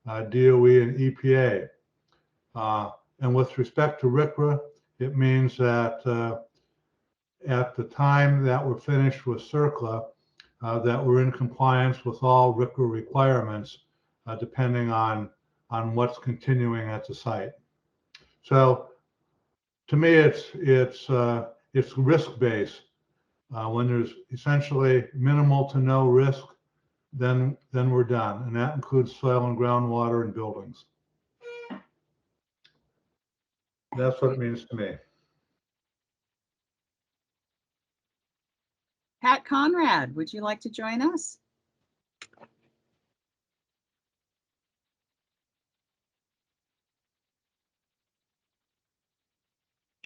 DOE and EPA. And with respect to RCRA, it means that at the time that we're finished with CERCLA, that we're in compliance with all RCRA requirements, depending on what's continuing at the site. So to me, it's risk-based. When there's essentially minimal to no risk, then we're done. And that includes soil and groundwater and buildings. That's what it means to me. Pat Conrad, would you like to join us?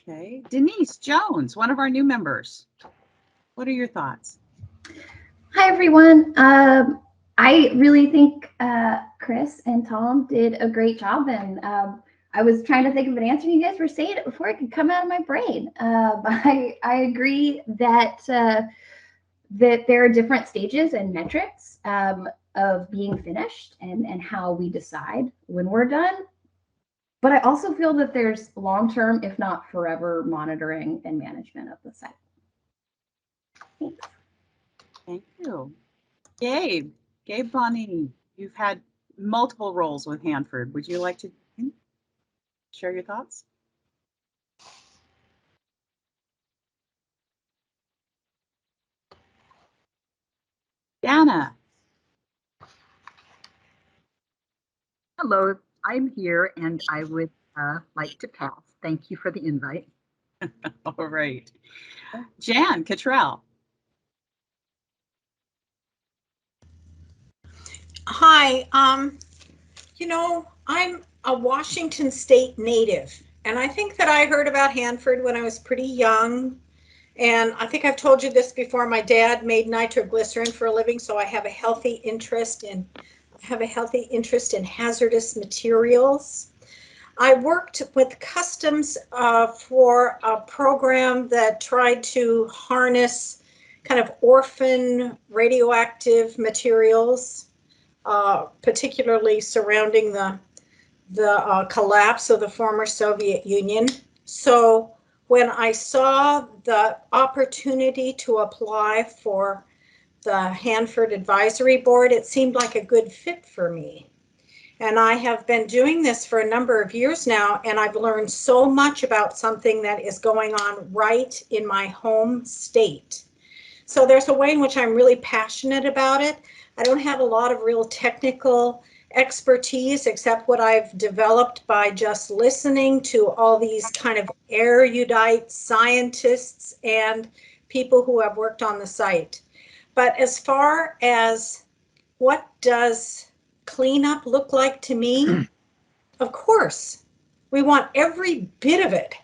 Okay, Denise Jones, one of our new members. What are your thoughts? Hi, everyone. I really think Chris and Tom did a great job, and I was trying to think of an answer. You guys were saying it before it could come out of my brain. I agree that that there are different stages and metrics of being finished and how we decide when we're done. But I also feel that there's long-term, if not forever, monitoring and management of the site. Thanks. Thank you. Gabe Bonini, you've had multiple roles with Hanford. Would you like to share your thoughts? Dana. Hello, I'm here and I would like to pass. Thank you for the invite. All right. Jan Cottrell. Hi, you know, I'm a Washington State native, and I think that I heard about Hanford when I was pretty young. And I think I've told you this before. My dad made nitroglycerin for a living, so I have a healthy interest in hazardous materials. I worked with Customs for a program that tried to harness kind of orphan radioactive materials, particularly surrounding the collapse of the former Soviet Union. So when I saw the opportunity to apply for the Hanford Advisory Board, it seemed like a good fit for me. And I have been doing this for a number of years now, and I've learned so much about something that is going on right in my home state. So there's a way in which I'm really passionate about it. I don't have a lot of real technical expertise except what I've developed by just listening to all these kind of erudite scientists and people who have worked on the site. But as far as what does cleanup look like to me, of course, we want every bit of it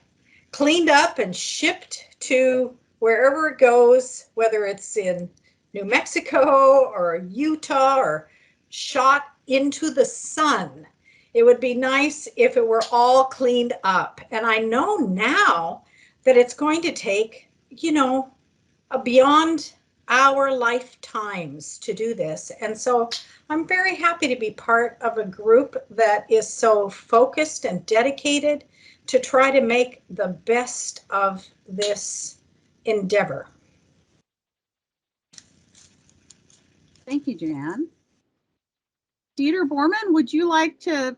cleaned up and shipped to wherever it goes, whether it's in New Mexico or Utah or shot into the sun. It would be nice if it were all cleaned up. And I know now that it's going to take, you know, beyond our lifetimes to do this. And so I'm very happy to be part of a group that is so focused and dedicated to try to make the best of this endeavor. Thank you, Jan. Dieter Borman, would you like to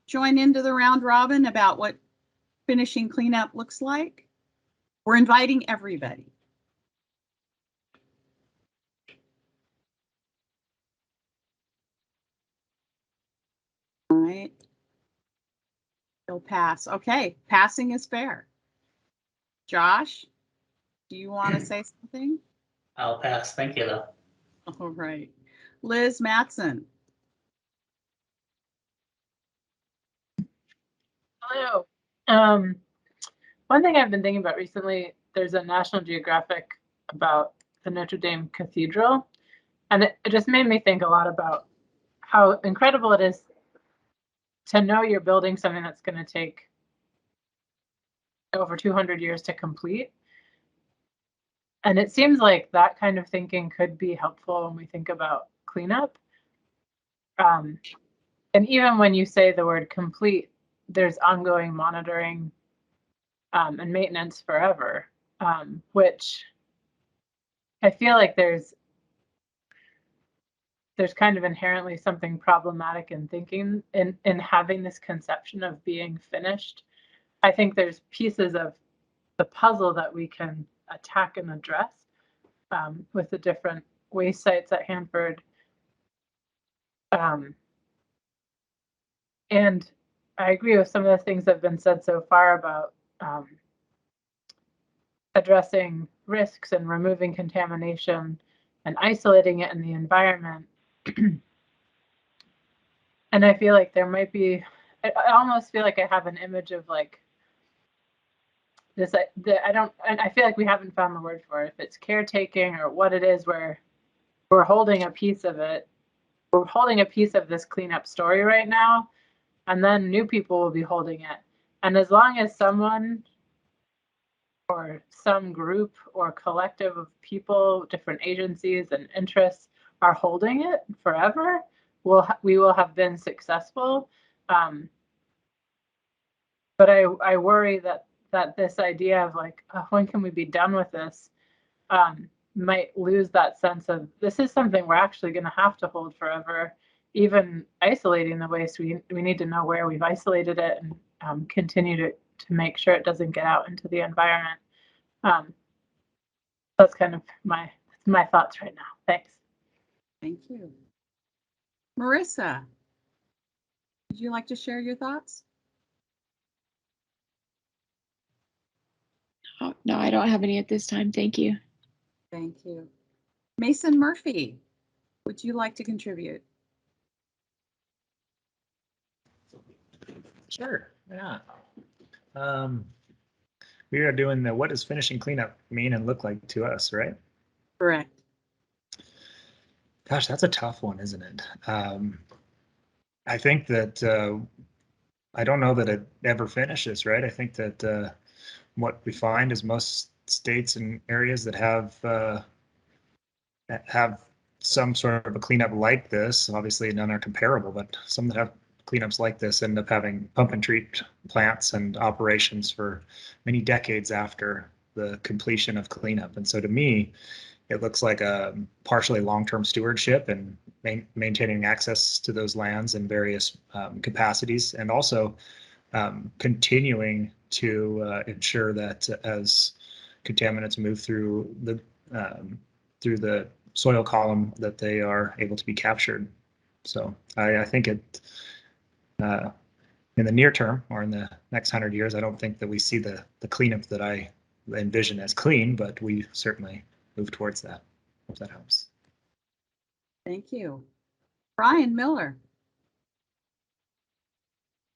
join into the round robin about what finishing cleanup looks like? We're inviting everybody. All right. He'll pass. Okay, passing is fair. Josh, do you want to say something? I'll pass. Thank you, though. All right. Liz Matson. Hello. One thing I've been thinking about recently, there's a National Geographic about the Notre Dame Cathedral, and it just made me think a lot about how incredible it is to know you're building something that's going to take over 200 years to complete. And it seems like that kind of thinking could be helpful when we think about cleanup. And even when you say the word complete, there's ongoing monitoring and maintenance forever, which I feel like there's kind of inherently something problematic in thinking in having this conception of being finished. I think there's pieces of the puzzle that we can attack and address with the different waste sites at Hanford, And I agree with some of the things that have been said so far about addressing risks and removing contamination and isolating it in the environment. And I feel like there might be, I almost feel like I have an image of like this, and I feel like we haven't found the word for it, if it's caretaking or what it is, where we're holding a piece of it. We're holding a piece of this cleanup story right now, and then new people will be holding it. And as long as someone or some group or collective of people, different agencies and interests are holding it forever, we will have been successful. But I worry that this idea of like, when can we be done with this, might lose that sense of this is something we're actually going to have to hold forever. Even isolating the waste, we need to know where we've isolated it and continue to make sure it doesn't get out into the environment. That's kind of my thoughts right now. Thanks. Thank you. Marissa, would you like to share your thoughts? Oh, no, I don't have any at this time. Thank you. Thank you. Mason Murphy, would you like to contribute? Sure, yeah. We are doing the what does finishing cleanup mean and look like to us, right? Correct. Gosh, that's a tough one, isn't it? I think that I don't know that it ever finishes, right? I think that what we find is most states and areas that have some sort of a cleanup like this, obviously none are comparable, but some that have cleanups like this end up having pump and treat plants and operations for many decades after the completion of cleanup. And so to me, it looks like a partially long-term stewardship and maintaining access to those lands in various capacities, and also continuing to ensure that as contaminants move through the soil column, that they are able to be captured. So I think it in the near term or in the next 100 years, I don't think that we see the cleanup that I envision as clean, but we certainly move towards that. Hope that helps. Thank you. Brian Miller.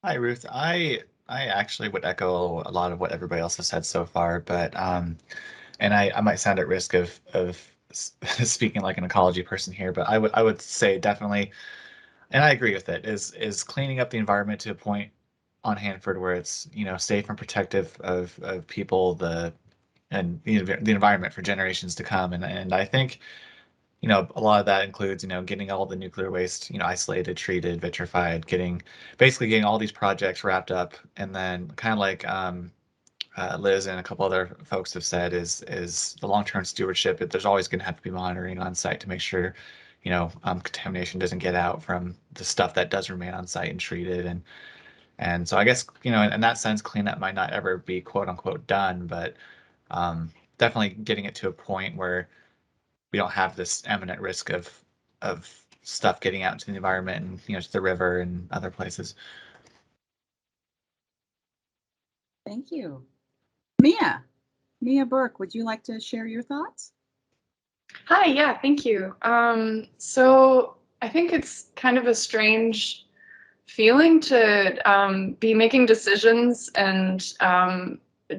Hi, Ruth. I actually would echo a lot of what everybody else has said so far, but and I might sound at risk of speaking like an ecology person here, but I would say definitely, and I agree with it, is cleaning up the environment to a point on Hanford where it's, you know, safe and protective of people, and the environment for generations to come. And I think, you know, a lot of that includes, you know, getting all the nuclear waste, you know, isolated, treated, vitrified, basically getting all these projects wrapped up, and then kind of like Liz and a couple other folks have said is the long-term stewardship. There's always going to have to be monitoring on site to make sure, you know, contamination doesn't get out from the stuff that does remain on site and treated. And so I guess, you know, in that sense, cleanup might not ever be quote unquote done, but definitely getting it to a point where we don't have this imminent risk of stuff getting out into the environment and, you know, to the river and other places. Thank you. Mia Burke, would you like to share your thoughts? Hi, yeah, thank you. So I think it's kind of a strange feeling to be making decisions and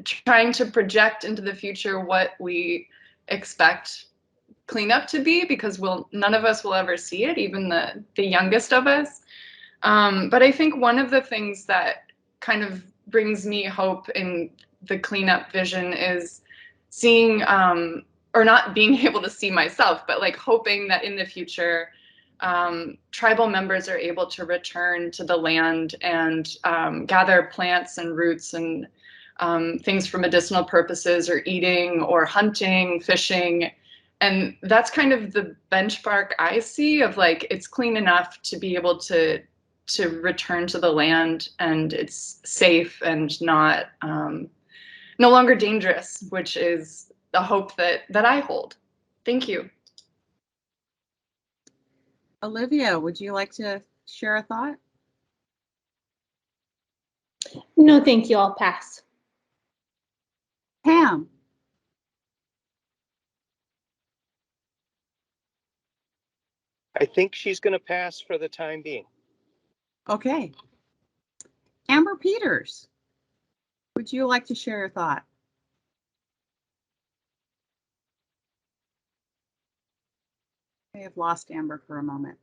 trying to project into the future what we expect cleanup to be, because none of us will ever see it, even the youngest of us. But I think one of the things that kind of brings me hope in the cleanup vision is seeing, or not being able to see myself, but like hoping that in the future, tribal members are able to return to the land and gather plants and roots and things for medicinal purposes, or eating or hunting, fishing. And that's kind of the benchmark I see of like, it's clean enough to be able to return to the land, and it's safe and not no longer dangerous, which is the hope that I hold. Thank you. Olivia, would you like to share a thought? No, thank you. I'll pass. Pam? I think she's going to pass for the time being. Okay. Amber Peters, would you like to share your thought? I have lost Amber for a moment.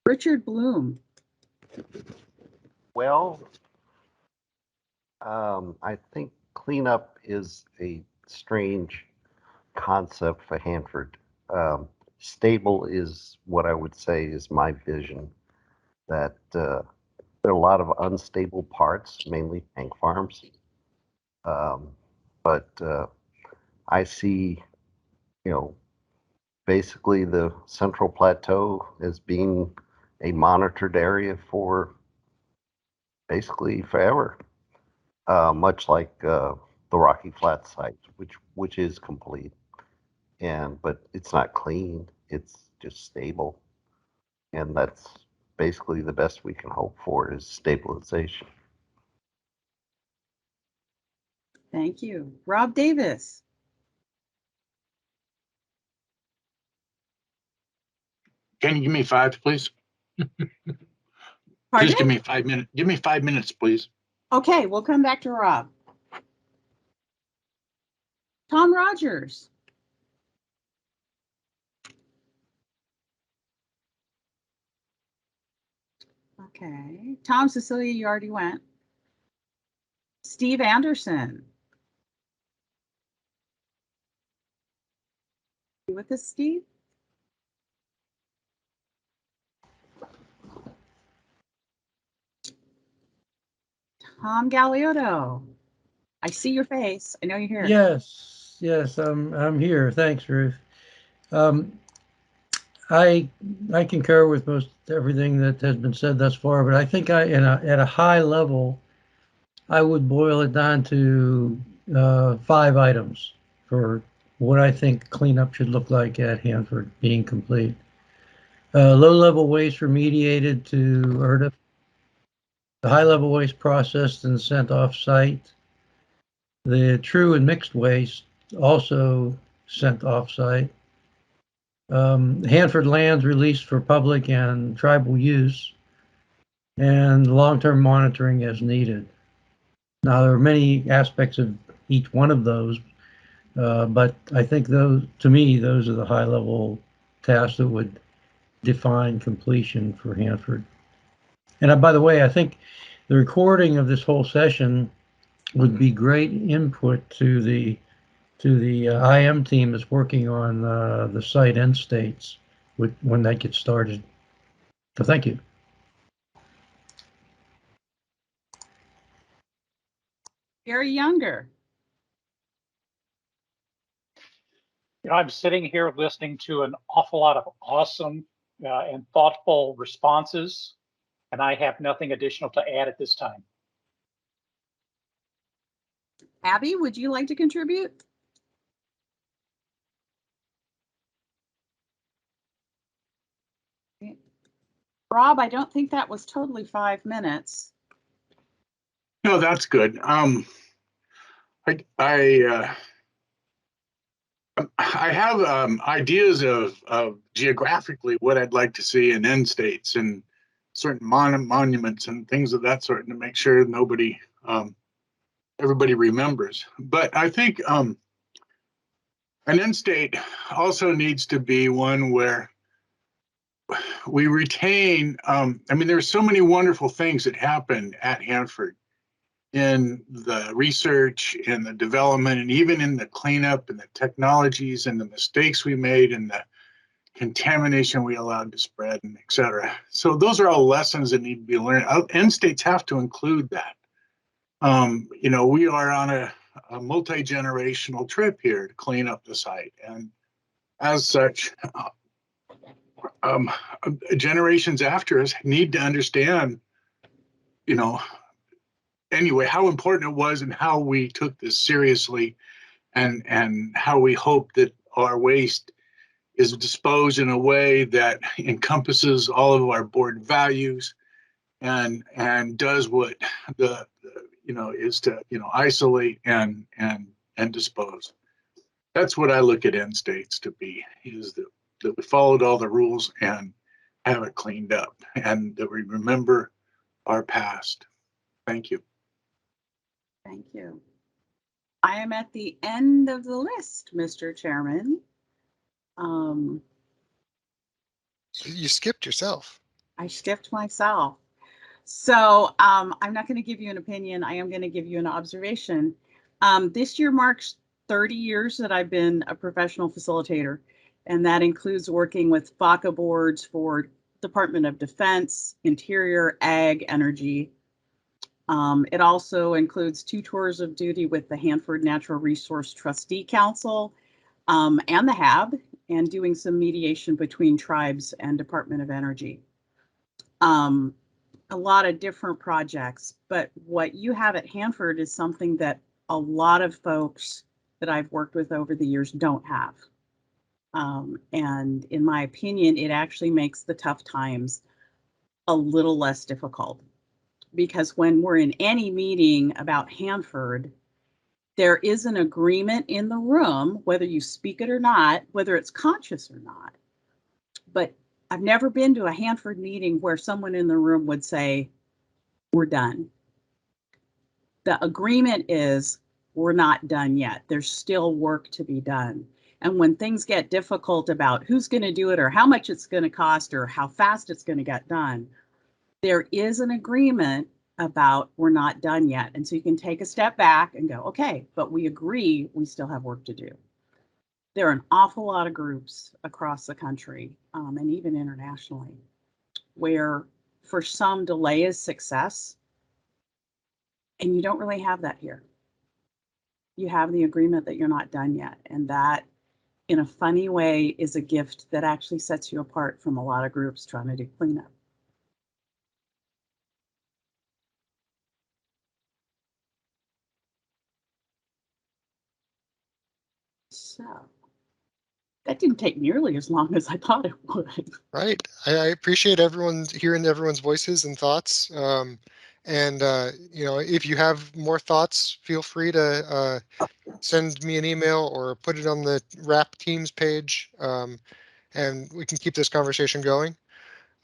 Richard Bloom. Well, I think cleanup is a strange concept for Hanford. Stable is what I would say is my vision, that there are a lot of unstable parts, mainly tank farms. But I see, basically the Central Plateau as being a monitored area for basically forever, much like the Rocky Flats site, which is complete, but it's not clean. It's just stable, and that's basically the best we can hope for is stabilization. Thank you. Rob Davis. Can you give me 5, please? Pardon? Just give me 5 minutes. Give me 5 minutes, please. Okay, we'll come back to Rob. Tom Rogers. Okay. Tom, Cecilia, you already went. Steve Anderson. You with us, Steve? Tom Galeotto. I see your face. I know you're here. Yes, I'm here. Thanks, Ruth. I concur with most everything that has been said thus far, but I think at a high level, I would boil it down to 5 items for what I think cleanup should look like at Hanford being complete. Low-level waste remediated to ERDF. The high-level waste processed and sent off-site. The true and mixed waste also sent off-site. Hanford lands released for public and tribal use, and long-term monitoring as needed. Now, there are many aspects of each one of those, but I think those, to me, those are the high-level tasks that would define completion for Hanford. And by the way, I think the recording of this whole session would be great input to the IM team that's working on the site end states when that gets started. So thank you. Gary Younger. I'm sitting here listening to an awful lot of awesome and thoughtful responses, and I have nothing additional to add at this time. Abby, would you like to contribute? Rob, I don't think that was totally 5 minutes. No, that's good. I have ideas of geographically what I'd like to see in end states and certain monuments and things of that sort to make sure everybody remembers. But I think an end state also needs to be one where we retain, there's so many wonderful things that happen at Hanford in the research and the development and even in the cleanup and the technologies and the mistakes we made and the contamination we allowed to spread and et cetera. So those are all lessons that need to be learned. End states have to include that. We are on a multi-generational trip here to clean up the site. And as such, generations after us need to understand, anyway, how important it was and how we took this seriously and how we hope that our waste is disposed in a way that encompasses all of our board values and does what the is to isolate and dispose. That's what I look at end states to be, is that we followed all the rules and have it cleaned up, and that we remember our past. Thank you. Thank you. I am at the end of the list, Mr. Chairman. You skipped yourself. I skipped myself. So I'm not going to give you an opinion. I am going to give you an observation. This year marks 30 years that I've been a professional facilitator, and that includes working with FACA boards for Department of Defense, Interior, Ag, Energy. It also includes 2 tours of duty with the Hanford Natural Resource Trustee Council and the HAB, and doing some mediation between tribes and Department of Energy. A lot of different projects, but what you have at Hanford is something that a lot of folks that I've worked with over the years don't have. And in my opinion, it actually makes the tough times a little less difficult, because when we're in any meeting about Hanford, there is an agreement in the room, whether you speak it or not, whether it's conscious or not. But I've never been to a Hanford meeting where someone in the room would say, we're done. The agreement is, we're not done yet. There's still work to be done. And when things get difficult about who's going to do it or how much it's going to cost or how fast it's going to get done, there is an agreement about we're not done yet. And so you can take a step back and go, okay, but we agree we still have work to do. There are an awful lot of groups across the country and even internationally where for some delay is success, and you don't really have that here. You have the agreement that you're not done yet, and that in a funny way is a gift that actually sets you apart from a lot of groups trying to do cleanup. So that didn't take nearly as long as I thought it would. Right. I appreciate hearing everyone's voices and thoughts. If you have more thoughts, feel free to send me an email or put it on the RAP Teams page, and we can keep this conversation going.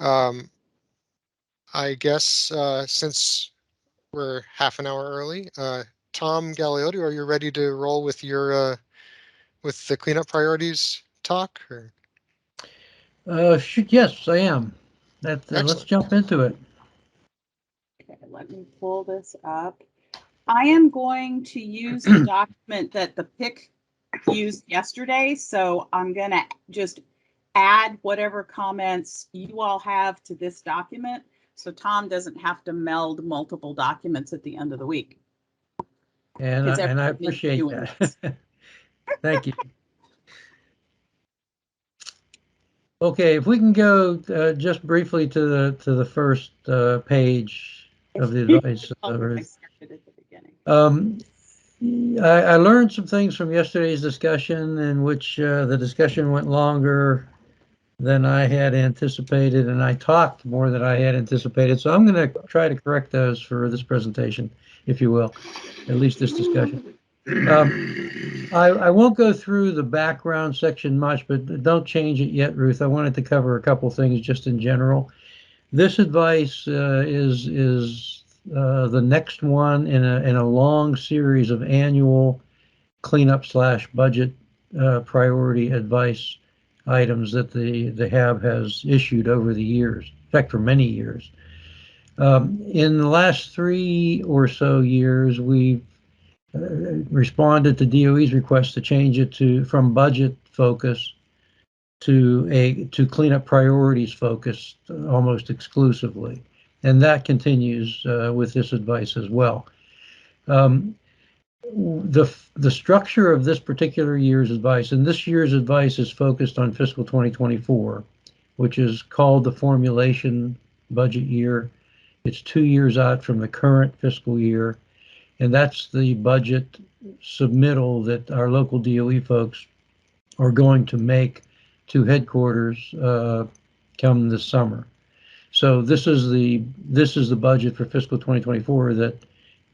I guess since we're half an hour early, Tom Galeotti, are you ready to roll with your with the cleanup priorities talk? Or? Yes, I am. Let's jump into it. Okay, let me pull this up. I am going to use the document that the PIC used yesterday, so I'm going to just add whatever comments you all have to this document, so Tom doesn't have to meld multiple documents at the end of the week. And I appreciate that. Thank you. Okay, if we can go just briefly to the first page of the advice. I learned some things from yesterday's discussion, in which the discussion went longer than I had anticipated, and I talked more than I had anticipated. So I'm going to try to correct those for this presentation, if you will, at least this discussion. I won't go through the background section much, but don't change it yet, Ruth. I wanted to cover a couple things just in general. This advice is the next one in a long series of annual cleanup / budget priority advice items that the HAB has issued over the years, in fact, for many years. In the last 3 or so years, we've responded to DOE's request to change it from budget focus to cleanup priorities focused almost exclusively, and that continues with this advice as well. The structure of this particular year's advice, and this year's advice is focused on fiscal 2024, which is called the formulation budget year. It's 2 years out from the current fiscal year. And that's the budget submittal that our local DOE folks are going to make to headquarters come this summer. So this is the budget for fiscal 2024 that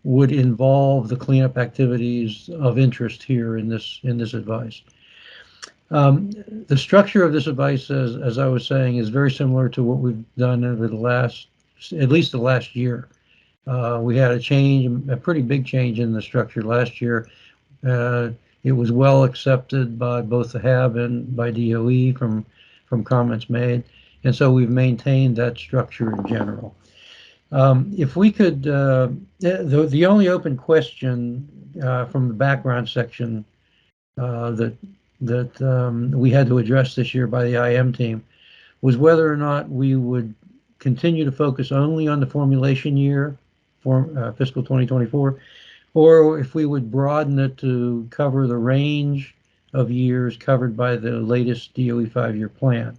would involve the cleanup activities of interest here in this advice. The structure of this advice, as I was saying, is very similar to what we've done over at least the last year. We had a pretty big change in the structure last year. It was well accepted by both the HAB and by DOE from comments made, and so we've maintained that structure in general. If we could, the only open question from the background section that we had to address this year by the IM team was whether or not we would continue to focus only on the formulation year for fiscal 2024, or if we would broaden it to cover the range of years covered by the latest DOE 5-year plan.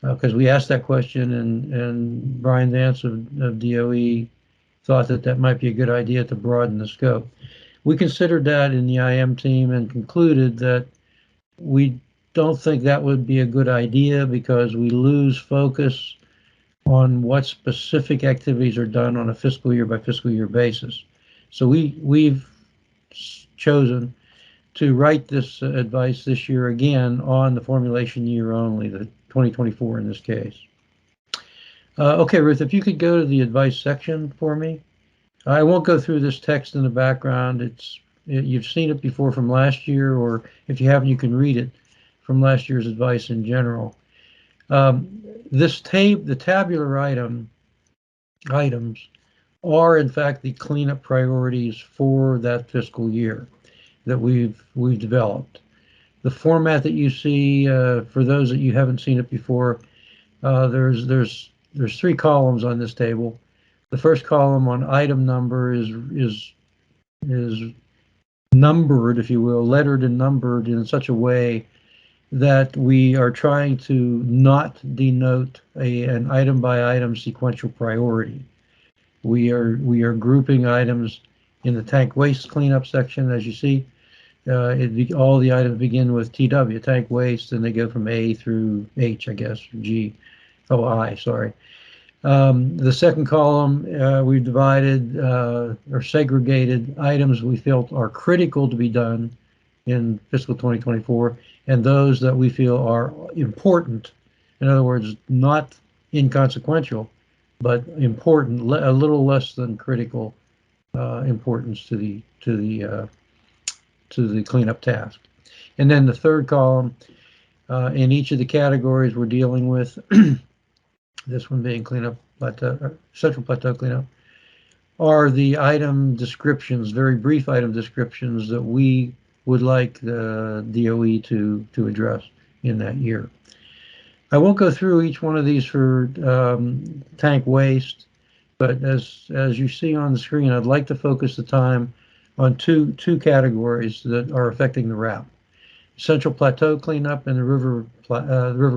Because we asked that question, and Brian Vance of DOE thought that might be a good idea to broaden the scope. We considered that in the IM team and concluded that we don't think that would be a good idea because we lose focus on what specific activities are done on a fiscal year by fiscal year basis. So we've chosen to write this advice this year again on the formulation year only, the 2024 in this case. Okay, Ruth, if you could go to the advice section for me. I won't go through this text in the background. You've seen it before from last year, or if you haven't, you can read it from last year's advice in general. The tabular items are in fact the cleanup priorities for that fiscal year that we've developed. The format that you see, for those that you haven't seen it before, there's 3 columns on this table. The first column on item number is numbered, if you will, lettered and numbered in such a way that we are trying to not denote an item by item sequential priority. We are grouping items in the tank waste cleanup section, as you see. All the items begin with TW, tank waste, and they go from A through H, I guess, I, sorry. The second column, we've divided or segregated items we felt are critical to be done in fiscal 2024, and those that we feel are important. In other words, not inconsequential, but important, a little less than critical importance to the cleanup task. And then the third column, in each of the categories we're dealing with, this one being cleanup plateau, central plateau cleanup, are the item descriptions, very brief item descriptions that we would like the DOE to address in that year. I won't go through each one of these for tank waste, but as you see on the screen, I'd like to focus the time on two categories that are affecting the RAP: Central Plateau cleanup and the river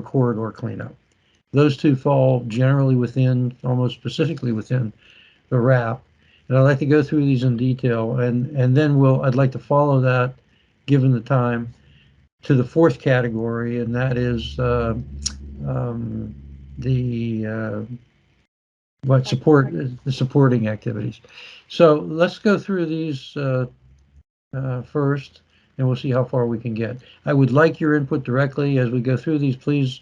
corridor cleanup. Those two fall generally within, almost specifically within, the RAP, and I'd like to go through these in detail, and then I'd like to follow that, given the time, to the fourth category, and that is the supporting activities. So let's go through these first, and we'll see how far we can get. I would like your input directly as we go through these. Please,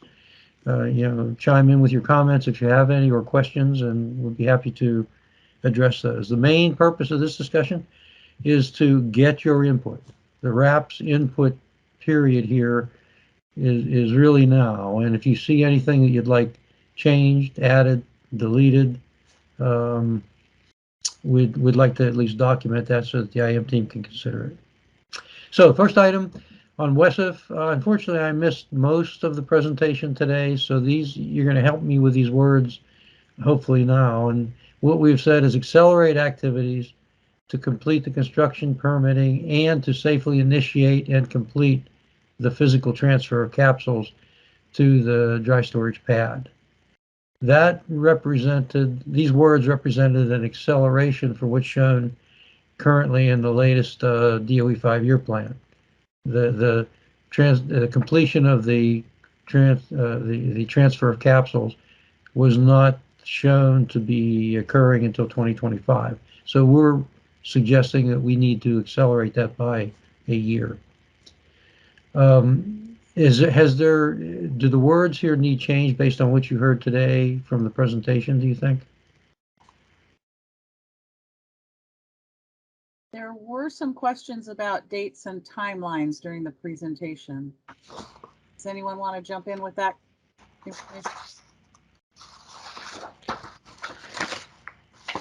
chime in with your comments if you have any or questions, and we'll be happy to address those. The main purpose of this discussion is to get your input. The RAP's input period here is really now, and if you see anything that you'd like changed, added, deleted, we'd like to at least document that so that the IM team can consider it. So first item on WESIF, unfortunately I missed most of the presentation today, so you're going to help me with these words hopefully now. And what we've said is accelerate activities to complete the construction permitting and to safely initiate and complete the physical transfer of capsules to the dry storage pad. These words represented an acceleration for what's shown currently in the latest DOE 5-year plan. The completion of the the transfer of capsules was not shown to be occurring until 2025. So we're suggesting that we need to accelerate that by a year. Do the words here need change based on what you heard today from the presentation, do you think? There were some questions about dates and timelines during the presentation. Does anyone want to jump in with that information?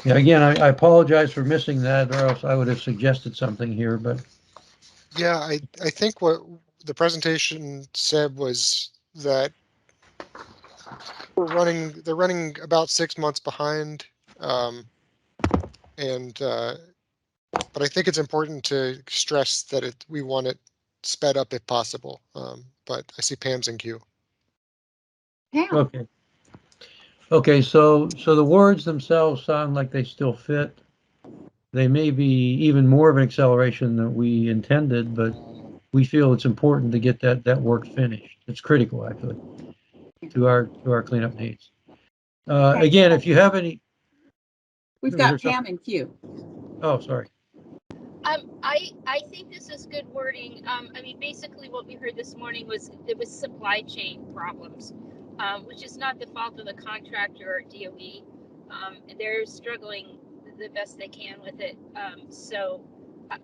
Yeah, again, I apologize for missing that, or else I would have suggested something here, but. Yeah, I think what the presentation said was that they're running about 6 months behind. But I think it's important to stress that we want it sped up if possible. But I see Pam's in queue. Pam. Okay, so the words themselves sound like they still fit. They may be even more of an acceleration than we intended, but we feel it's important to get that work finished. It's critical, actually, to our cleanup needs. Again, if you have any. We've got Pam in queue. Oh, sorry. I think this is good wording. I mean, basically what we heard this morning was there was supply chain problems, which is not the fault of the contractor or DOE. They're struggling the best they can with it. So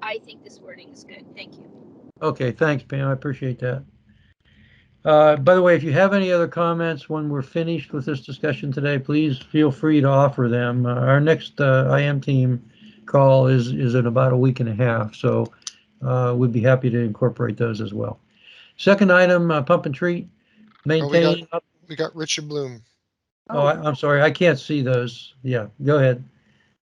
I think this wording is good. Thank you. Okay, thanks, Pam. I appreciate that. By the way, if you have any other comments when we're finished with this discussion today, please feel free to offer them. Our next IM team call is in about a week and a half, so we'd be happy to incorporate those as well. Second item, pump and treat, maintain. We got Richard Bloom. Oh, I'm sorry, I can't see those. Yeah, go ahead.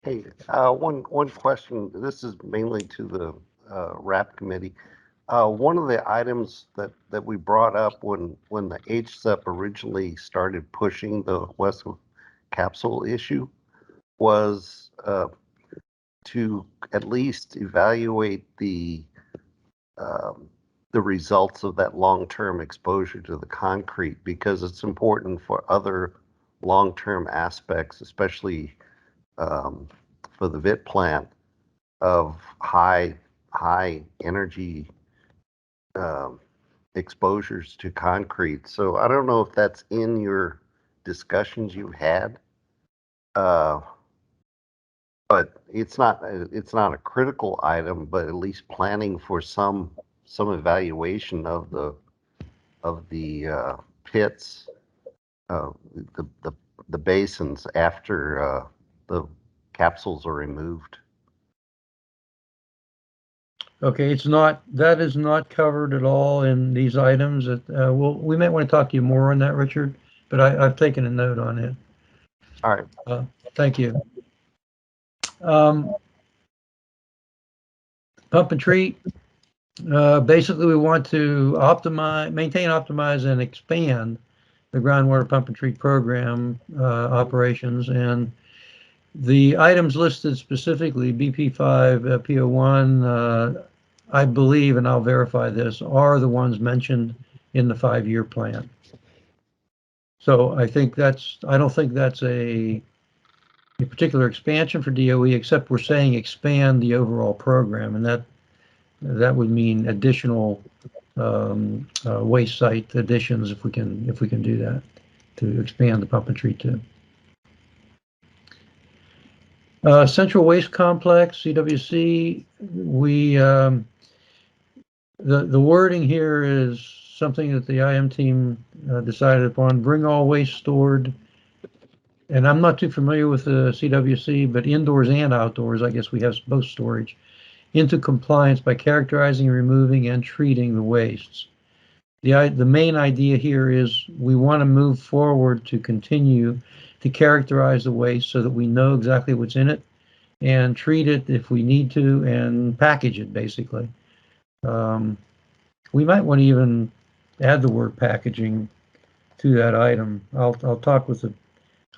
Hey, one question. This is mainly to the RAP committee. One of the items that we brought up when the HSEP originally started pushing the West capsule issue was to at least evaluate the results of that long-term exposure to the concrete, because it's important for other long-term aspects, especially for the VIT plant, of high energy exposures to concrete. So I don't know if that's in your discussions you've had, but it's not a critical item, but at least planning for some evaluation of the pits, the basins after the capsules are removed. Okay, that is not covered at all in these items. We might want to talk to you more on that, Richard, but I've taken a note on it. All right. Thank you. Pump and treat. Basically, we want to maintain, optimize, and expand the groundwater pump and treat program operations. And the items listed specifically, BP5, PO1, I believe, and I'll verify this, are the ones mentioned in the 5-year plan. So I don't think that's a particular expansion for DOE, except we're saying expand the overall program, and that would mean additional waste site additions if we can do that to expand the pump and treat too. Central Waste Complex, CWC, the wording here is something that the IM team decided upon. Bring all waste stored, and I'm not too familiar with the CWC, but indoors and outdoors, I guess we have both storage, into compliance by characterizing, removing, and treating the wastes. The main idea here is we want to move forward to continue to characterize the waste so that we know exactly what's in it and treat it if we need to and package it, basically. We might want to even add the word packaging to that item. I'll talk with the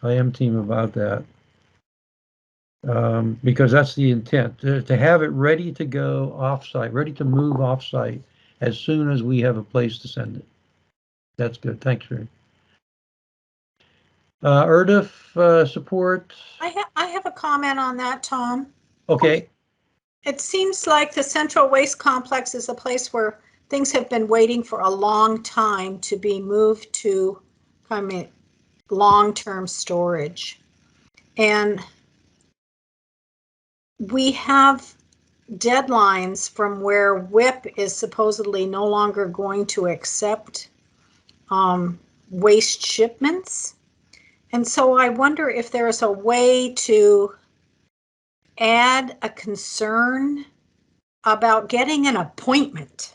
IM team about that. Because that's the intent, to have it ready to go offsite, ready to move offsite as soon as we have a place to send it. That's good. Thanks, Ray. ERDF support. I have a comment on that, Tom. Okay. It seems like the Central Waste Complex is a place where things have been waiting for a long time to be moved to, long-term storage. And we have deadlines from where WIP is supposedly no longer going to accept waste shipments. And so I wonder if there's a way to add a concern about getting an appointment,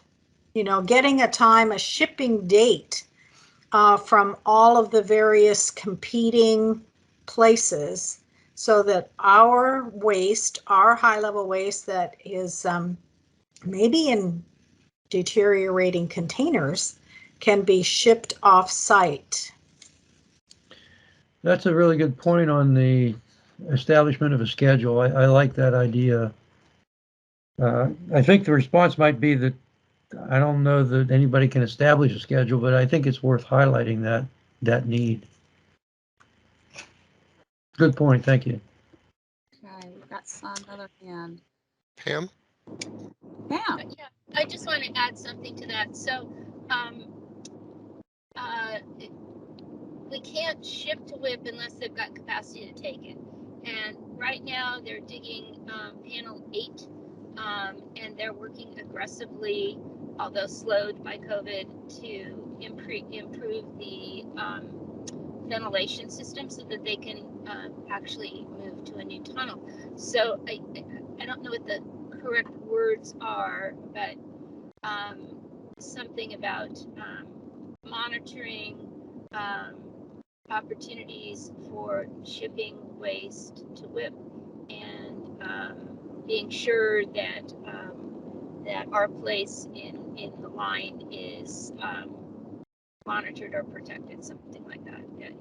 getting a time, a shipping date from all of the various competing places, so that our waste, our high-level waste that is maybe in deteriorating containers, can be shipped off-site. That's a really good point on the establishment of a schedule. I like that idea. I think the response might be that I don't know that anybody can establish a schedule, but I think it's worth highlighting that need. Good point. Thank you. Okay, we've got another hand. Pam? Pam. Yeah, I just want to add something to that. So we can't ship to WIP unless they've got capacity to take it. And right now they're digging panel 8, and they're working aggressively, although slowed by COVID, to improve the ventilation system so that they can actually move to a new tunnel. So I don't know what the correct words are, but something about monitoring opportunities for shipping waste to WIP, and being sure that that our place in the line is monitored or protected, something like that. Yeah.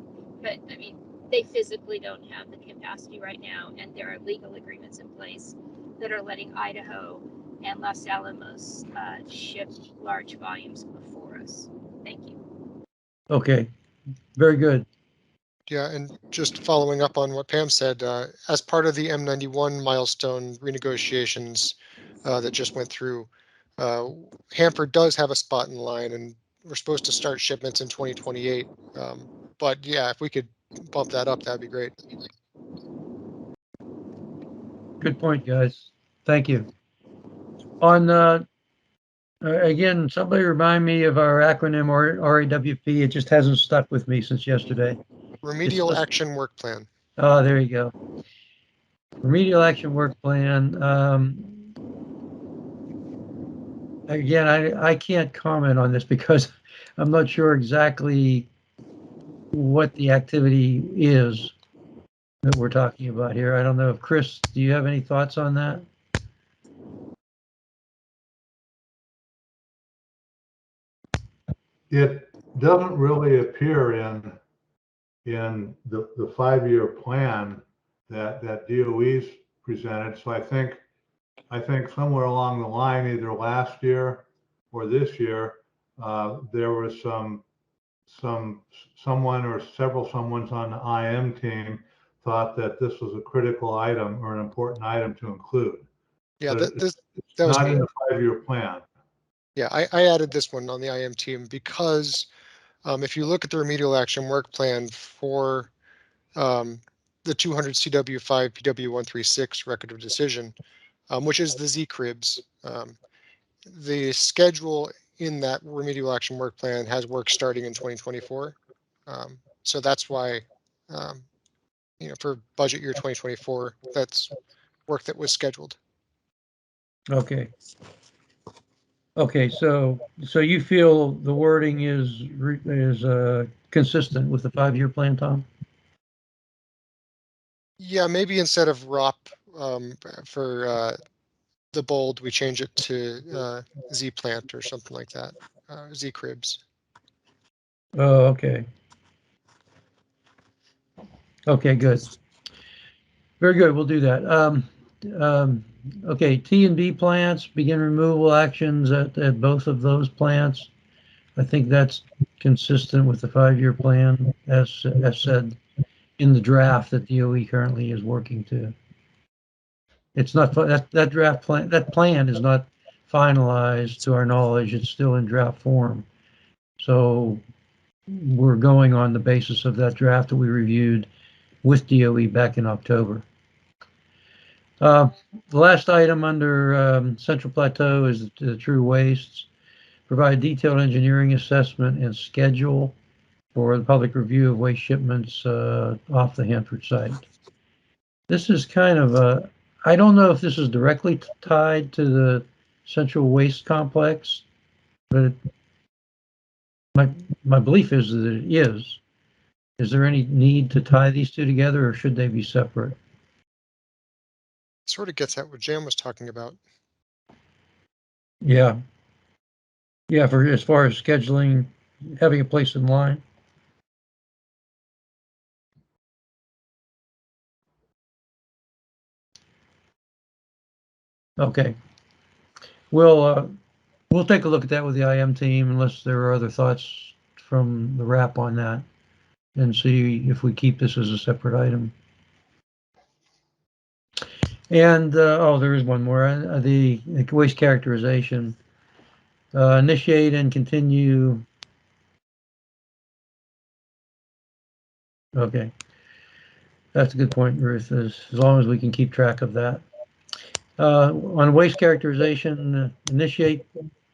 But I mean, they physically don't have the capacity right now, and there are legal agreements in place that are letting Idaho and Los Alamos ship large volumes before us. Thank you. Okay, very good. Yeah, and just following up on what Pam said, as part of the M91 milestone renegotiations that just went through, Hanford does have a spot in line, and we're supposed to start shipments in 2028. But yeah, if we could bump that up, that'd be great. Good point, guys. Thank you. On again, somebody remind me of our acronym RAWP. It just hasn't stuck with me since yesterday. Remedial Action Work Plan. Oh, there you go. Remedial Action Work Plan. Again, I can't comment on this because I'm not sure exactly what the activity is that we're talking about here. I don't know if Chris, do you have any thoughts on that? It doesn't really appear in the 5-year plan that DOE's presented. So I think somewhere along the line, either last year or this year, there was someone or several someones on the IM team thought that this was a critical item or an important item to include. Yeah, but that it's was not me. in the 5-year plan. Yeah, I added this one on the IM team because if you look at the remedial action work plan for the 200 CW5 PW136 record of decision, which is the Z-cribs, the schedule in that remedial action work plan has work starting in 2024. So that's why, for budget year 2024, that's work that was scheduled. Okay. Okay, so you feel the wording is consistent with the 5-year plan, Tom? Yeah, maybe instead of ROP for the bold, we change it to Z plant or something like that, Z cribs. Oh, okay. Okay, good. Very good. We'll do that. Okay, T and B plants, begin removal actions at both of those plants. I think that's consistent with the 5-year plan as said in the draft that DOE currently is working to. It's not that draft plan. That plan is not finalized to our knowledge. It's still in draft form. So we're going on the basis of that draft that we reviewed with DOE back in October. The last item under Central Plateau is the true wastes. Provide detailed engineering assessment and schedule for the public review of waste shipments off the Hanford site. This is kind of a, I don't know if this is directly tied to the Central Waste Complex, but my belief is that it is. Is there any need to tie these two together, or should they be separate? Sort of gets at what Jan was talking about. Yeah. Yeah, for as far as scheduling, having a place in line. Okay. We'll take a look at that with the IM team, unless there are other thoughts from the RAP on that, and see if we keep this as a separate item. And oh, there is one more. The waste characterization. Initiate and continue. Okay. That's a good point, Ruth, as long as we can keep track of that. On waste characterization, initiate,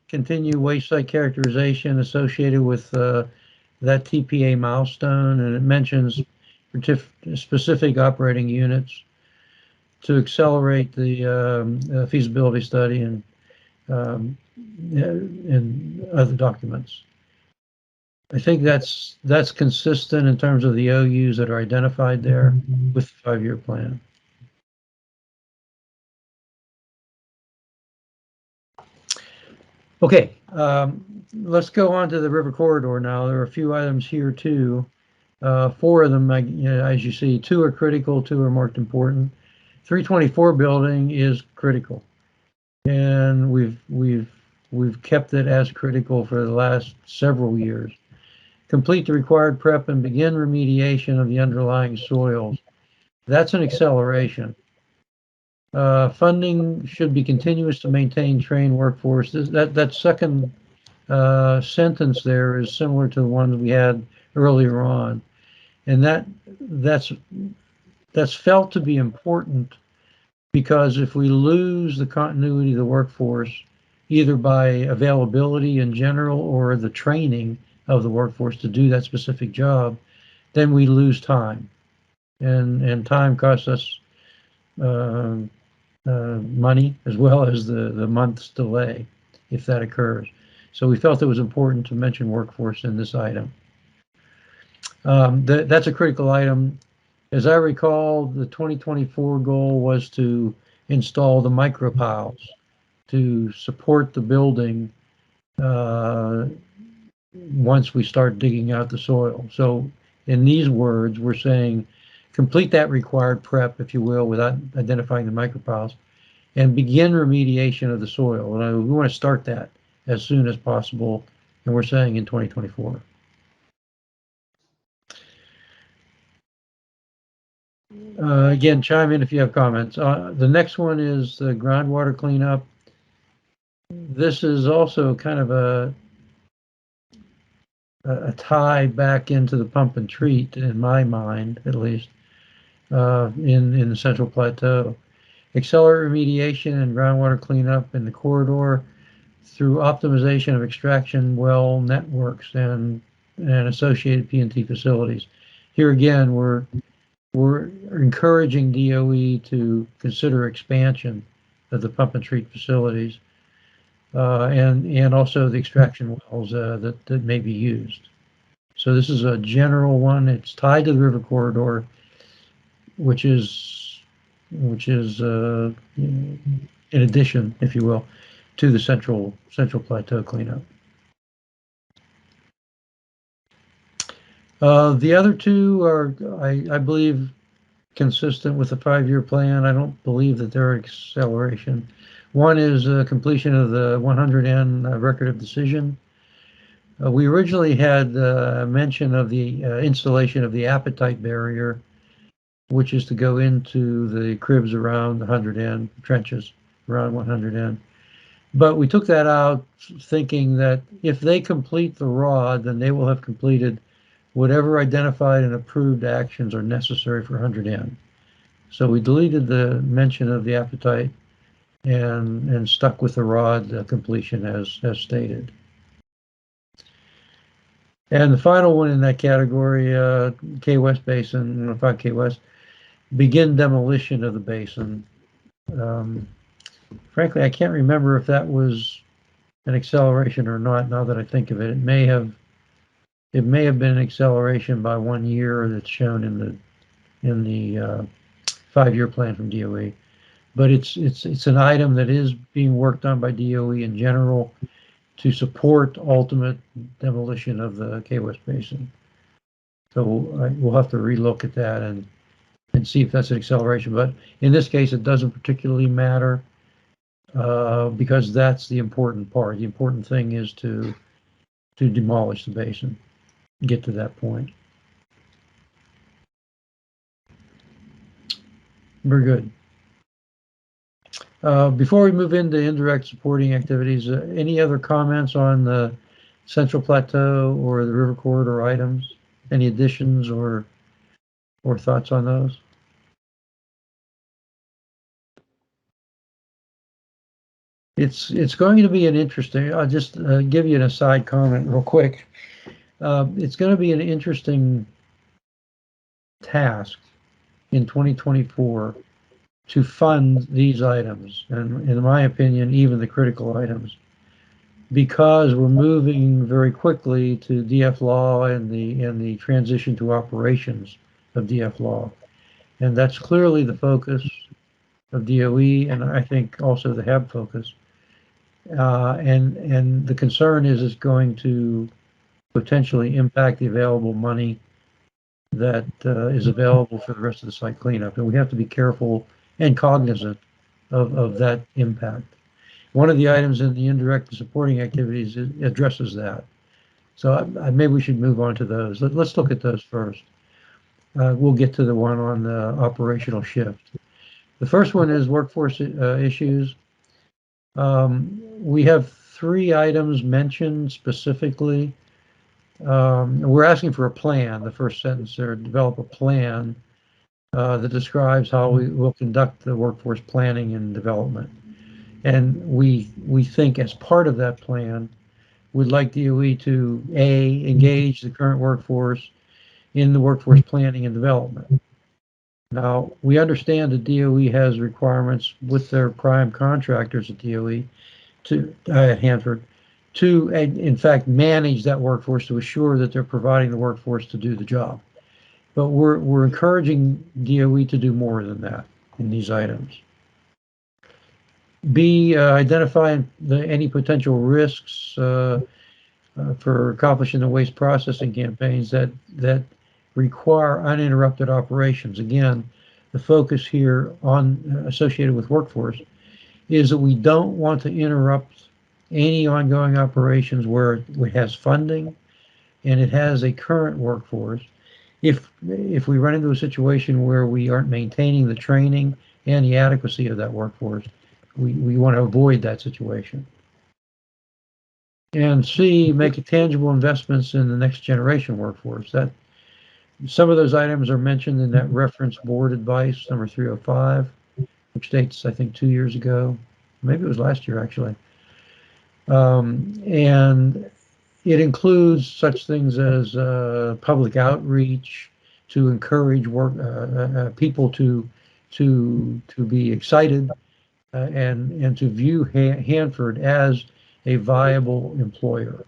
continue waste site characterization associated with that TPA milestone, and it mentions specific operating units to accelerate the feasibility study and other documents. I think that's consistent in terms of the OUs that are identified there with the 5-year plan. Okay, let's go on to the river corridor now. There are a few items here too. 4 of them, as you see, 2 are critical, 2 are marked important. 324 building is critical, and we've kept it as critical for the last several years. Complete the required prep and begin remediation of the underlying soils. That's an acceleration. Funding should be continuous to maintain trained workforce. That second sentence there is similar to the one we had earlier on, and that's felt to be important because if we lose the continuity of the workforce, either by availability in general or the training of the workforce to do that specific job, then we lose time, and time costs us money as well as the month's delay if that occurs. So we felt it was important to mention workforce in this item. That's a critical item. As I recall, the 2024 goal was to install the micropiles to support the building once we start digging out the soil. So in these words, we're saying complete that required prep, if you will, without identifying the micropiles, and begin remediation of the soil. And we want to start that as soon as possible, and we're saying in 2024. Again, chime in if you have comments. The next one is the groundwater cleanup. This is also kind of a tie back into the pump and treat, in my mind, at least, in the Central Plateau. Accelerate remediation and groundwater cleanup in the corridor through optimization of extraction well networks and associated P&T facilities. Here again, we're encouraging DOE to consider expansion of the pump and treat facilities and also the extraction wells that may be used. So this is a general one. It's tied to the river corridor, which is in addition, if you will, to the Central Plateau cleanup. The other 2 are, I believe, consistent with the 5-year plan. I don't believe that they're acceleration. One is completion of the 100N record of decision. We originally had mention of the installation of the appetite barrier, which is to go into the cribs around 100N, trenches around 100N. But we took that out thinking that if they complete the rod, then they will have completed whatever identified and approved actions are necessary for 100N. So we deleted the mention of the appetite and stuck with the rod completion as stated. And the final one in that category, K West Basin, 5 K West, begin demolition of the basin. Frankly, I can't remember if that was an acceleration or not. Now that I think of it, it may have been an acceleration by 1 year that's shown in the 5-year plan from DOE. But it's an item that is being worked on by DOE in general to support ultimate demolition of the K West Basin. So we'll have to relook at that and see if that's an acceleration. But in this case, it doesn't particularly matter because that's the important part. The important thing is to demolish the basin, get to that point. Very good. Before we move into indirect supporting activities, any other comments on the Central Plateau or the River Corridor items? Any additions or thoughts on those? It's going to be an interesting. I'll just give you an aside comment real quick. It's going to be an interesting task in 2024 to fund these items, and in my opinion, even the critical items, because we're moving very quickly to DF law and the transition to operations of DF law, and that's clearly the focus of DOE, and I think also the HAB focus. And the concern is it's going to potentially impact the available money that is available for the rest of the site cleanup, and we have to be careful and cognizant of that impact. One of the items in the indirect supporting activities addresses that. So maybe we should move on to those. Let's look at those first. We'll get to the one on the operational shift. The first one is workforce issues. We have 3 items mentioned specifically. We're asking for a plan. The first sentence there, develop a plan that describes how we will conduct the workforce planning and development. And we think as part of that plan, we'd like DOE to engage the current workforce in the workforce planning and development. Now, we understand that DOE has requirements with their prime contractors at DOE at Hanford to, in fact, manage that workforce to assure that they're providing the workforce to do the job. But we're encouraging DOE to do more than that in these items. B, identify any potential risks for accomplishing the waste processing campaigns that require uninterrupted operations. Again, the focus here associated with workforce is that we don't want to interrupt any ongoing operations where it has funding and it has a current workforce. If we run into a situation where we aren't maintaining the training and the adequacy of that workforce, we want to avoid that situation. And C, make tangible investments in the next generation workforce. That some of those items are mentioned in that reference board advice number 305, which dates, I think, 2 years ago. Maybe it was last year, actually. And it includes such things as public outreach to encourage people to be excited and to view Hanford as a viable employer,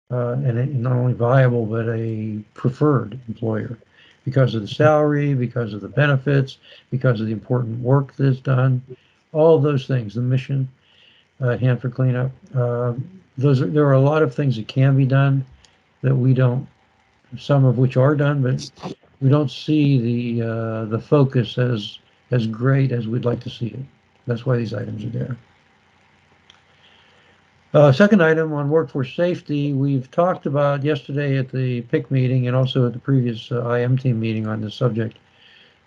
and not only viable but a preferred employer because of the salary, because of the benefits, because of the important work that's done, all those things, the mission. Hanford cleanup. There are a lot of things that can be done that we don't. Some of which are done, but we don't see the focus as great as we'd like to see it. That's why these items are there. Second item on workforce safety, we've talked about yesterday at the PIC meeting and also at the previous IM team meeting on this subject.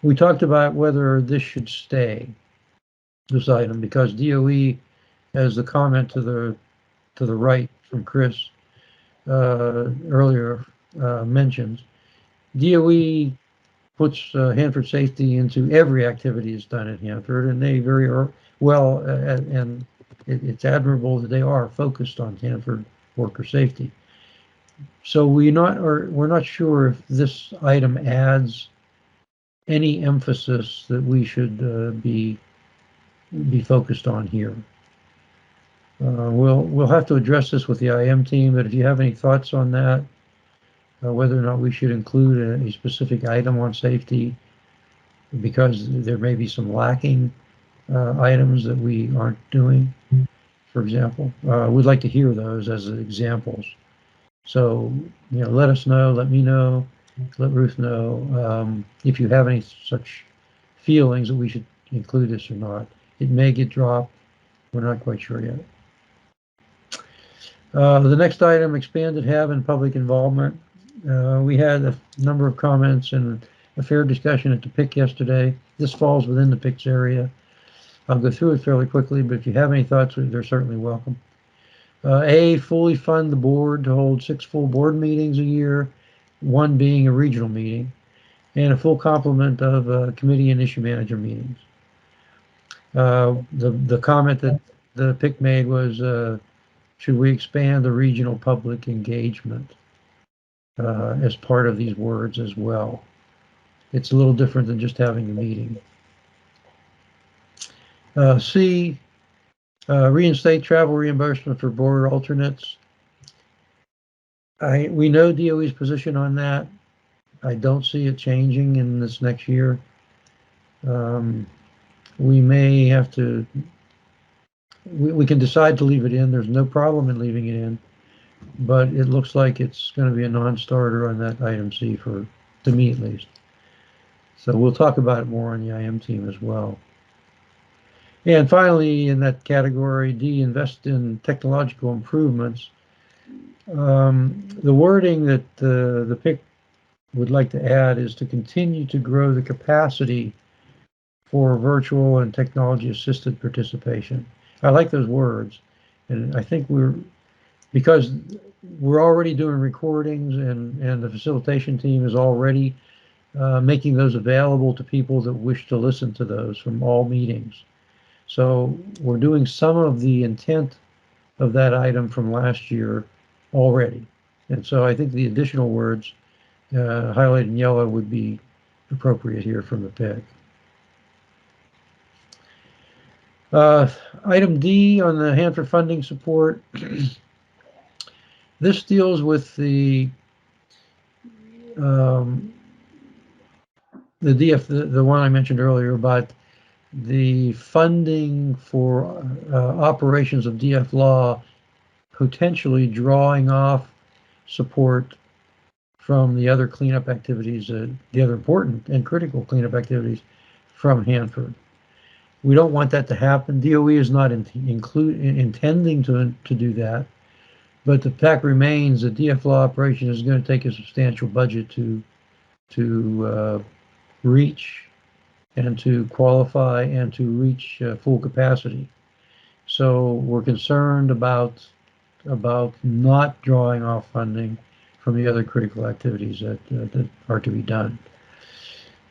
We talked about whether this should stay, this item, because DOE, as the comment to the right from Chris earlier mentioned, DOE puts Hanford safety into every activity that's done at Hanford, and they very well, and it's admirable that they are focused on Hanford worker safety. So we're not sure if this item adds any emphasis that we should be focused on here. We'll have to address this with the IM team, but if you have any thoughts on that, whether or not we should include a specific item on safety, because there may be some lacking items that we aren't doing, for example. We'd like to hear those as examples. So, let us know, let me know, let Ruth know if you have any such feelings that we should include this or not. It may get dropped. We're not quite sure yet. The next item, expanded HAB and public involvement. We had a number of comments and a fair discussion at the PIC yesterday. This falls within the PIC's area. I'll go through it fairly quickly, but if you have any thoughts, they're certainly welcome. Fully fund the board to hold 6 full board meetings a year, 1 being a regional meeting, and a full complement of committee and issue manager meetings. The comment that the PIC made was, should we expand the regional public engagement as part of these words as well? It's a little different than just having a meeting. C, reinstate travel reimbursement for board alternates. We know DOE's position on that. I don't see it changing in this next year. We may have to, we can decide to leave it in. There's no problem in leaving it in, but it looks like it's going to be a non-starter on that item C, to me at least. So we'll talk about it more on the IM team as well. And finally, in that category, D, invest in technological improvements. The wording that the PIC would like to add is to continue to grow the capacity for virtual and technology-assisted participation. I like those words, and I think because we're already doing recordings, and the facilitation team is already making those available to people that wish to listen to those from all meetings. So we're doing some of the intent of that item from last year already. And so I think the additional words highlighted in yellow would be appropriate here from the PIC. Item D on the Hanford funding support. This deals with the the one I mentioned earlier about the funding for operations of DF Law potentially drawing off support from the other cleanup activities, the other important and critical cleanup activities from Hanford. We don't want that to happen. DOE is not intending to do that, but the fact remains that DF Law operation is going to take a substantial budget to reach and to qualify and to reach full capacity. So we're concerned about not drawing off funding from the other critical activities that are to be done.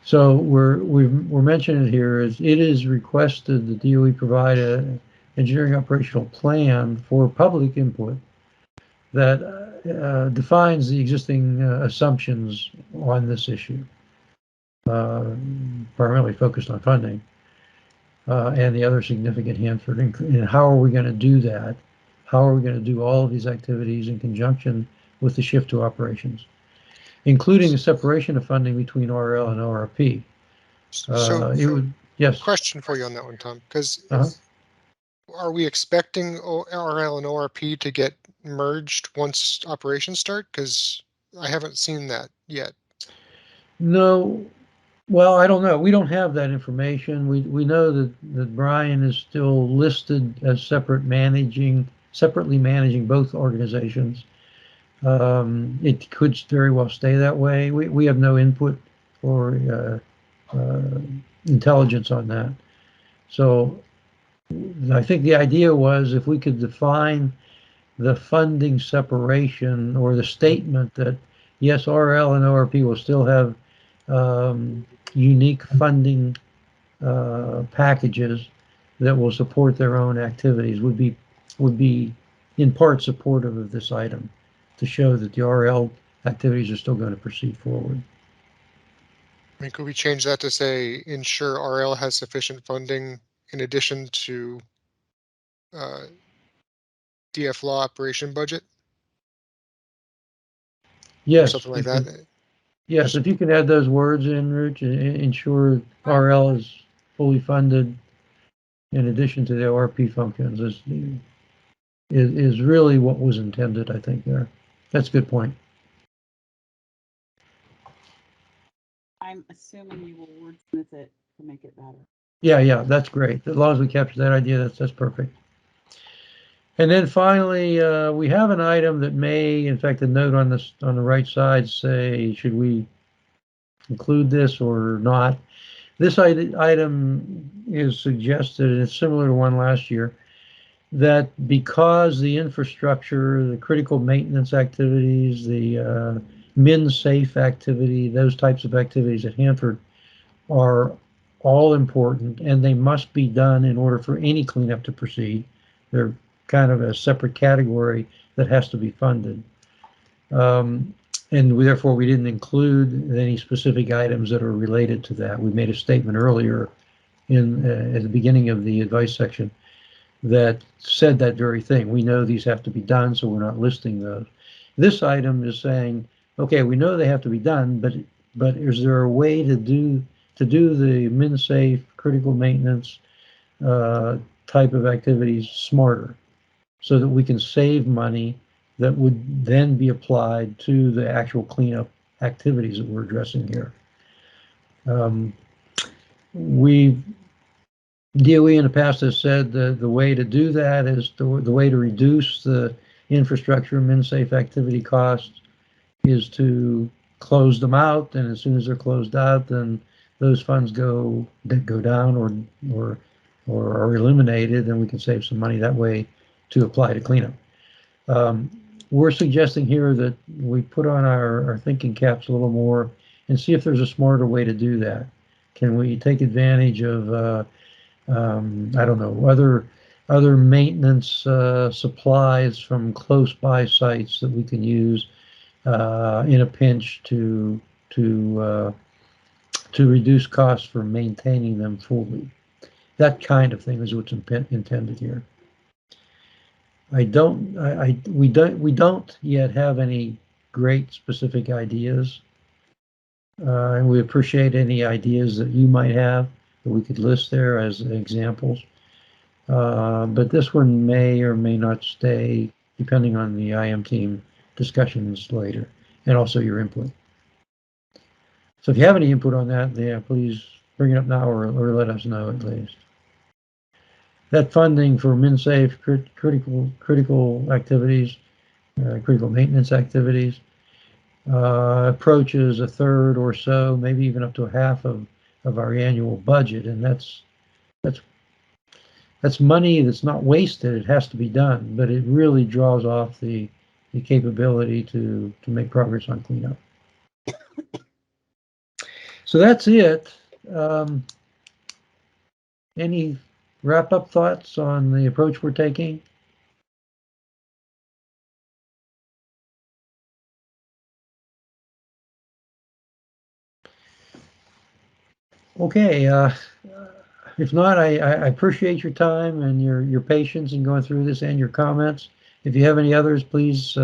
So we're mentioning it here is it is requested that DOE provide an engineering operational plan for public input that defines the existing assumptions on this issue, primarily focused on funding and the other significant Hanford. And how are we going to do that? How are we going to do all of these activities in conjunction with the shift to operations, including a separation of funding between RL and ORP? Yes. Question for you on that one, Tom, because are we expecting RL and ORP to get merged once operations start? Because I haven't seen that yet. No. Well, I don't know. We don't have that information. We know that Brian is still listed as separate managing separately managing both organizations. It could very well stay that way. We have no input or intelligence on that. So I think the idea was if we could define the funding separation or the statement that yes, RL and ORP will still have unique funding packages that will support their own activities would be in part supportive of this item to show that the RL activities are still going to proceed forward. I mean, could we change that to say ensure RL has sufficient funding in addition to DF law operation budget? Yes. Or something like that. Yes, if you can add those words in, Rich, ensure RL is fully funded in addition to the ORP functions is really what was intended, I think, there. That's a good point. I'm assuming you will wordsmith it to make it better. Yeah, that's great. As long as we capture that idea, that's perfect. And then finally, we have an item that may, in fact, the note on the right side say, should we include this or not? This item is suggested, and it's similar to one last year, that because the infrastructure, the critical maintenance activities, the min-safe activity, those types of activities at Hanford are all important, and they must be done in order for any cleanup to proceed. They're kind of a separate category that has to be funded. And therefore, we didn't include any specific items that are related to that. We made a statement earlier at the beginning of the advice section that said that very thing. We know these have to be done, so we're not listing those. This item is saying, okay, we know they have to be done, but is there a way to do the min-safe critical maintenance type of activities smarter so that we can save money that would then be applied to the actual cleanup activities that we're addressing here. DOE in the past has said the way to do that is the way to reduce the infrastructure min-safe activity costs is to close them out, and as soon as they're closed out, then those funds go down or are eliminated, and we can save some money that way to apply to cleanup. We're suggesting here that we put on our thinking caps a little more and see if there's a smarter way to do that. Can we take advantage of I don't know, other maintenance supplies from close by sites that we can use in a pinch to reduce costs for maintaining them fully. That kind of thing is what's intended here. We don't yet have any great specific ideas, and we appreciate any ideas that you might have that we could list there as examples. But this one may or may not stay, depending on the IM team discussions later, and also your input. So if you have any input on that, yeah, please bring it up now or let us know at least. That funding for min-safe critical activities, critical maintenance activities, approaches a third or so, maybe even up to half of our annual budget, and that's money that's not wasted. It has to be done, but it really draws off the capability to make progress on cleanup. So that's it. Any wrap-up thoughts on the approach we're taking? Okay. If not, I appreciate your time and your patience in going through this and your comments. If you have any others, please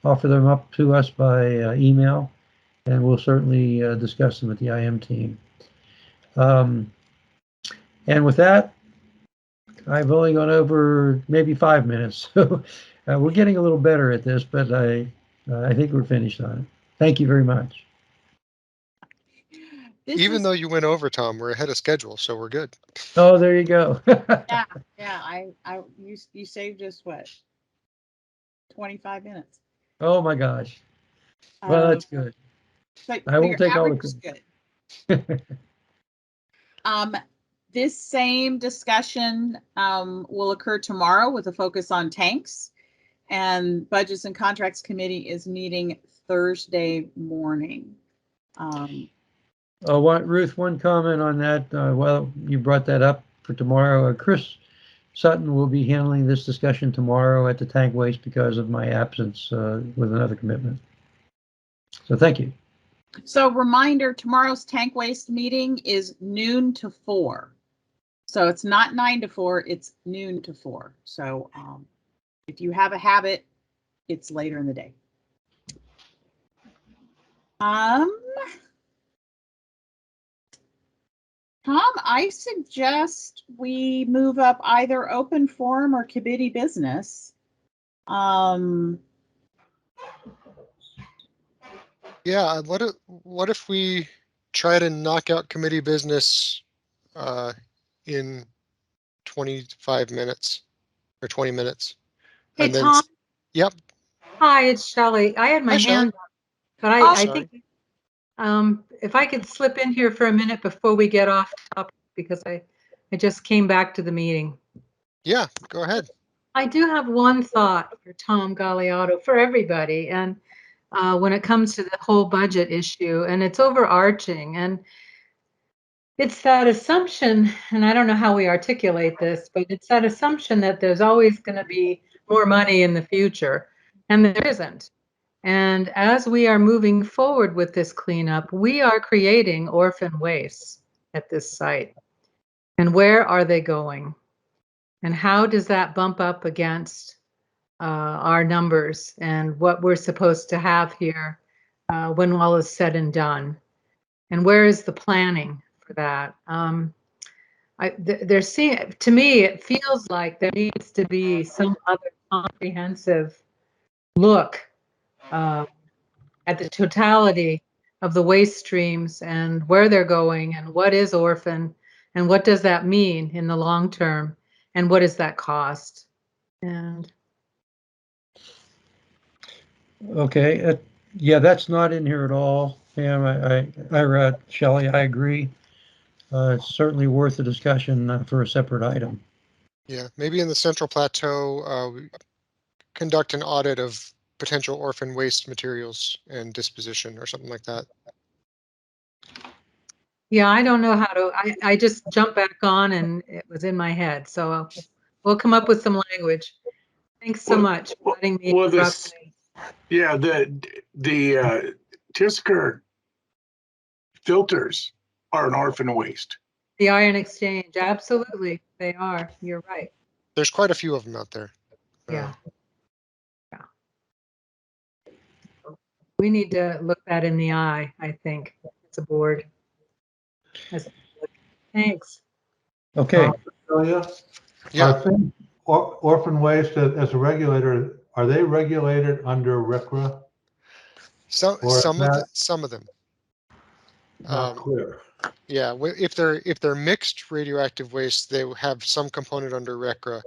offer them up to us by email, and we'll certainly discuss them with the IM team. And with that, I've only gone over maybe 5 minutes, so we're getting a little better at this, but I think we're finished on it. Thank you very much. Even though you went over, Tom, we're ahead of schedule, so we're good. Oh, there you go. Yeah. You saved us what, 25 minutes. Oh my gosh. Well, that's good. So I won't your take all average is the good. This same discussion will occur tomorrow with a focus on tanks, and Budgets and Contracts Committee is meeting Thursday morning. Ruth, one comment on that. Well, you brought that up for tomorrow. Chris Sutton will be handling this discussion tomorrow at the tank waste because of my absence with another commitment. So thank you. So reminder, tomorrow's tank waste meeting is noon to 4. So it's not 9 to 4, it's noon to 4. So if you have a habit, it's later in the day. Tom, I suggest we move up either open forum or committee business. Yeah, what if we try to knock out committee business in 25 minutes or 20 minutes? Hey, and then, Tom. Yep. Hi, it's Shelley. I had my hand up, but I think if I could slip in here for a minute before we get off topic, because I just came back to the meeting. Yeah, go ahead. I do have one thought for Tom Galliotto, for everybody, and when it comes to the whole budget issue, and it's overarching, and it's that assumption, and I don't know how we articulate this, but it's that assumption that there's always going to be more money in the future, and there isn't. And as we are moving forward with this cleanup, we are creating orphan wastes at this site. And where are they going? And how does that bump up against our numbers and what we're supposed to have here when all is said and done? And where is the planning for that? To me, it feels like there needs to be some other comprehensive look at the totality of the waste streams and where they're going and what is orphan and what does that mean in the long term and what is that cost. And Okay, yeah, that's not in here at all. Pam, Shelley, I agree. It's certainly worth a discussion for a separate item. Yeah, maybe in the Central Plateau, we conduct an audit of potential orphan waste materials and disposition or something like that. yeah, I don't know how to, I just jumped back on and it was in my head. So we'll come up with some language. Thanks so much for letting me interrupt. Yeah, the Tisker filters are an orphan waste. The iron exchange, absolutely, they are. You're right. There's quite a few of them out there. Yeah. We need to look that in the eye, I think, as a board. Thanks. Okay. Yeah. I think orphan waste as a regulator, are they regulated under RCRA? Some of them. Not clear. Yeah, if they're mixed radioactive waste, they have some component under RCRA.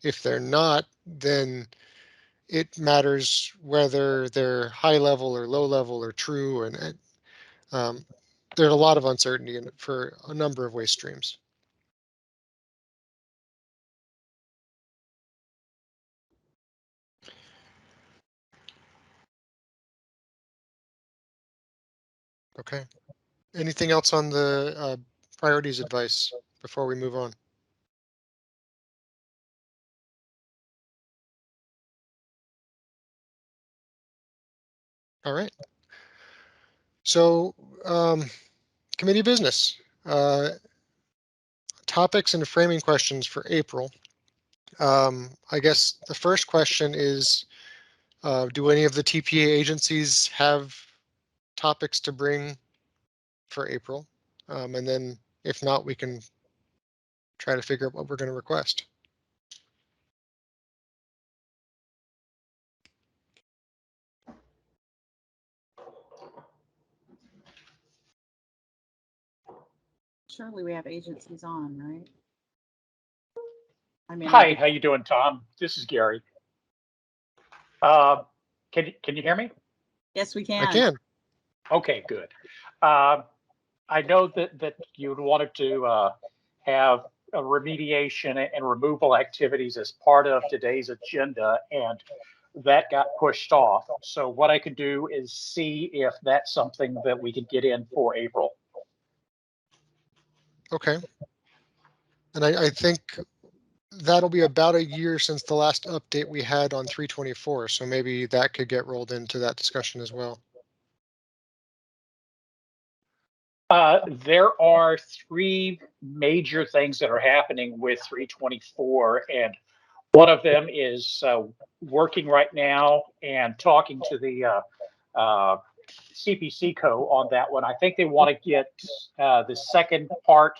If they're not, then it matters whether they're high level or low level or true, and there's a lot of uncertainty for a number of waste streams. Okay. Anything else on the priorities advice before we move on? All right. So committee business. Topics and framing questions for April. I guess the first question is, do any of the TPA agencies have topics to bring for April? And then if not, we can try to figure out what we're going to request. Surely we have agencies on, right? I mean, Hi, how you doing, Tom? This is Gary. Can you hear me? Yes, we can. I can. Okay, good. I know that you wanted to have a remediation and removal activities as part of today's agenda, and that got pushed off. So what I could do is see if that's something that we could get in for April. Okay. And I think that'll be about a year since the last update we had on 324. So maybe that could get rolled into that discussion as well. There are three major things that are happening with 324, and one of them is working right now and talking to the CPC Co on that one. I think they want to get the second part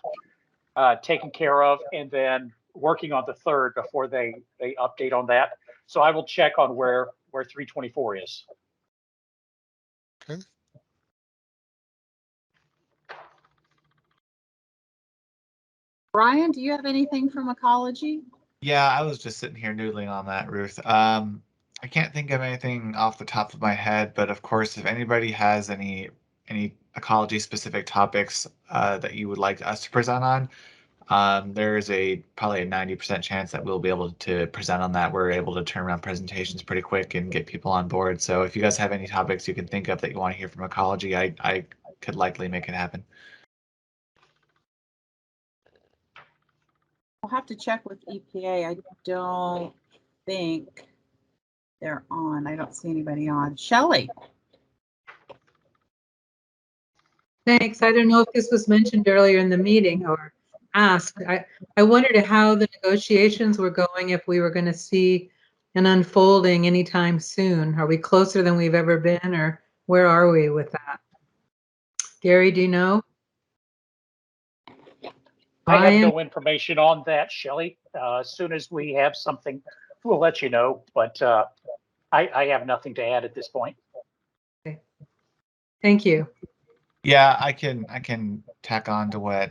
taken care of, and then working on the third before they update on that. So I will check on where 324 is. Okay. Brian, do you have anything from ecology? Yeah, I was just sitting here noodling on that, Ruth. I can't think of anything off the top of my head, but of course, if anybody has any ecology specific topics that you would like us to present on, there's probably a 90% chance that we'll be able to present on that. We're able to turn around presentations pretty quick and get people on board. So if you guys have any topics you can think of that you want to hear from ecology, I could likely make it happen. I'll have to check with EPA. I don't think they're on. I don't see anybody on. Shelley. Thanks. I don't know if this was mentioned earlier in the meeting or asked. I wondered how the negotiations were going, if we were going to see an unfolding anytime soon. Are we closer than we've ever been, or where are we with that? Gary, do you know? I have no information on that, Shelley. As soon as we have something, we'll let you know. But I have nothing to add at this point. Okay. Thank you. Yeah, I can tack on to what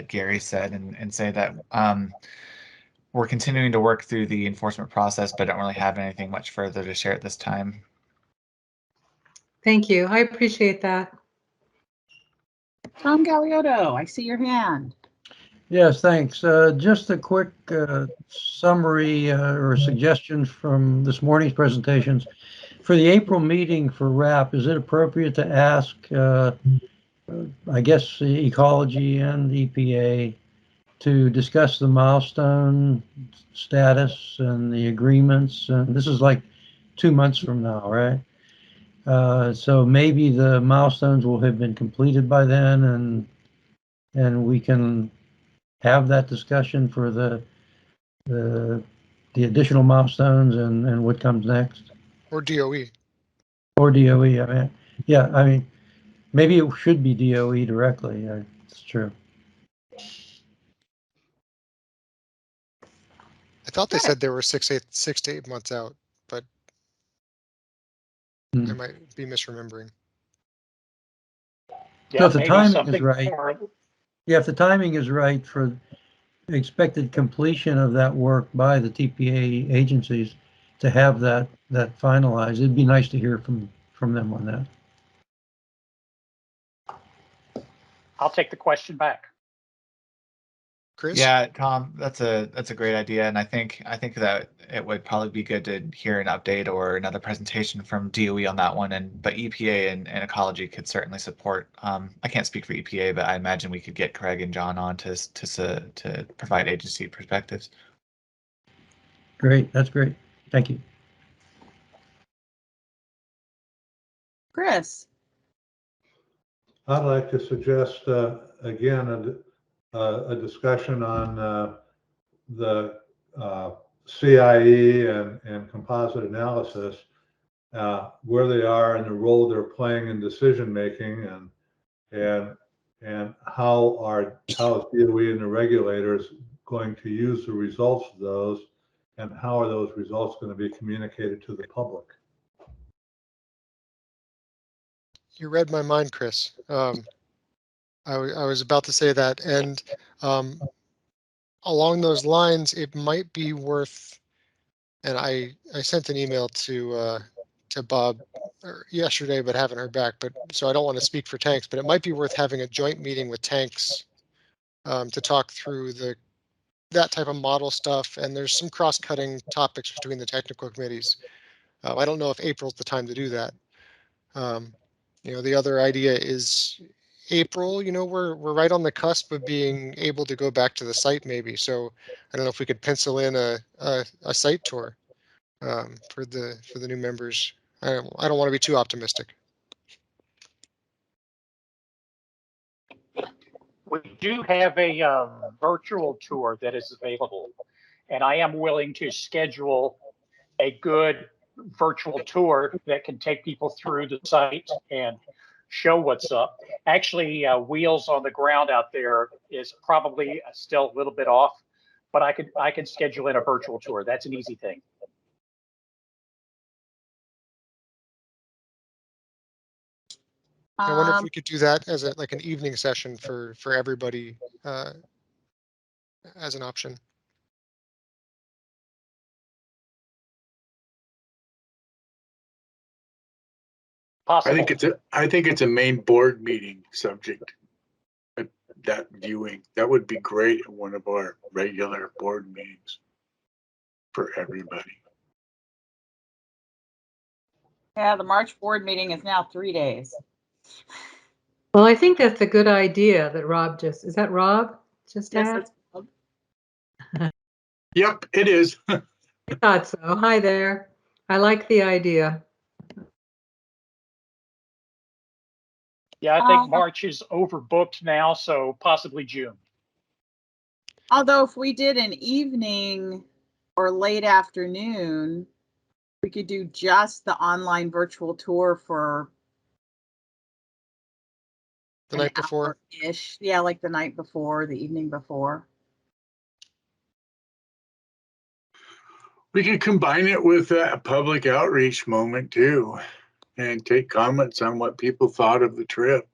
Gary said and say that we're continuing to work through the enforcement process, but don't really have anything much further to share at this time. Thank you. I appreciate that. Tom Galiotto, I see your hand. Yes, thanks. Just a quick summary or suggestions from this morning's presentations. For the April meeting for RAP, is it appropriate to ask, I guess, ecology and EPA to discuss the milestone status and the agreements? And this is like 2 months from now, right? So maybe the milestones will have been completed by then, and we can have that discussion for the additional milestones and what comes next. Or DOE. Or DOE. I mean, yeah. I mean, maybe it should be DOE directly. It's true. I thought they said they were 6 to 8 months out, but I might be misremembering. Yeah, so if the timing is right, yeah, if the timing is right for expected completion of that work by the TPA agencies to have that finalized, it'd be nice to hear from them on that. I'll take the question back. Chris? Yeah, Tom, that's a great idea, and I think that it would probably be good to hear an update or another presentation from DOE on that one. But EPA and ecology could certainly support. I can't speak for EPA, but I imagine we could get Craig and John on to provide agency perspectives. Great, that's great. Thank you. Chris. I'd like to suggest again a discussion on the CIE and composite analysis, where they are and the role they're playing in decision making, and how is DOE and the regulators going to use the results of those, and how are those results going to be communicated to the public? You read my mind, Chris. I was about to say that, and along those lines, it might be worth And I sent an email to Bob yesterday, but haven't heard back. But so I don't want to speak for tanks, but it might be worth having a joint meeting with tanks to talk through that type of model stuff. And there's some cross-cutting topics between the technical committees. I don't know if April's the time to do that. The other idea is April. We're right on the cusp of being able to go back to the site, maybe. So I don't know if we could pencil in a site tour for the new members. I don't want to be too optimistic. We do have a virtual tour that is available, and I am willing to schedule a good virtual tour that can take people through the site and show what's up. Actually, wheels on the ground out there is probably still a little bit off, but I can schedule in a virtual tour. That's an easy thing. I wonder if we could do that as like an evening session for everybody as an option. Possible. I think it's a main board meeting subject. That viewing, that would be great at one of our regular board meetings for everybody. Yeah, the March board meeting is now 3 days. Well, I think that's a good idea that Rob is that Rob just Yes, had? it's Rob. Yep, it is. I thought so. Hi there. I like the idea. Yeah, I think March is overbooked now, so possibly June. Although if we did an evening or late afternoon, we could do just the online virtual tour for the night before ish. Yeah, like the night before, the evening before. We could combine it with a public outreach moment too, and take comments on what people thought of the trip,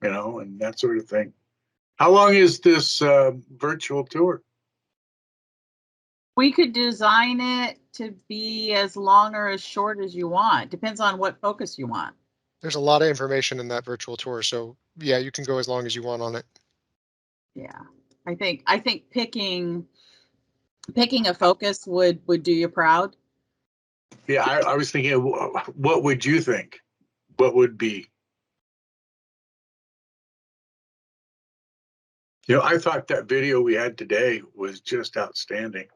and that sort of thing. How long is this virtual tour? We could design it to be as long or as short as you want. Depends on what focus you want. There's a lot of information in that virtual tour, so yeah, you can go as long as you want on it. Yeah, I think picking a focus would do you proud. Yeah, I was thinking, what would you think? What would be? I thought that video we had today was just outstanding.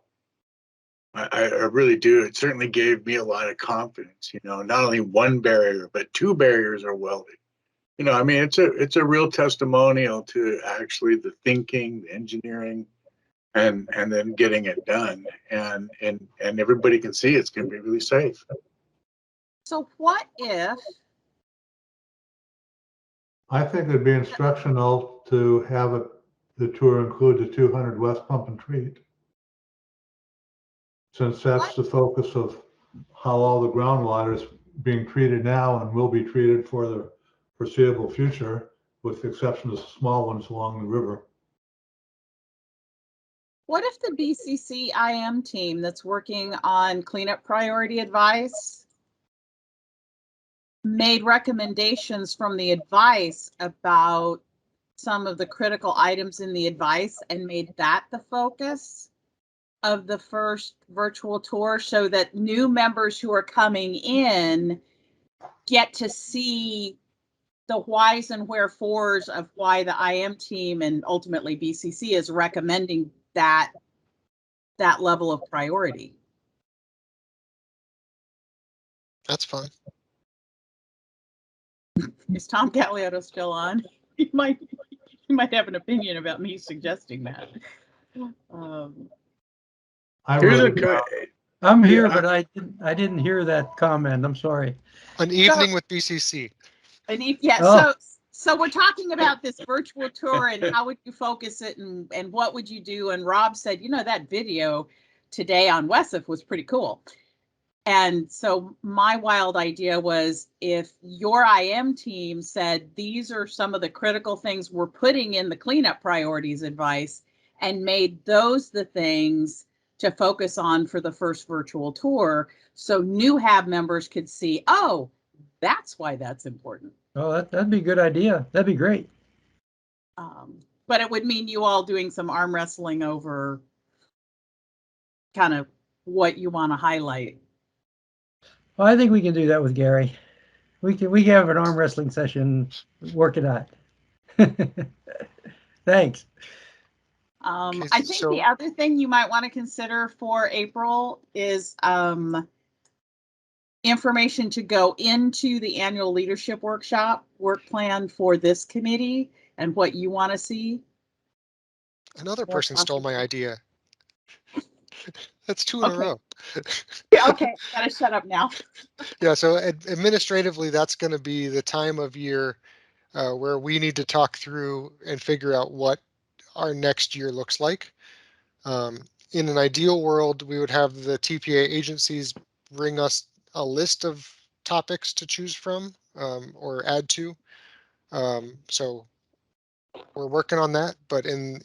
I really do. It certainly gave me a lot of confidence. Not only one barrier, but two barriers are welded. I mean, it's a real testimonial to actually the thinking, the engineering, and then getting it done. And everybody can see it's going to be really safe. So what if? I think it'd be instructional to have the tour include the 200 West Pump and Treat, since that's the focus of how all the groundwater is being treated now and will be treated for the foreseeable future, with the exception of small ones along the river. What if the BCC IM team that's working on cleanup priority advice made recommendations from the advice about some of the critical items in the advice and made that the focus of the first virtual tour, so that new members who are coming in get to see the whys and wherefores of why the IM team and ultimately BCC is recommending that level of priority. That's fine. Is Tom Galeotto still on? He might have an opinion about me suggesting that. I'm here, but I didn't hear that comment. I'm sorry. An evening with BCC. So we're talking about this virtual tour and how would you focus it and what would you do? And Rob said, that video today on WESF was pretty cool. And so my wild idea was, if your IM team said, these are some of the critical things we're putting in the cleanup priorities advice, and made those the things to focus on for the first virtual tour, so new HAB members could see, oh, that's why that's important. Oh, that'd be a good idea. That'd be great. But it would mean you all doing some arm wrestling over kind of what you want to highlight. Well, I think we can do that with Gary. We can have an arm wrestling session, work it out. Thanks. I think the other thing you might want to consider for April is information to go into the annual leadership workshop work plan for this committee and what you want to see. Another person stole my idea. That's 2 in a row. Yeah, okay, gotta shut up now. Yeah, so administratively, that's going to be the time of year where we need to talk through and figure out what our next year looks like. In an ideal world, we would have the TPA agencies bring us a list of topics to choose from or add to. So we're working on that, but in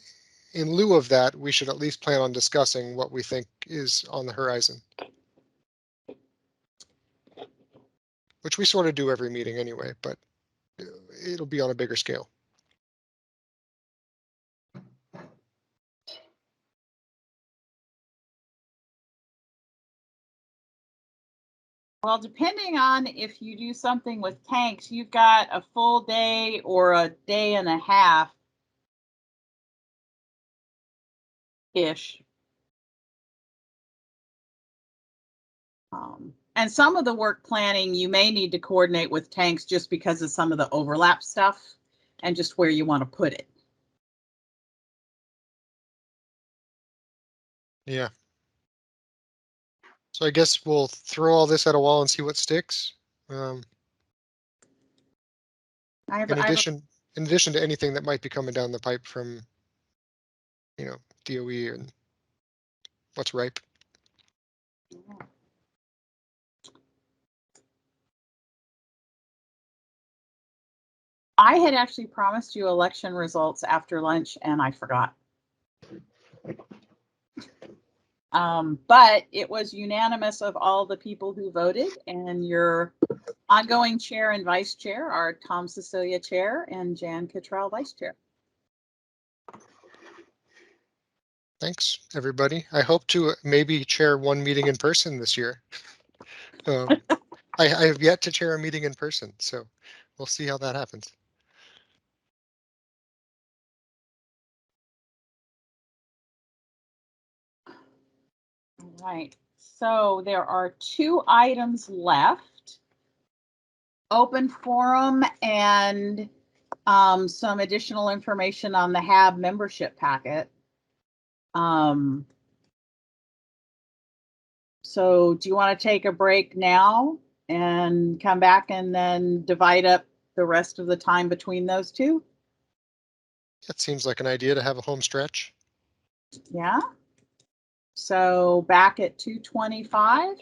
lieu of that, we should at least plan on discussing what we think is on the horizon. Which we sort of do every meeting anyway, but it'll be on a bigger scale. Well, depending on if you do something with tanks, you've got a full day or a day and a half ish. And some of the work planning you may need to coordinate with tanks just because of some of the overlap stuff and just where you want to put it. Yeah. So I guess we'll throw all this at a wall and see what sticks. In addition to anything that might be coming down the pipe from, DOE and what's ripe. I had actually promised you election results after lunch and I forgot. But it was unanimous of all the people who voted, and your ongoing chair and vice chair are Tom Cecilia chair and Jan Cottrell vice chair. Thanks, everybody. I hope to maybe chair one meeting in person this year. I have yet to chair a meeting in person, so we'll see how that happens. All right, so there are 2 items left. Open forum and some additional information on the HAB membership packet. So do you want to take a break now and come back and then divide up the rest of the time between those 2? That seems like an idea to have a home stretch. Yeah. So back at 2:25.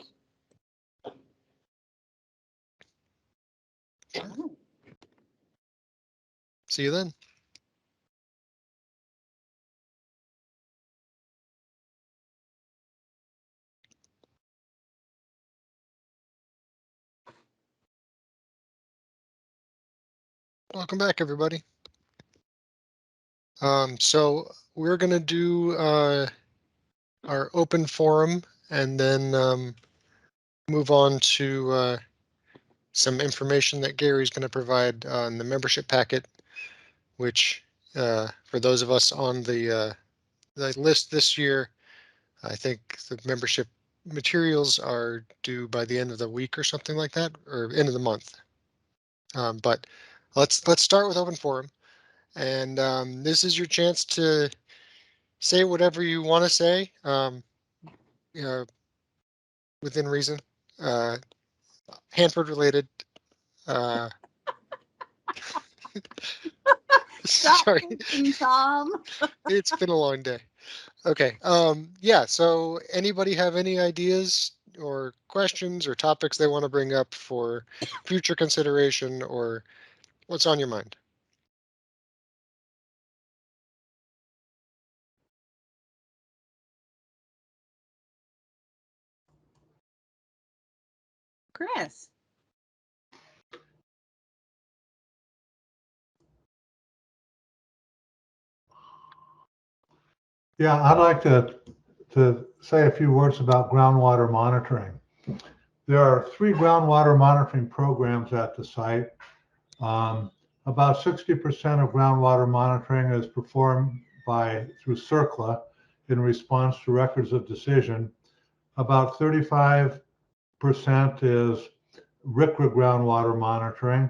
See you then. Welcome back, everybody. So we're going to do our open forum and then move on to some information that Gary's going to provide on the membership packet, which for those of us on the list this year, I think the membership materials are due by the end of the week or something like that, or end of the month. But let's start with open forum, and this is your chance to say whatever you want to say, within reason. Hanford related. Sorry, Tom. It's been a long day. Okay. Yeah. So anybody have any ideas or questions or topics they want to bring up for future consideration, or what's on your mind? Chris. Yeah, I'd like to say a few words about groundwater monitoring. There are 3 groundwater monitoring programs at the site. About 60% of groundwater monitoring is performed through CERCLA in response to records of decision. About 35% is RCRA groundwater monitoring,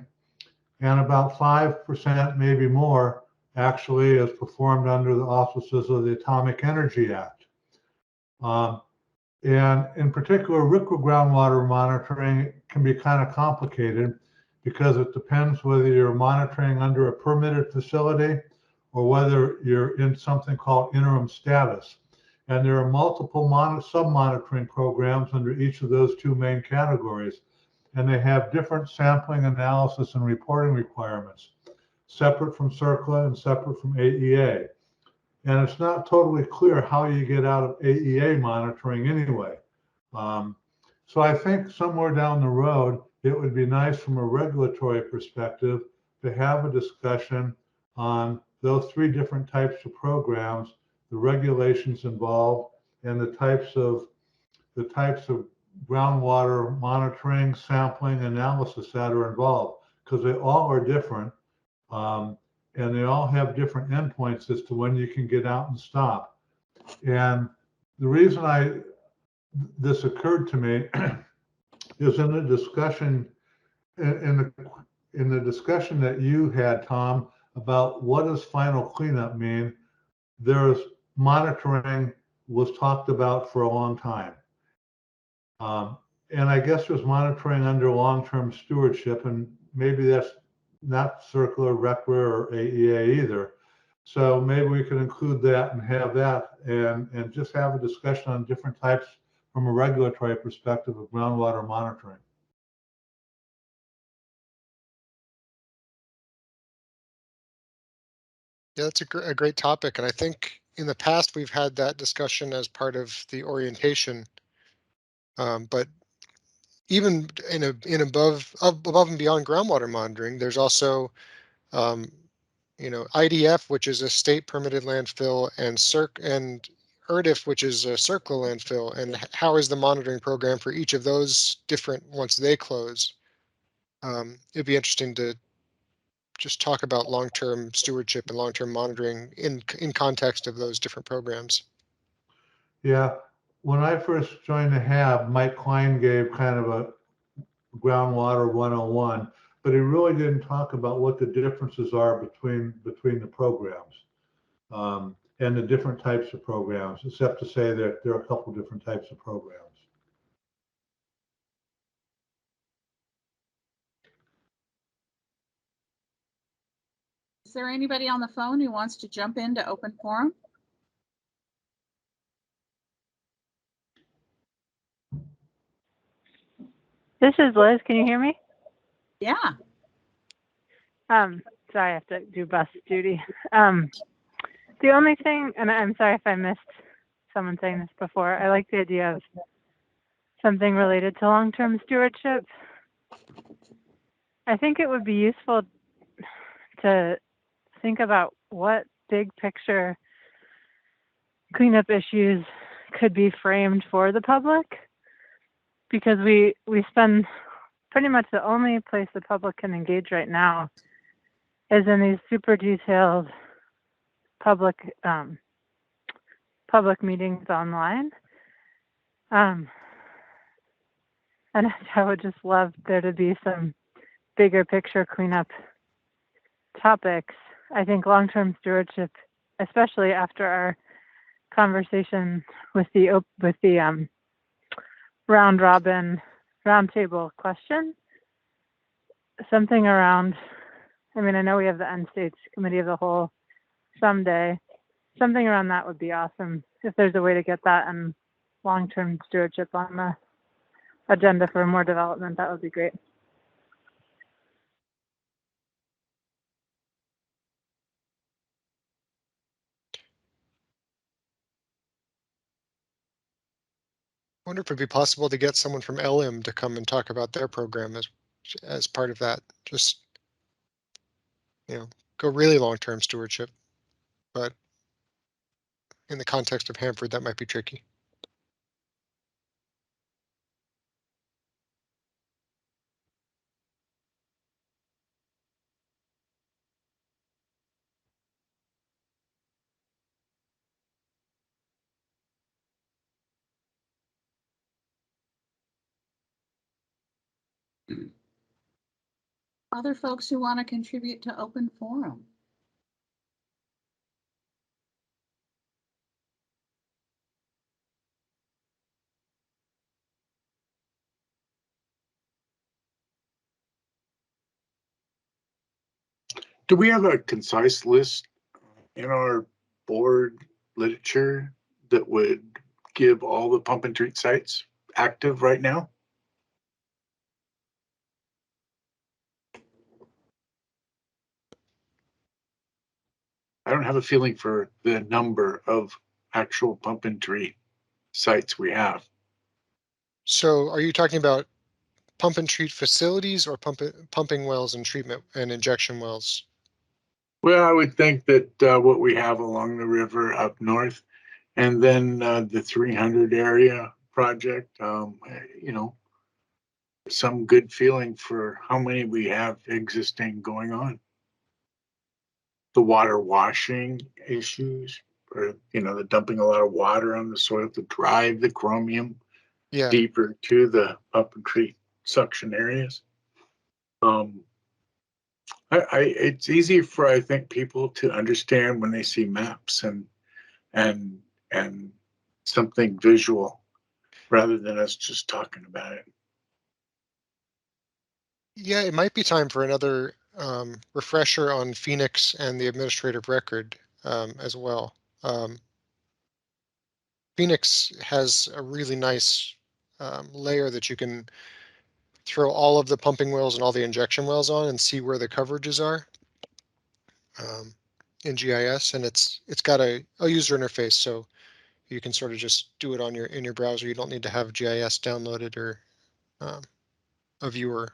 and about 5%, maybe more, actually is performed under the auspices of the Atomic Energy Act. And in particular, RCRA groundwater monitoring can be kind of complicated because it depends whether you're monitoring under a permitted facility or whether you're in something called interim status. And there are multiple sub-monitoring programs under each of those 2 main categories. And they have different sampling, analysis, and reporting requirements, separate from CERCLA and separate from AEA. And it's not totally clear how you get out of AEA monitoring anyway. So I think somewhere down the road, it would be nice from a regulatory perspective to have a discussion on those 3 different types of programs, the regulations involved, and the types of groundwater monitoring, sampling, analysis that are involved, because they all are different. And they all have different endpoints as to when you can get out and stop. And the reason this occurred to me is in the discussion in the discussion that you had, Tom, about what does final cleanup mean. There's monitoring was talked about for a long time. And I guess there's monitoring under long-term stewardship, and maybe that's not circular, RCRA, or AEA either. So maybe we could include that and have that and just have a discussion on different types from a regulatory perspective of groundwater monitoring. Yeah, that's a great topic. And I think in the past, we've had that discussion as part of the orientation. But even in above and beyond groundwater monitoring, there's also, IDF, which is a state permitted landfill, and ERDF, which is a CERCLA landfill. And how is the monitoring program for each of those different once they close? It'd be interesting to just talk about long-term stewardship and long-term monitoring in context of those different programs. Yeah, when I first joined the HAB, Mike Klein gave kind of a groundwater 101, but he really didn't talk about what the differences are between the programs and the different types of programs, except to say that there are a couple different types of programs. Is there anybody on the phone who wants to jump into open forum? This is Liz. Can you hear me? Yeah. Sorry, I have to do bus duty. The only thing, and I'm sorry if I missed someone saying this before, I like the idea of something related to long-term stewardship. I think it would be useful to think about what big picture cleanup issues could be framed for the public, because we spend pretty much the only place the public can engage right now is in these super detailed public meetings online. And I would just love there to be some bigger picture cleanup topics. I think long-term stewardship, especially after our conversation with the roundtable question, something around, I mean, I know we have the end states committee of the whole someday. Something around that would be awesome. If there's a way to get that and long-term stewardship on the agenda for more development, that would be great. wonder if it'd be possible to get someone from LM to come and talk about their program as part of that. Just, go really long-term stewardship, but in the context of Hanford, that might be tricky. Other folks who want to contribute to open forum? Do we have a concise list in our board literature that would give all the pump and treat sites active right now? I don't have a feeling for the number of actual pump and treat sites we have. So are you talking about pump and treat facilities or pumping wells and treatment and injection wells? Well, I would think that what we have along the river up north, and then the 300 area project, some good feeling for how many we have existing going on. The water washing issues, or the dumping a lot of water on the soil to drive the chromium deeper to the pump and treat suction areas. It's easy for, I think, people to understand when they see maps and something visual rather than us just talking about it. Yeah, it might be time for another refresher on Phoenix and the administrative record as well. Phoenix has a really nice layer that you can throw all of the pumping wells and all the injection wells on and see where the coverages are in GIS, and it's got a user interface, so you can sort of just do it on in your browser. You don't need to have GIS downloaded or a viewer.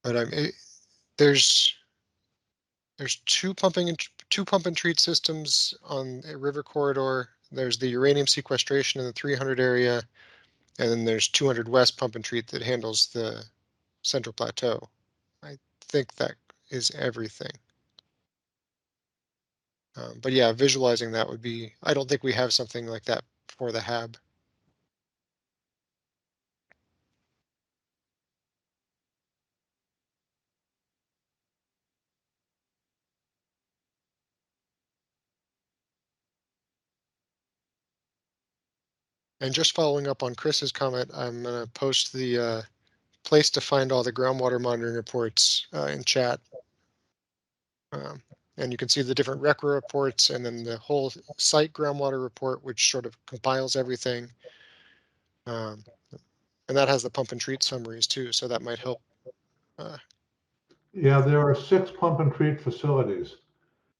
But there's two pump and treat systems on a river corridor. There's the uranium sequestration in the 300 area, and then there's 200 west pump and treat that handles the Central Plateau. I think that is everything. But yeah, visualizing that would be, I don't think we have something like that for the HAB. And just following up on Chris's comment, I'm going to post the place to find all the groundwater monitoring reports in chat. And you can see the different RECRA reports and then the whole site groundwater report, which sort of compiles everything. And that has the pump and treat summaries too, so that might help. Yeah, there are 6 pump and treat facilities.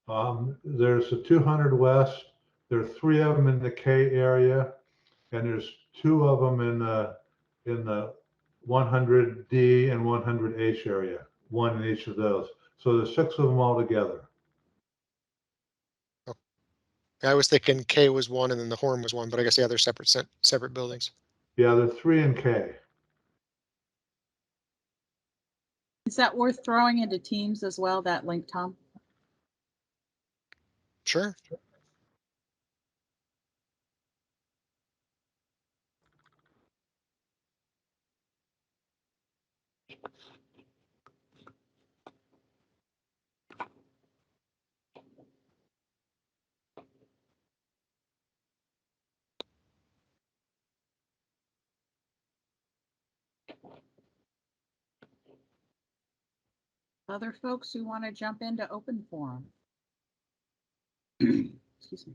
There's the 200 West, there are 3 of them in the K area, and there's 2 of them in the 100D and 100H area, 1 in each of those. So there's 6 of them all together. I was thinking K was 1 and then the Horn was 1, but I guess they're separate buildings. Yeah, there are 3 in K. Is that worth throwing into Teams as well, that link, Tom? Sure. Other folks who want to jump into open forum? Excuse me.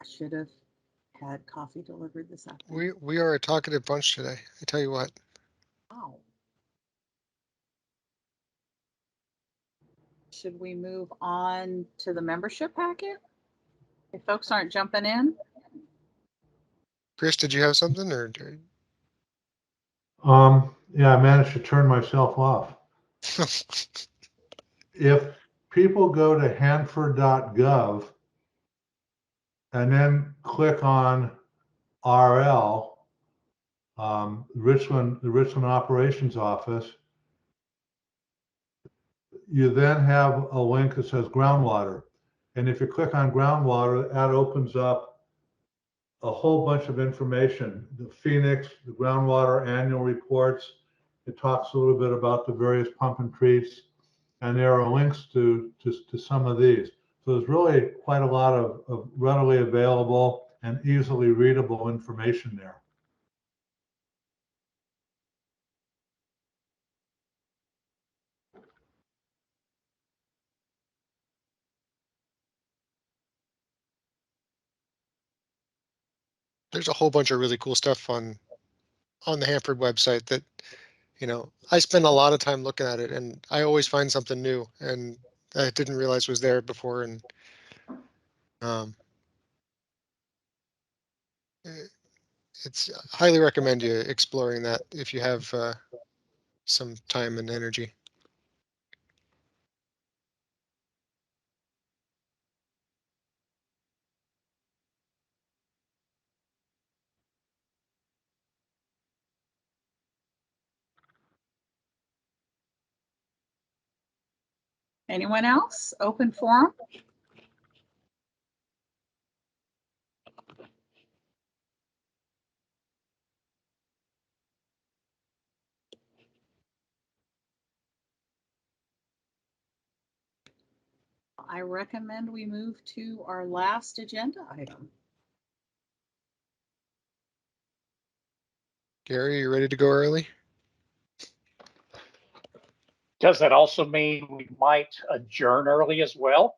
I should have had coffee delivered this afternoon. We are a talkative bunch today. I tell you what. Wow. Should we move on to the membership packet? If folks aren't jumping in. Chris, did you have something or? Yeah, I managed to turn myself off. If people go to hanford.gov and then click on RL, the Richland Operations Office, you then have a link that says groundwater. And if you click on groundwater, that opens up a whole bunch of information. The Phoenix, the groundwater annual reports. It talks a little bit about the various pump and treats, and there are links to some of these. So there's really quite a lot of readily available and easily readable information there. There's a whole bunch of really cool stuff on the Hanford website that, you know, I spend a lot of time looking at it, and I always find something new, and I didn't realize was there before. And it's highly recommend you exploring that if you have some time and energy. Anyone else? Open forum? I recommend we move to our last agenda item. Gary, you ready to go early? Does that also mean we might adjourn early as well?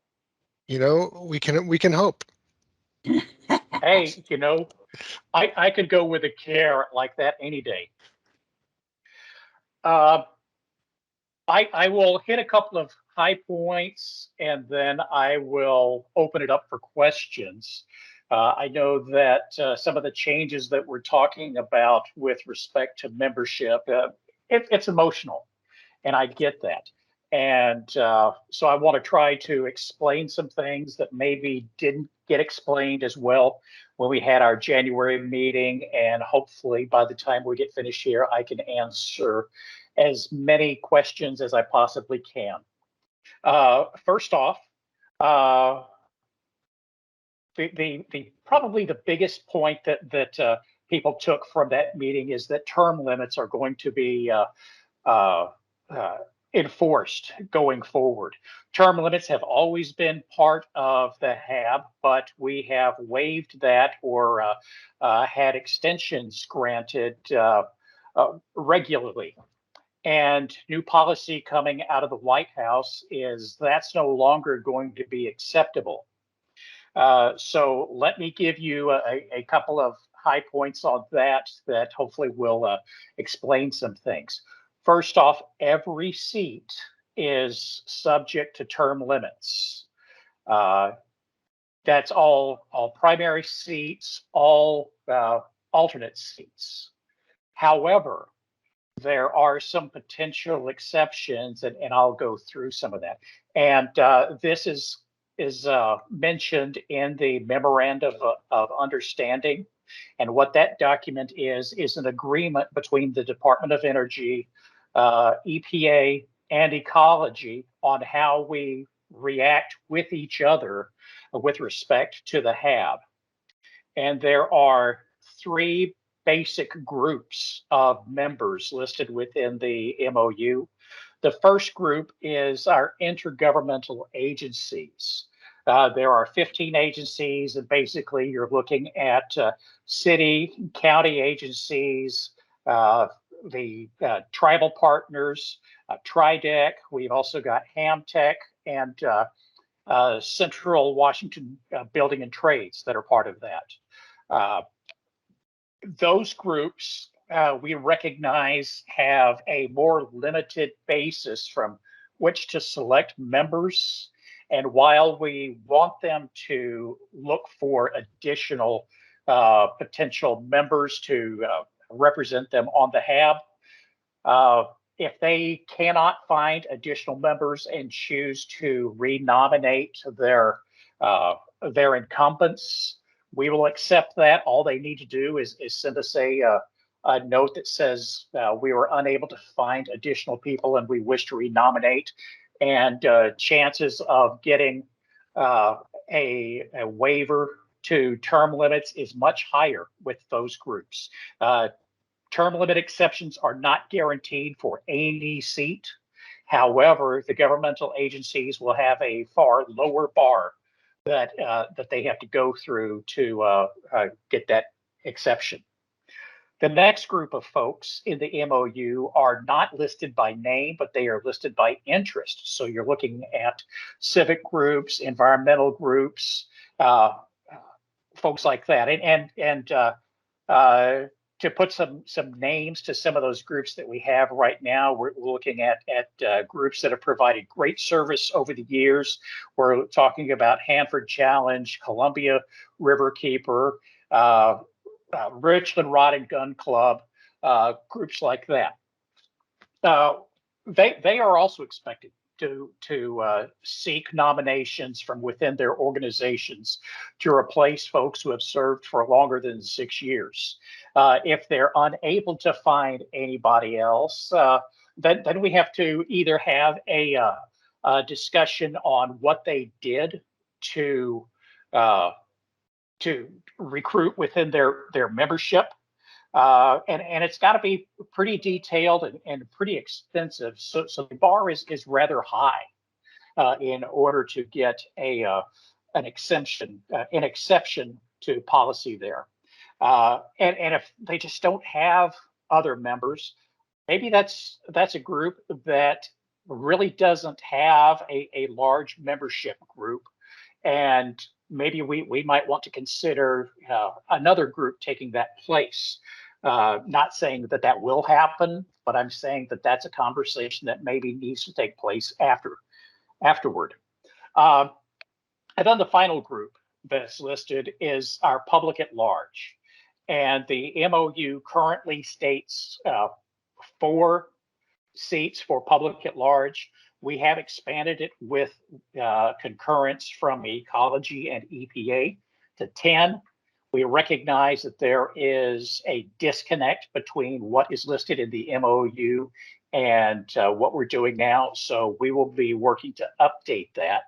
You know, we can hope. Hey, you know, I could go with a carrot like that any day. I will hit a couple of high points and then I will open it up for questions. I know that some of the changes that we're talking about with respect to membership, it's emotional, and I get that. And so I want to try to explain some things that maybe didn't get explained as well when we had our January meeting. And hopefully by the time we get finished here, I can answer as many questions as I possibly can. First off, probably the biggest point that people took from that meeting is that term limits are going to be enforced going forward. Term limits have always been part of the HAB, but we have waived that or had extensions granted regularly. And new policy coming out of the White House is that's no longer going to be acceptable. So let me give you a couple of high points on that hopefully will explain some things. First off, every seat is subject to term limits. That's all primary seats, all alternate seats. However, there are some potential exceptions, and I'll go through some of that. And this is mentioned in the memorandum of understanding. And what that document is an agreement between the Department of Energy, EPA, and ecology on how we react with each other with respect to the HAB. And there are three basic groups of members listed within the MOU. The first group is our intergovernmental agencies. There are 15 agencies, and basically you're looking at city, county agencies, the tribal partners, TRIDEC. We've also got HAMTech and Central Washington Building and Trades that are part of that. Those groups we recognize have a more limited basis from which to select members. And while we want them to look for additional potential members to represent them on the HAB, if they cannot find additional members and choose to renominate their incumbents, we will accept that. All they need to do is send us a note that says we were unable to find additional people and we wish to renominate. And chances of getting a waiver to term limits is much higher with those groups. Term limit exceptions are not guaranteed for any seat. However, the governmental agencies will have a far lower bar that they have to go through to get that exception. The next group of folks in the MOU are not listed by name, but they are listed by interest. So you're looking at civic groups, environmental groups, folks like that. And to put some names to some of those groups that we have right now, we're looking at groups that have provided great service over the years. We're talking about Hanford Challenge, Columbia Riverkeeper, Richland Rod and Gun Club, groups like that. They are also expected to seek nominations from within their organizations to replace folks who have served for longer than 6 years. If they're unable to find anybody else, then we have to either have a discussion on what they did to recruit within their membership. And it's got to be pretty detailed and pretty extensive. So the bar is rather high in order to get an exception to policy there. And if they just don't have other members, maybe that's a group that really doesn't have a large membership group. And maybe we might want to consider another group taking that place. Not saying that will happen, but I'm saying that that's a conversation that maybe needs to take place afterward. And then the final group that's listed is our public at large. And the MOU currently states 4 seats for public at large. We have expanded it with concurrence from Ecology and EPA to 10. We recognize that there is a disconnect between what is listed in the MOU and what we're doing now. So we will be working to update that.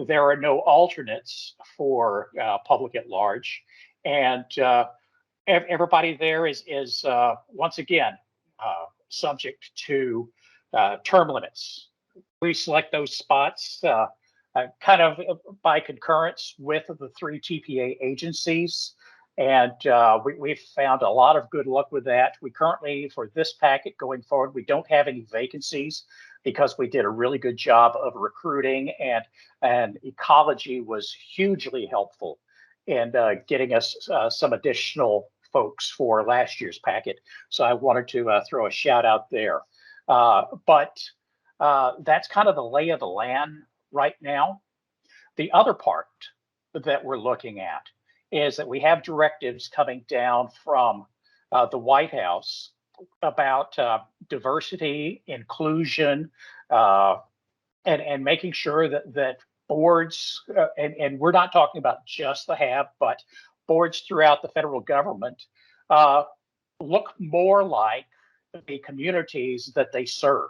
There are no alternates for public at large. And everybody there is once again, subject to term limits. We select those spots kind of by concurrence with the 3 TPA agencies. And we've found a lot of good luck with that. We currently, for this packet going forward, we don't have any vacancies because we did a really good job of recruiting, and Ecology was hugely helpful in getting us some additional folks for last year's packet. So I wanted to throw a shout out there. But that's kind of the lay of the land right now. The other part that we're looking at is that we have directives coming down from the White House about diversity, inclusion, and making sure that boards, and we're not talking about just the HAB, but boards throughout the federal government look more like the communities that they serve.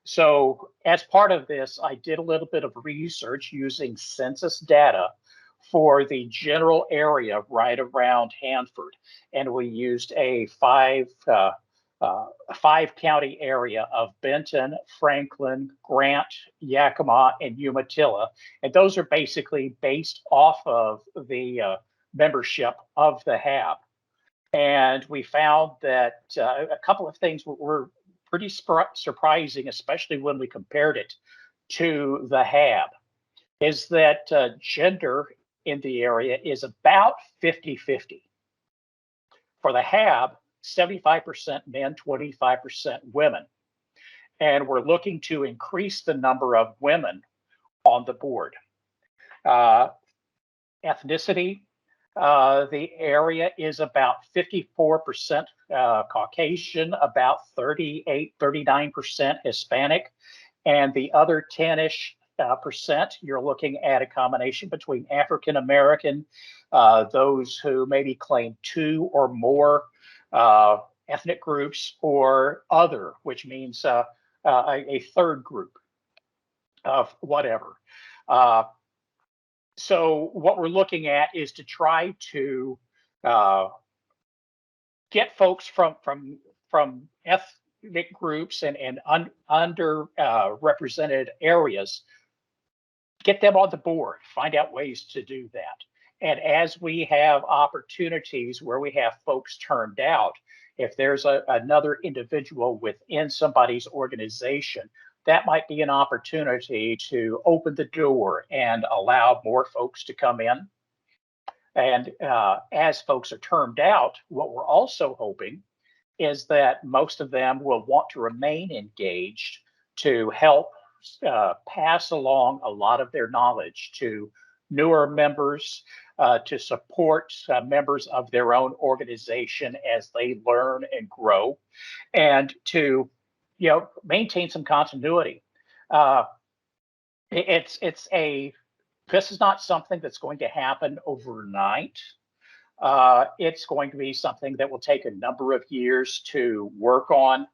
So as part of this, I did a little bit of research using census data for the general area right around Hanford. And we used a five county area of Benton, Franklin, Grant, Yakima, and Umatilla. And those are basically based off of the membership of the HAB. And we found that a couple of things were pretty surprising, especially when we compared it to the HAB. is that gender in the area is about 50-50. For the HAB, 75% men, 25% women. And we're looking to increase the number of women on the board. Ethnicity, the area is about 54% Caucasian, about 39% Hispanic, and the other 10-ish percent, you're looking at a combination between African American, those who maybe claim 2 or more ethnic groups, or other, which means a third group of whatever. So what we're looking at is to try to get folks from ethnic groups and underrepresented areas, get them on the board, find out ways to do that. And as we have opportunities where we have folks turned out, if there's another individual within somebody's organization, that might be an opportunity to open the door and allow more folks to come in. And as folks are termed out, what we're also hoping is that most of them will want to remain engaged to help pass along a lot of their knowledge to newer members, to support members of their own organization as they learn and grow, and to maintain some continuity. This is not something that's going to happen overnight. It's going to be something that will take a number of years to work on.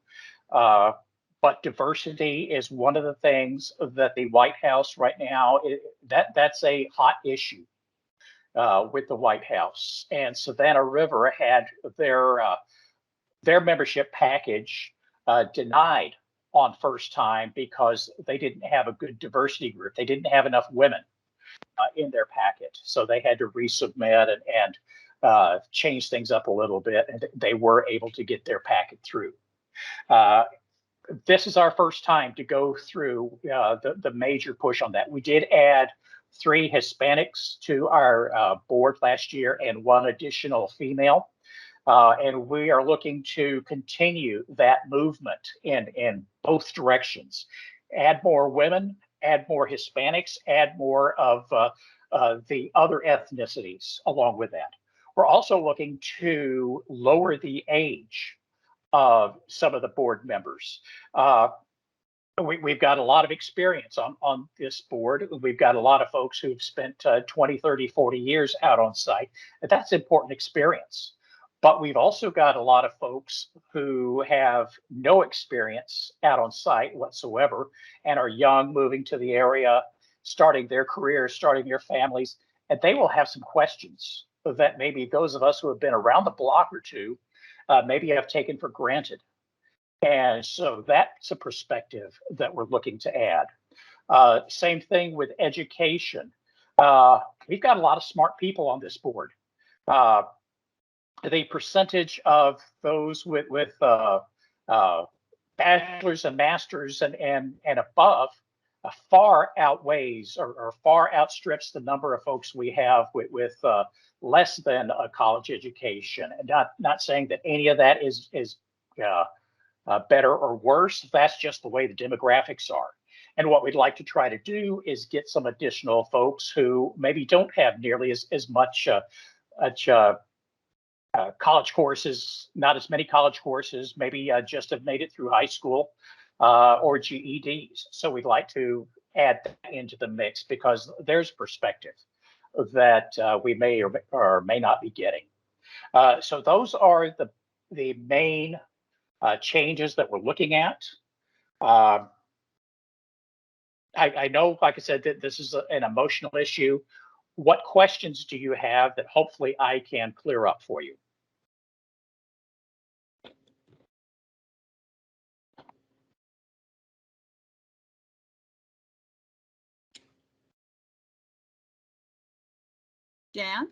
But diversity is one of the things that the White House right now, that's a hot issue with the White House. And Savannah River had their membership package denied on first time because they didn't have a good diversity group. They didn't have enough women in their packet. So they had to resubmit and change things up a little bit, and they were able to get their packet through. This is our first time to go through the major push on that. We did add 3 Hispanics to our board last year and 1 additional female. And we are looking to continue that movement in both directions. Add more women, add more Hispanics, add more of the other ethnicities along with that. We're also looking to lower the age of some of the board members. We've got a lot of experience on this board. We've got a lot of folks who've spent 20, 30, 40 years out on site. And that's important experience. But we've also got a lot of folks who have no experience out on site whatsoever and are young, moving to the area, starting their careers, starting their families, and they will have some questions that maybe those of us who have been around the block or two maybe have taken for granted. And so that's a perspective that we're looking to add. Same thing with education. We've got a lot of smart people on this board. The percentage of those with bachelor's and master's and above far outweighs or far outstrips the number of folks we have with less than a college education. And not saying that any of that is better or worse. That's just the way the demographics are. And what we'd like to try to do is get some additional folks who maybe don't have nearly as much college courses, not as many college courses, maybe just have made it through high school or GEDs. So we'd like to add that into the mix because there's perspective that we may or may not be getting. So those are the main changes that we're looking at. I know, like I said, that this is an emotional issue. What questions do you have that hopefully I can clear up for you? Jan?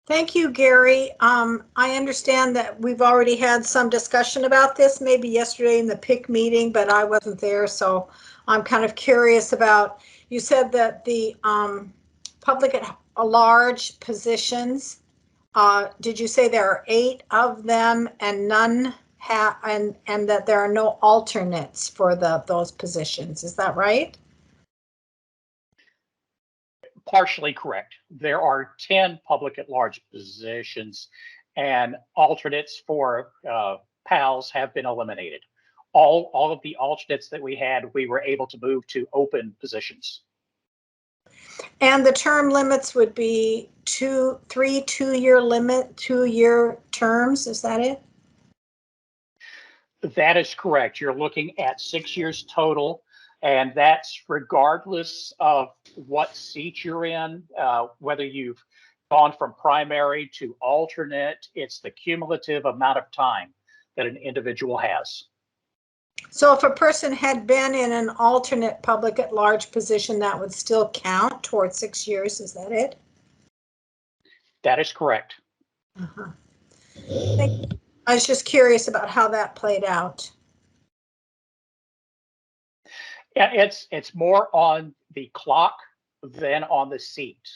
Thank you, Gary. I understand that we've already had some discussion about this, maybe yesterday in the PIC meeting, but I wasn't there, so I'm kind of curious about, you said that the public at large positions, did you say there are 8 of them and none have, and that there are no alternates for those positions? Is that right? Partially correct. There are 10 public at large positions, and alternates for PALs have been eliminated. All of the alternates that we had, we were able to move to open positions. And the term limits would be 3 2-year limit, 2-year terms. Is that it? That is correct. You're looking at 6 years total, and that's regardless of what seat you're in, whether you've gone from primary to alternate. It's the cumulative amount of time that an individual has. So if a person had been in an alternate public at large position, that would still count towards 6 years. Is that it? That is correct. Uh-huh. I was just curious about how that played out. Yeah, it's more on the clock than on the seat.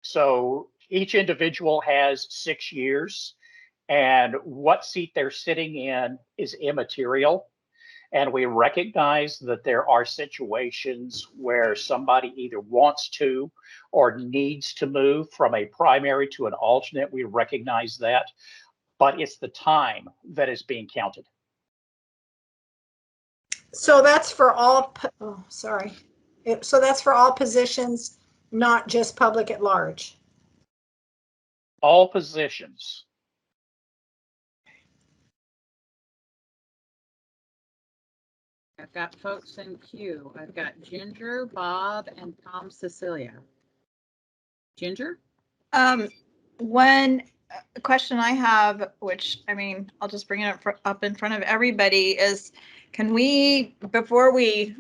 So each individual has 6 years, and what seat they're sitting in is immaterial. And we recognize that there are situations where somebody either wants to or needs to move from a primary to an alternate. We recognize that, but it's the time that is being counted. So that's for all, oh, sorry. So that's for all positions, not just public at large. All positions. I've got folks in queue. I've got Ginger, Bob, and Tom Cecilia. Ginger? One question I have, which, I mean, I'll just bring it up in front of everybody, is can we, before we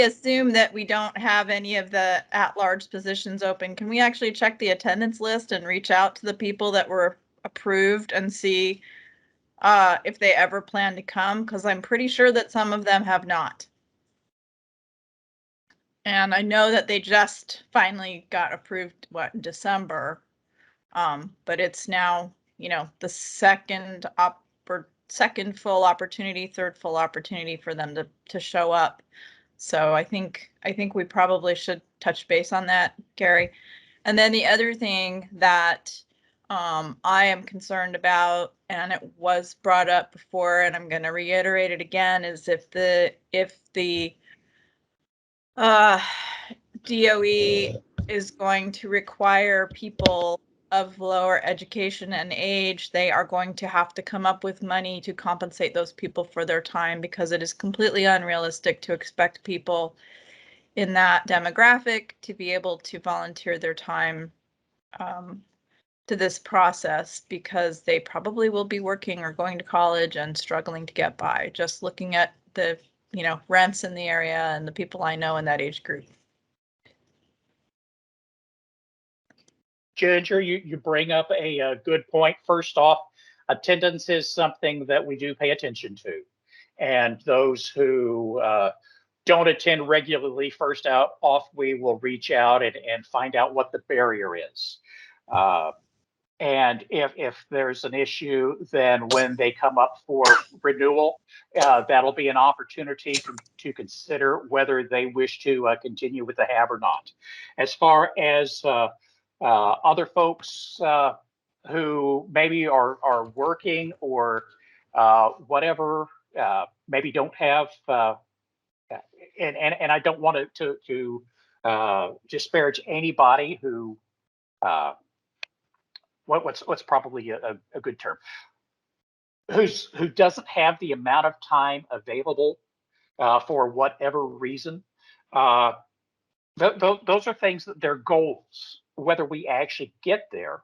assume that we don't have any of the at-large positions open, can we actually check the attendance list and reach out to the people that were approved and see if they ever plan to come? Because I'm pretty sure that some of them have not. And I know that they just finally got approved, what, in December. But it's now, you know, the second full opportunity, third full opportunity for them to show up. So I think we probably should touch base on that, Gary. And then the other thing that I am concerned about, and it was brought up before, and I'm going to reiterate it again, is if the DOE is going to require people of lower education and age, they are going to have to come up with money to compensate those people for their time, because it is completely unrealistic to expect people in that demographic to be able to volunteer their time to this process, because they probably will be working or going to college and struggling to get by, just looking at the, you know, rents in the area and the people I know in that age group. Ginger, you bring up a good point. First off, attendance is something that we do pay attention to. And those who don't attend regularly, first off, we will reach out and find out what the barrier is. And if there's an issue, then when they come up for renewal, that'll be an opportunity to consider whether they wish to continue with the HAB or not. As far as other folks who maybe are working or whatever, maybe don't have, and I don't want to disparage anybody who, what's probably a good term, who doesn't have the amount of time available for whatever reason. Those are things that they're goals. Whether we actually get there,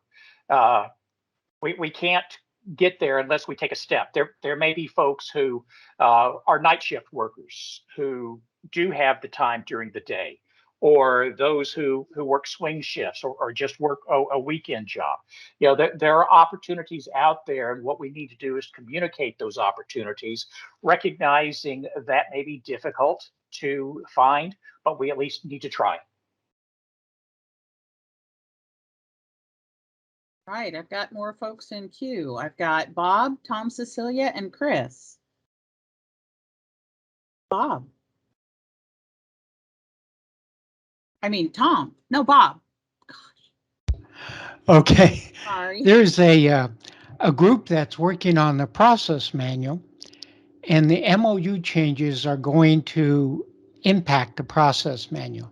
we can't get there unless we take a step. There may be folks who are night shift workers who do have the time during the day, or those who work swing shifts or just work a weekend job. You know, there are opportunities out there, and what we need to do is communicate those opportunities, recognizing that may be difficult to find, but we at least need to try. All right, I've got more folks in queue. I've got Bob, Tom, Cecilia, and Chris. Bob. I mean, Tom. No, Bob. Okay. Sorry. There's a group that's working on the process manual, and the MOU changes are going to impact the process manual.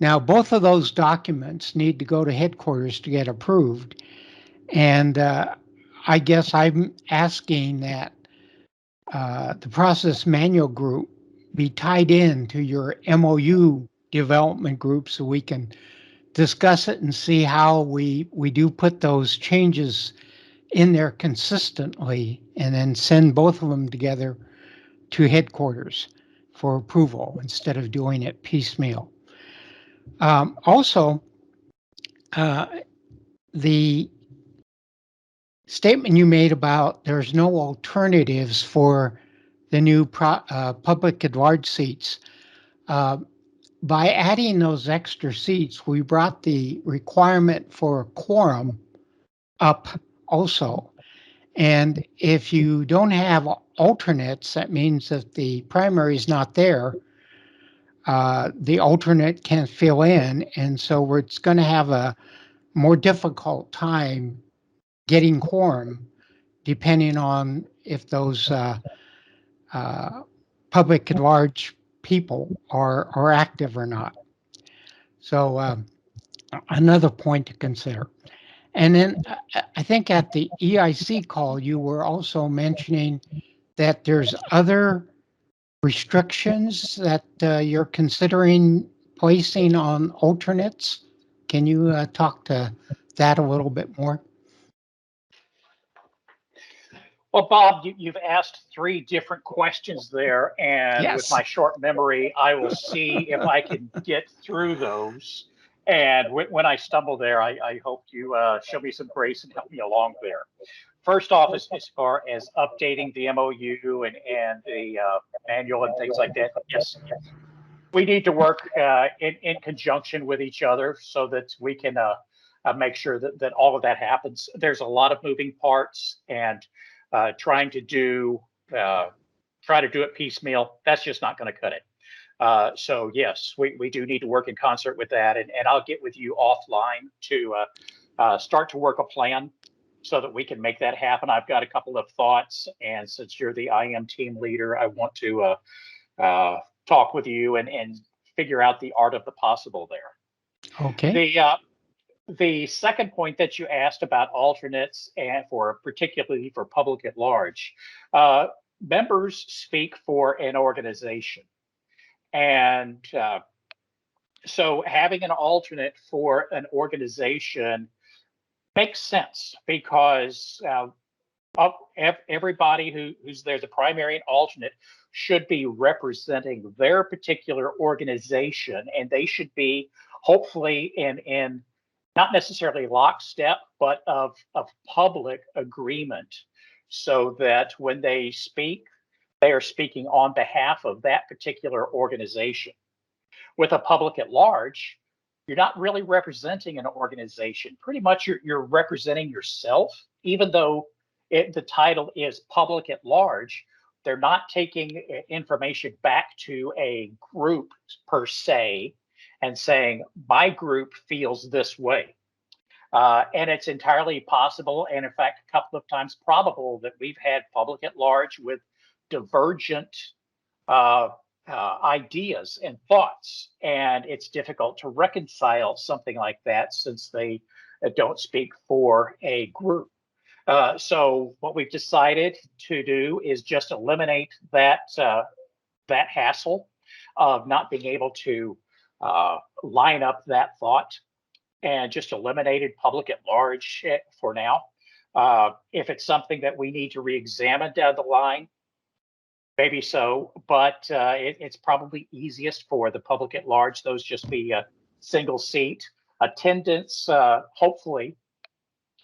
Now, both of those documents need to go to headquarters to get approved. And I guess I'm asking that the process manual group be tied in to your MOU development group so we can discuss it and see how we do put those changes in there consistently, and then send both of them together to headquarters for approval instead of doing it piecemeal. Also, the statement you made about there's no alternatives for the new public at large seats. By adding those extra seats, we brought the requirement for a quorum up also. And if you don't have alternates, that means that the primary is not there. The alternate can't fill in, and so it's going to have a more difficult time getting quorum, depending on if those public at large people are active or not. So another point to consider. And then I think at the EIC call, you were also mentioning that there's other restrictions that you're considering placing on alternates. Can you talk to that a little bit more? Well, Bob, you've asked 3 different questions there, and Yes. with my short memory, I will see if I can get through those. And when I stumble there, I hope you show me some grace and help me along there. First off, as far as updating the MOU and the manual and things like that, yes, we need to work in conjunction with each other so that we can make sure that all of that happens. There's a lot of moving parts, and trying to do it piecemeal, that's just not going to cut it. So yes, we do need to work in concert with that, and I'll get with you offline to start to work a plan so that we can make that happen. I've got a couple of thoughts, and since you're the IM team leader, I want to talk with you and figure out the art of the possible there. Okay. The second point that you asked about alternates, and particularly for public at large, members speak for an organization, and so having an alternate for an organization makes sense because everybody who's there, the primary and alternate, should be representing their particular organization, and they should be hopefully in not necessarily lockstep, but of public agreement, so that when they speak, they are speaking on behalf of that particular organization. With a public at large, you're not really representing an organization. Pretty much you're representing yourself, even though the title is public at large. They're not taking information back to a group per se and saying, my group feels this way. And it's entirely possible, and in fact, a couple of times probable, that we've had public at large with divergent ideas and thoughts, and it's difficult to reconcile something like that since they don't speak for a group. So what we've decided to do is just eliminate that hassle of not being able to line up that thought, and just eliminated public at large for now. If it's something that we need to re-examine down the line, Maybe so, but it's probably easiest for the public at large. Those just be a single seat. Attendance, hopefully,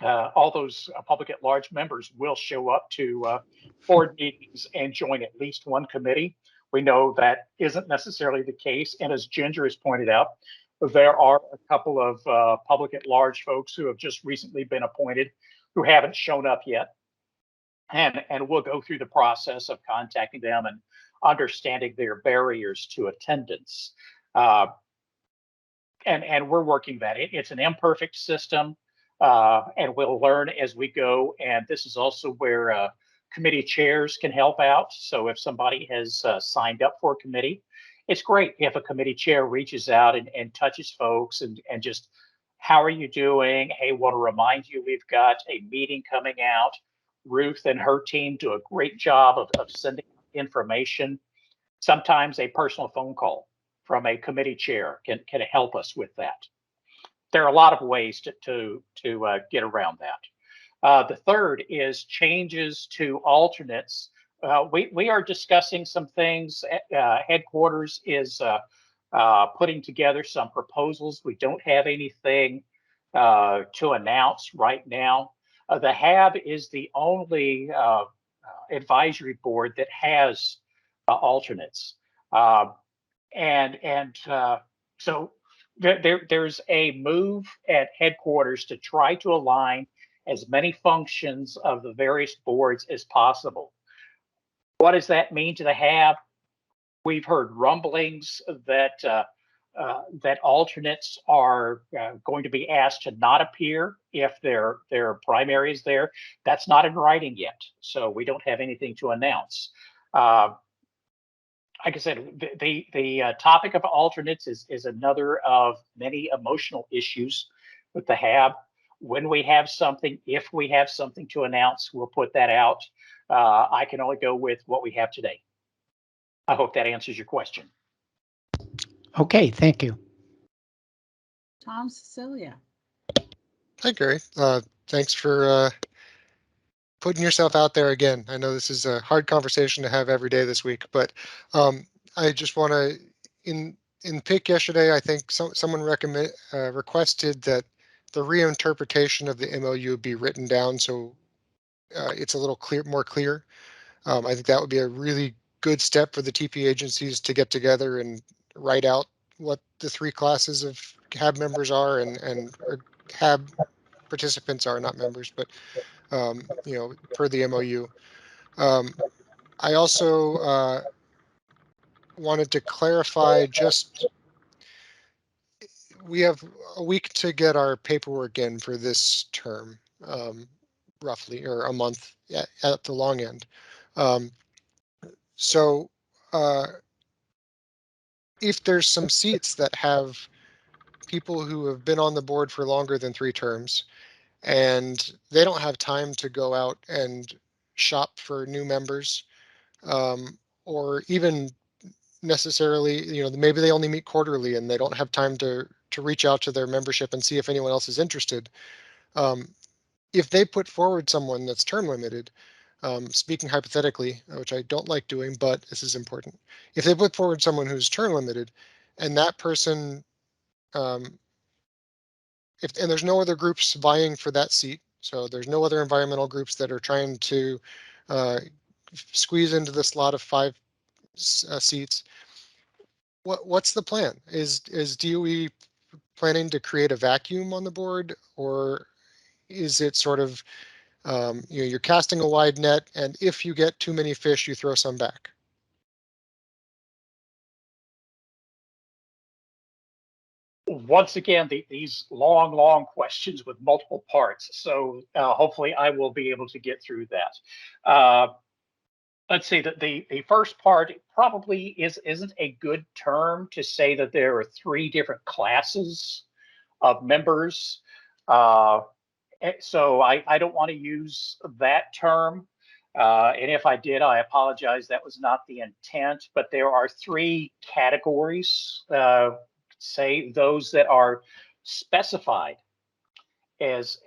all those public at large members will show up to board meetings and join at least one committee. We know that isn't necessarily the case. And as Ginger has pointed out, there are a couple of public at large folks who have just recently been appointed who haven't shown up yet. And we'll go through the process of contacting them and understanding their barriers to attendance. And we're working that. It's an imperfect system, and we'll learn as we go. And this is also where committee chairs can help out. So if somebody has signed up for a committee, it's great if a committee chair reaches out and touches folks and just, how are you doing? Hey, want to remind you, we've got a meeting coming out. Ruth and her team do a great job of sending information. Sometimes a personal phone call from a committee chair can help us with that. There are a lot of ways to get around that. The third is changes to alternates. We are discussing some things. Headquarters is putting together some proposals. We don't have anything to announce right now. The HAB is the only advisory board that has alternates. So there's a move at headquarters to try to align as many functions of the various boards as possible. What does that mean to the HAB? We've heard rumblings that that alternates are going to be asked to not appear if their primary is there. That's not in writing yet, so we don't have anything to announce. Like I said, the topic of alternates is another of many emotional issues with the HAB. When we have something, if we have something to announce, we'll put that out. I can only go with what we have today. I hope that answers your question. Okay, thank you. Tom, Cecilia. Hi, Gary. Thanks for putting yourself out there again. I know this is a hard conversation to have every day this week, but I just want to, in PIC yesterday, I think someone requested that the reinterpretation of the MOU be written down so it's a little more clear. I think that would be a really good step for the TP agencies to get together and write out what the 3 classes of HAB members are and HAB participants are, not members, but you know, per the MOU. I also wanted to clarify, just we have a week to get our paperwork in for this term, roughly, or a month at the long end. So if there's some seats that have people who have been on the board for longer than 3 terms, and they don't have time to go out and shop for new members, or even necessarily, you know, maybe they only meet quarterly and they don't have time to reach out to their membership and see if anyone else is interested. If they put forward someone that's term limited, speaking hypothetically, which I don't like doing, but this is important. If they put forward someone who's term limited and that person, and there's no other groups vying for that seat, so there's no other environmental groups that are trying to squeeze into the slot of 5 seats, what's the plan? Is DOE planning to create a vacuum on the board, or is it sort of, you know, you're casting a wide net, and if you get too many fish, you throw some back? Once again, these long questions with multiple parts. So hopefully I will be able to get through that. Let's see, the first part probably isn't a good term to say that there are 3 different classes of members. So I don't want to use that term. And if I did, I apologize. That was not the intent. But there are 3 categories, say those that are specified as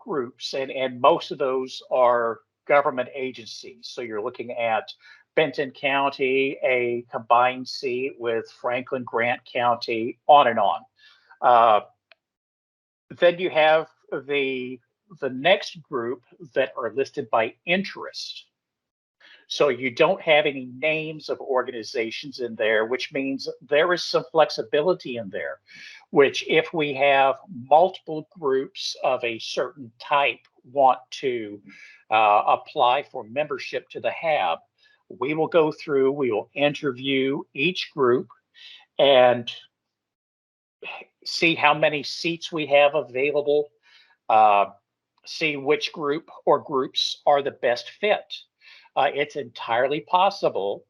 groups, and most of those are government agencies. So you're looking at Benton County a combined seat with Franklin Grant County, on and on. Then you have the next group that are listed by interest. So you don't have any names of organizations in there, which means there is some flexibility in there, which if we have multiple groups of a certain type want to apply for membership to the HAB, we will go through, we will interview each group and see how many seats we have available, see which group or groups are the best fit. It's entirely possible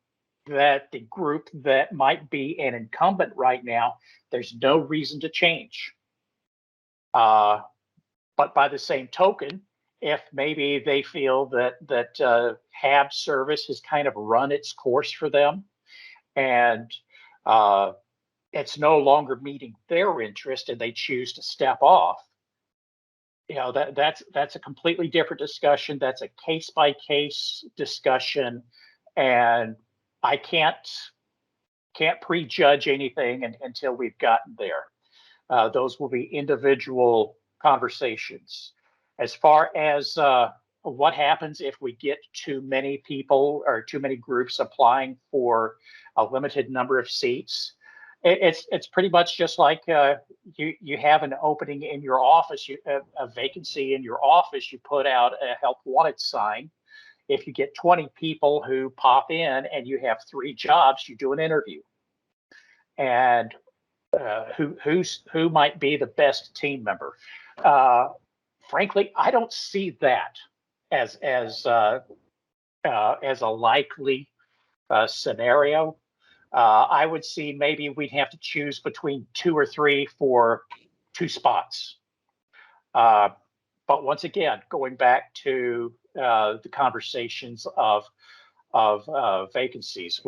that the group that might be an incumbent right now, there's no reason to change. But by the same token, if maybe they feel that HAB service has kind of run its course for them and it's no longer meeting their interest and they choose to step off, that's a completely different discussion. That's a case by case discussion, and I can't prejudge anything until we've gotten there. Those will be individual conversations. As far as what happens if we get too many people or too many groups applying for a limited number of seats, it's pretty much just like you have an opening in your office, a vacancy in your office, you put out a help wanted sign. If you get 20 people who pop in and you have 3 jobs, you do an interview. And who might be the best team member? Frankly, I don't see that as a likely scenario. I would see maybe we'd have to choose between 2 or 3 for 2 spots. But once again, going back to the conversations of vacancies,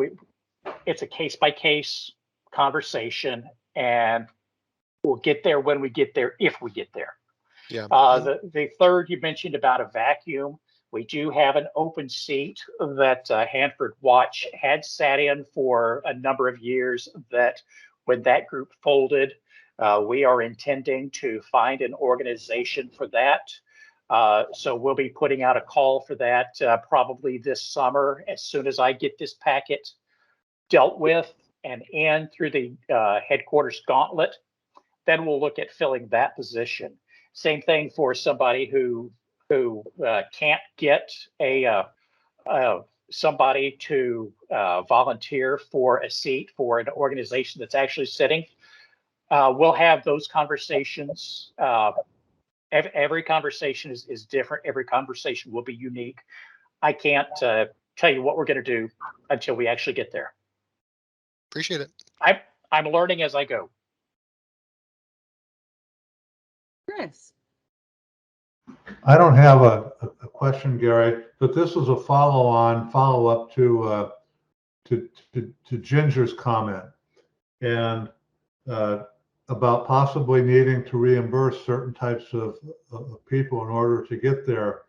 it's a case by case conversation, and we'll get there when we get there, if we get there. Yeah. The third you mentioned about a vacuum. We do have an open seat that Hanford Watch had sat in for a number of years, that when that group folded, we are intending to find an organization for that. So we'll be putting out a call for that probably this summer, as soon as I get this packet dealt with and in through the headquarters gauntlet. Then we'll look at filling that position. Same thing for somebody who can't get somebody to volunteer for a seat for an organization that's actually sitting. We'll have those conversations. Every conversation is different. Every conversation will be unique. I can't tell you what we're going to do until we actually get there. Appreciate it. I'm learning as I go. Chris. I don't have a question, Gary, but this is a follow-up to Ginger's comment, and about possibly needing to reimburse certain types of people in order to get their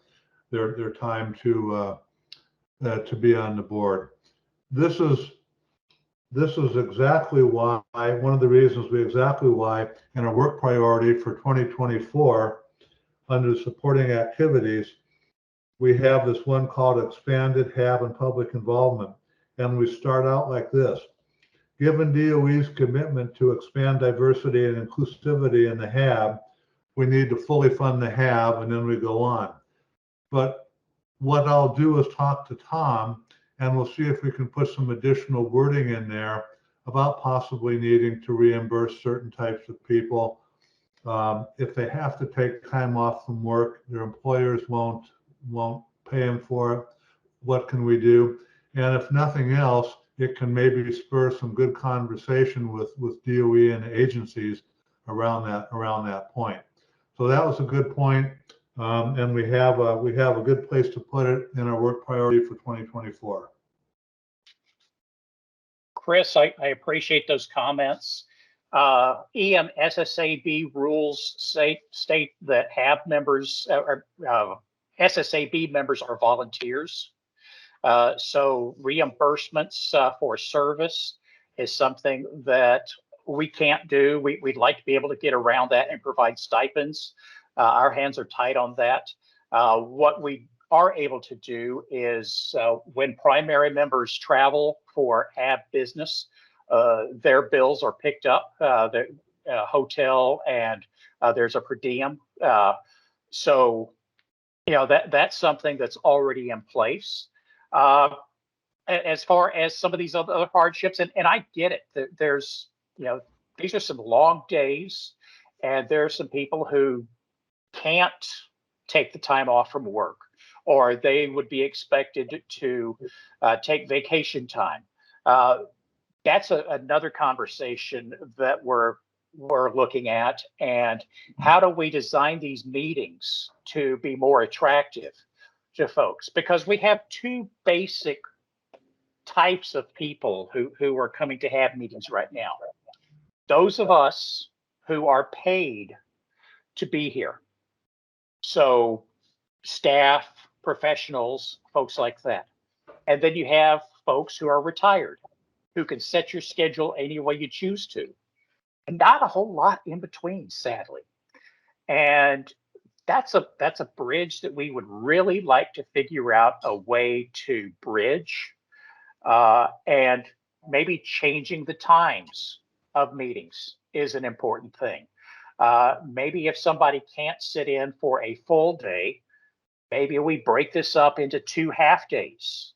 time to be on the board. This is exactly why, one of the reasons why in our work priority for 2024 under supporting activities, we have this one called expanded HAB and public involvement. And we start out like this: given DOE's commitment to expand diversity and inclusivity in the HAB, we need to fully fund the HAB, and then we go on. But what I'll do is talk to Tom, and we'll see if we can put some additional wording in there about possibly needing to reimburse certain types of people. If they have to take time off from work, their employers won't pay them for it. What can we do? And if nothing else, it can maybe spur some good conversation with DOE and agencies around that point. So that was a good point, and we have a good place to put it in our work priority for 2024. Chris, I appreciate those comments. EMSSAB rules state that HAB members or SSAB members are volunteers. So reimbursements for service is something that we can't do. We'd like to be able to get around that and provide stipends. Our hands are tied on that. What we are able to do is when primary members travel for HAB business, their bills are picked up, the hotel, and there's a per diem. So, you know, that's something that's already in place. As far as some of these other hardships, and I get it, there's, you know, these are some long days, and there are some people who can't take the time off from work, or they would be expected to take vacation time. That's another conversation that we're looking at. And how do we design these meetings to be more attractive to folks? Because we have two basic types of people who are coming to have meetings right now. Those of us who are paid to be here. So staff, professionals, folks like that. And then you have folks who are retired, who can set your schedule any way you choose to. And not a whole lot in between, sadly. And that's a bridge that we would really like to figure out a way to bridge, and maybe changing the times of meetings is an important thing. Maybe if somebody can't sit in for a full day, maybe we break this up into 2 half days.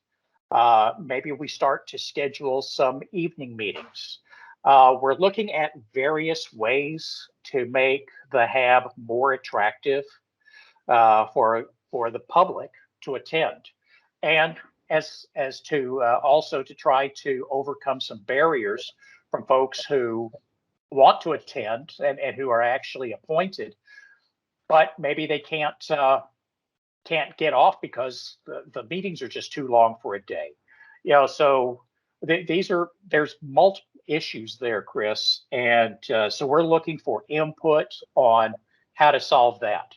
Maybe we start to schedule some evening meetings. We're looking at various ways to make the HAB more attractive for the public to attend, and as to also to try to overcome some barriers from folks who want to attend and who are actually appointed, but maybe they can't get off because the meetings are just too long for a day. You know, so there's multiple issues there, Chris, and so we're looking for input on how to solve that.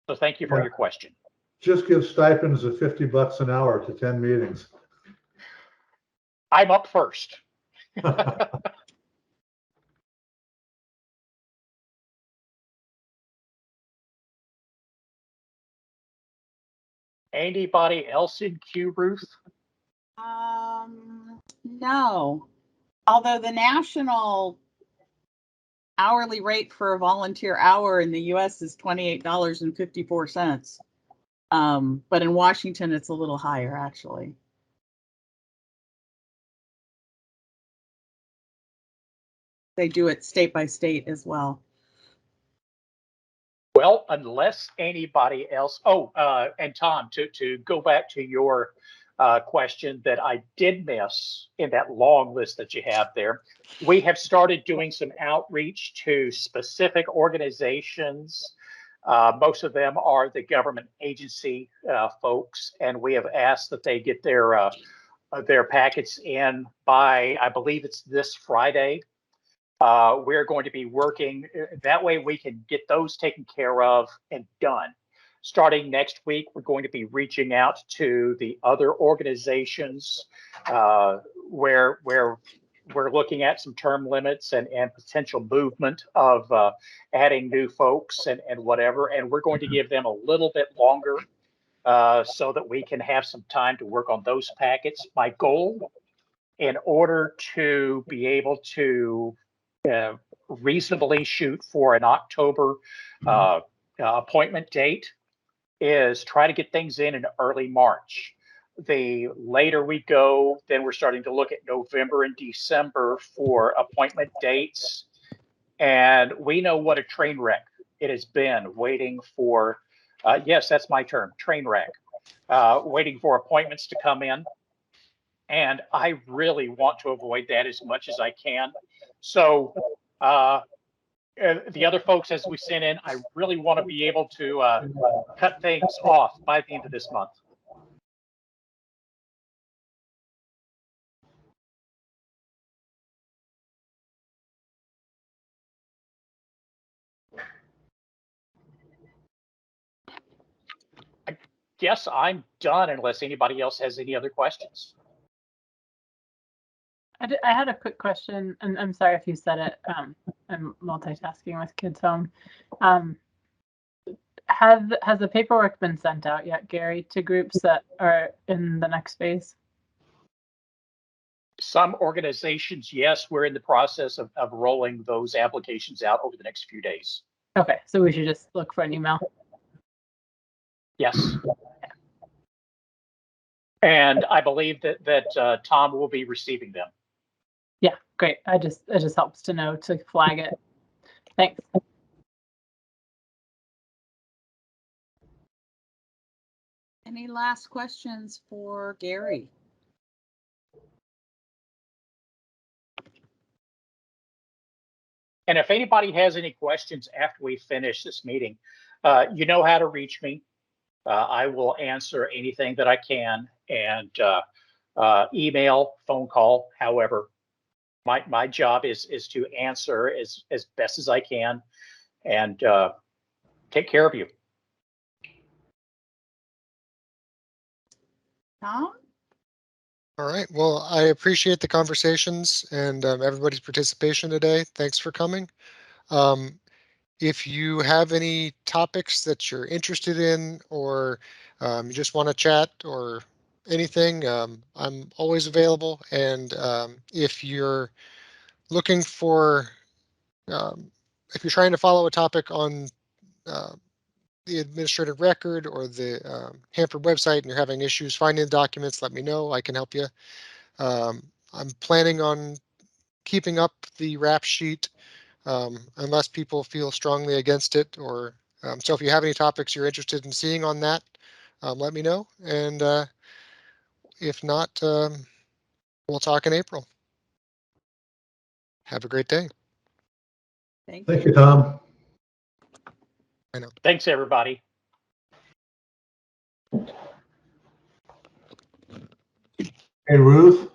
So thank you for your question. Just give stipends of $50 an hour to 10 meetings. I'm up first. Anybody else in queue, Ruth? No. Although the national hourly rate for a volunteer hour in the US is $28.54. But in Washington, it's a little higher, actually. They do it state by state as well. Well, unless anybody else. Oh, and Tom, to go back to your question that I did miss in that long list that you have there, we have started doing some outreach to specific organizations. Most of them are the government agency folks, and we have asked that they get their packets in by, I believe it's this Friday. We're going to be working that way we can get those taken care of and done. Starting next week, we're going to be reaching out to the other organizations where we're looking at some term limits and potential movement of adding new folks and whatever. And we're going to give them a little bit longer so that we can have some time to work on those packets. My goal, in order to be able to reasonably shoot for an October appointment date, is try to get things in early March. The later we go, then we're starting to look at November and December for appointment dates. And we know what a train wreck it has been waiting for, yes, that's my term, train wreck, waiting for appointments to come in. And I really want to avoid that as much as I can. So the other folks, as we send in, I really want to be able to cut things off by the end of this month. guess I'm done unless anybody else has any other questions. I had a quick question, and I'm sorry if you said it. I'm multitasking with kids home. Has the paperwork been sent out yet, Gary, to groups that are in the next phase? Some organizations, yes, we're in the process of rolling those applications out over the next few days. Okay, so we should just look for an email. Yes. And I believe that Tom will be receiving them. Yeah, great. It just helps to know to flag it. Thanks. Any last questions for Gary? And if anybody has any questions after we finish this meeting, you know how to reach me. I will answer anything that I can, and email, phone call. However, my job is to answer as best as I can and take care of you. Tom? All right. Well, I appreciate the conversations and everybody's participation today. Thanks for coming. If you have any topics that you're interested in, or you just want to chat or anything, I'm always available. And if you're looking for, if you're trying to follow a topic on the administrative record or the Hanford website and you're having issues finding the documents, let me know. I can help you. I'm planning on keeping up the RAP sheet unless people feel strongly against it, or so if you have any topics you're interested in seeing on that, let me know. And if not, we'll talk in April. Have a great day. Thank you, Tom. I know. Thanks, everybody. Hey, Ruth.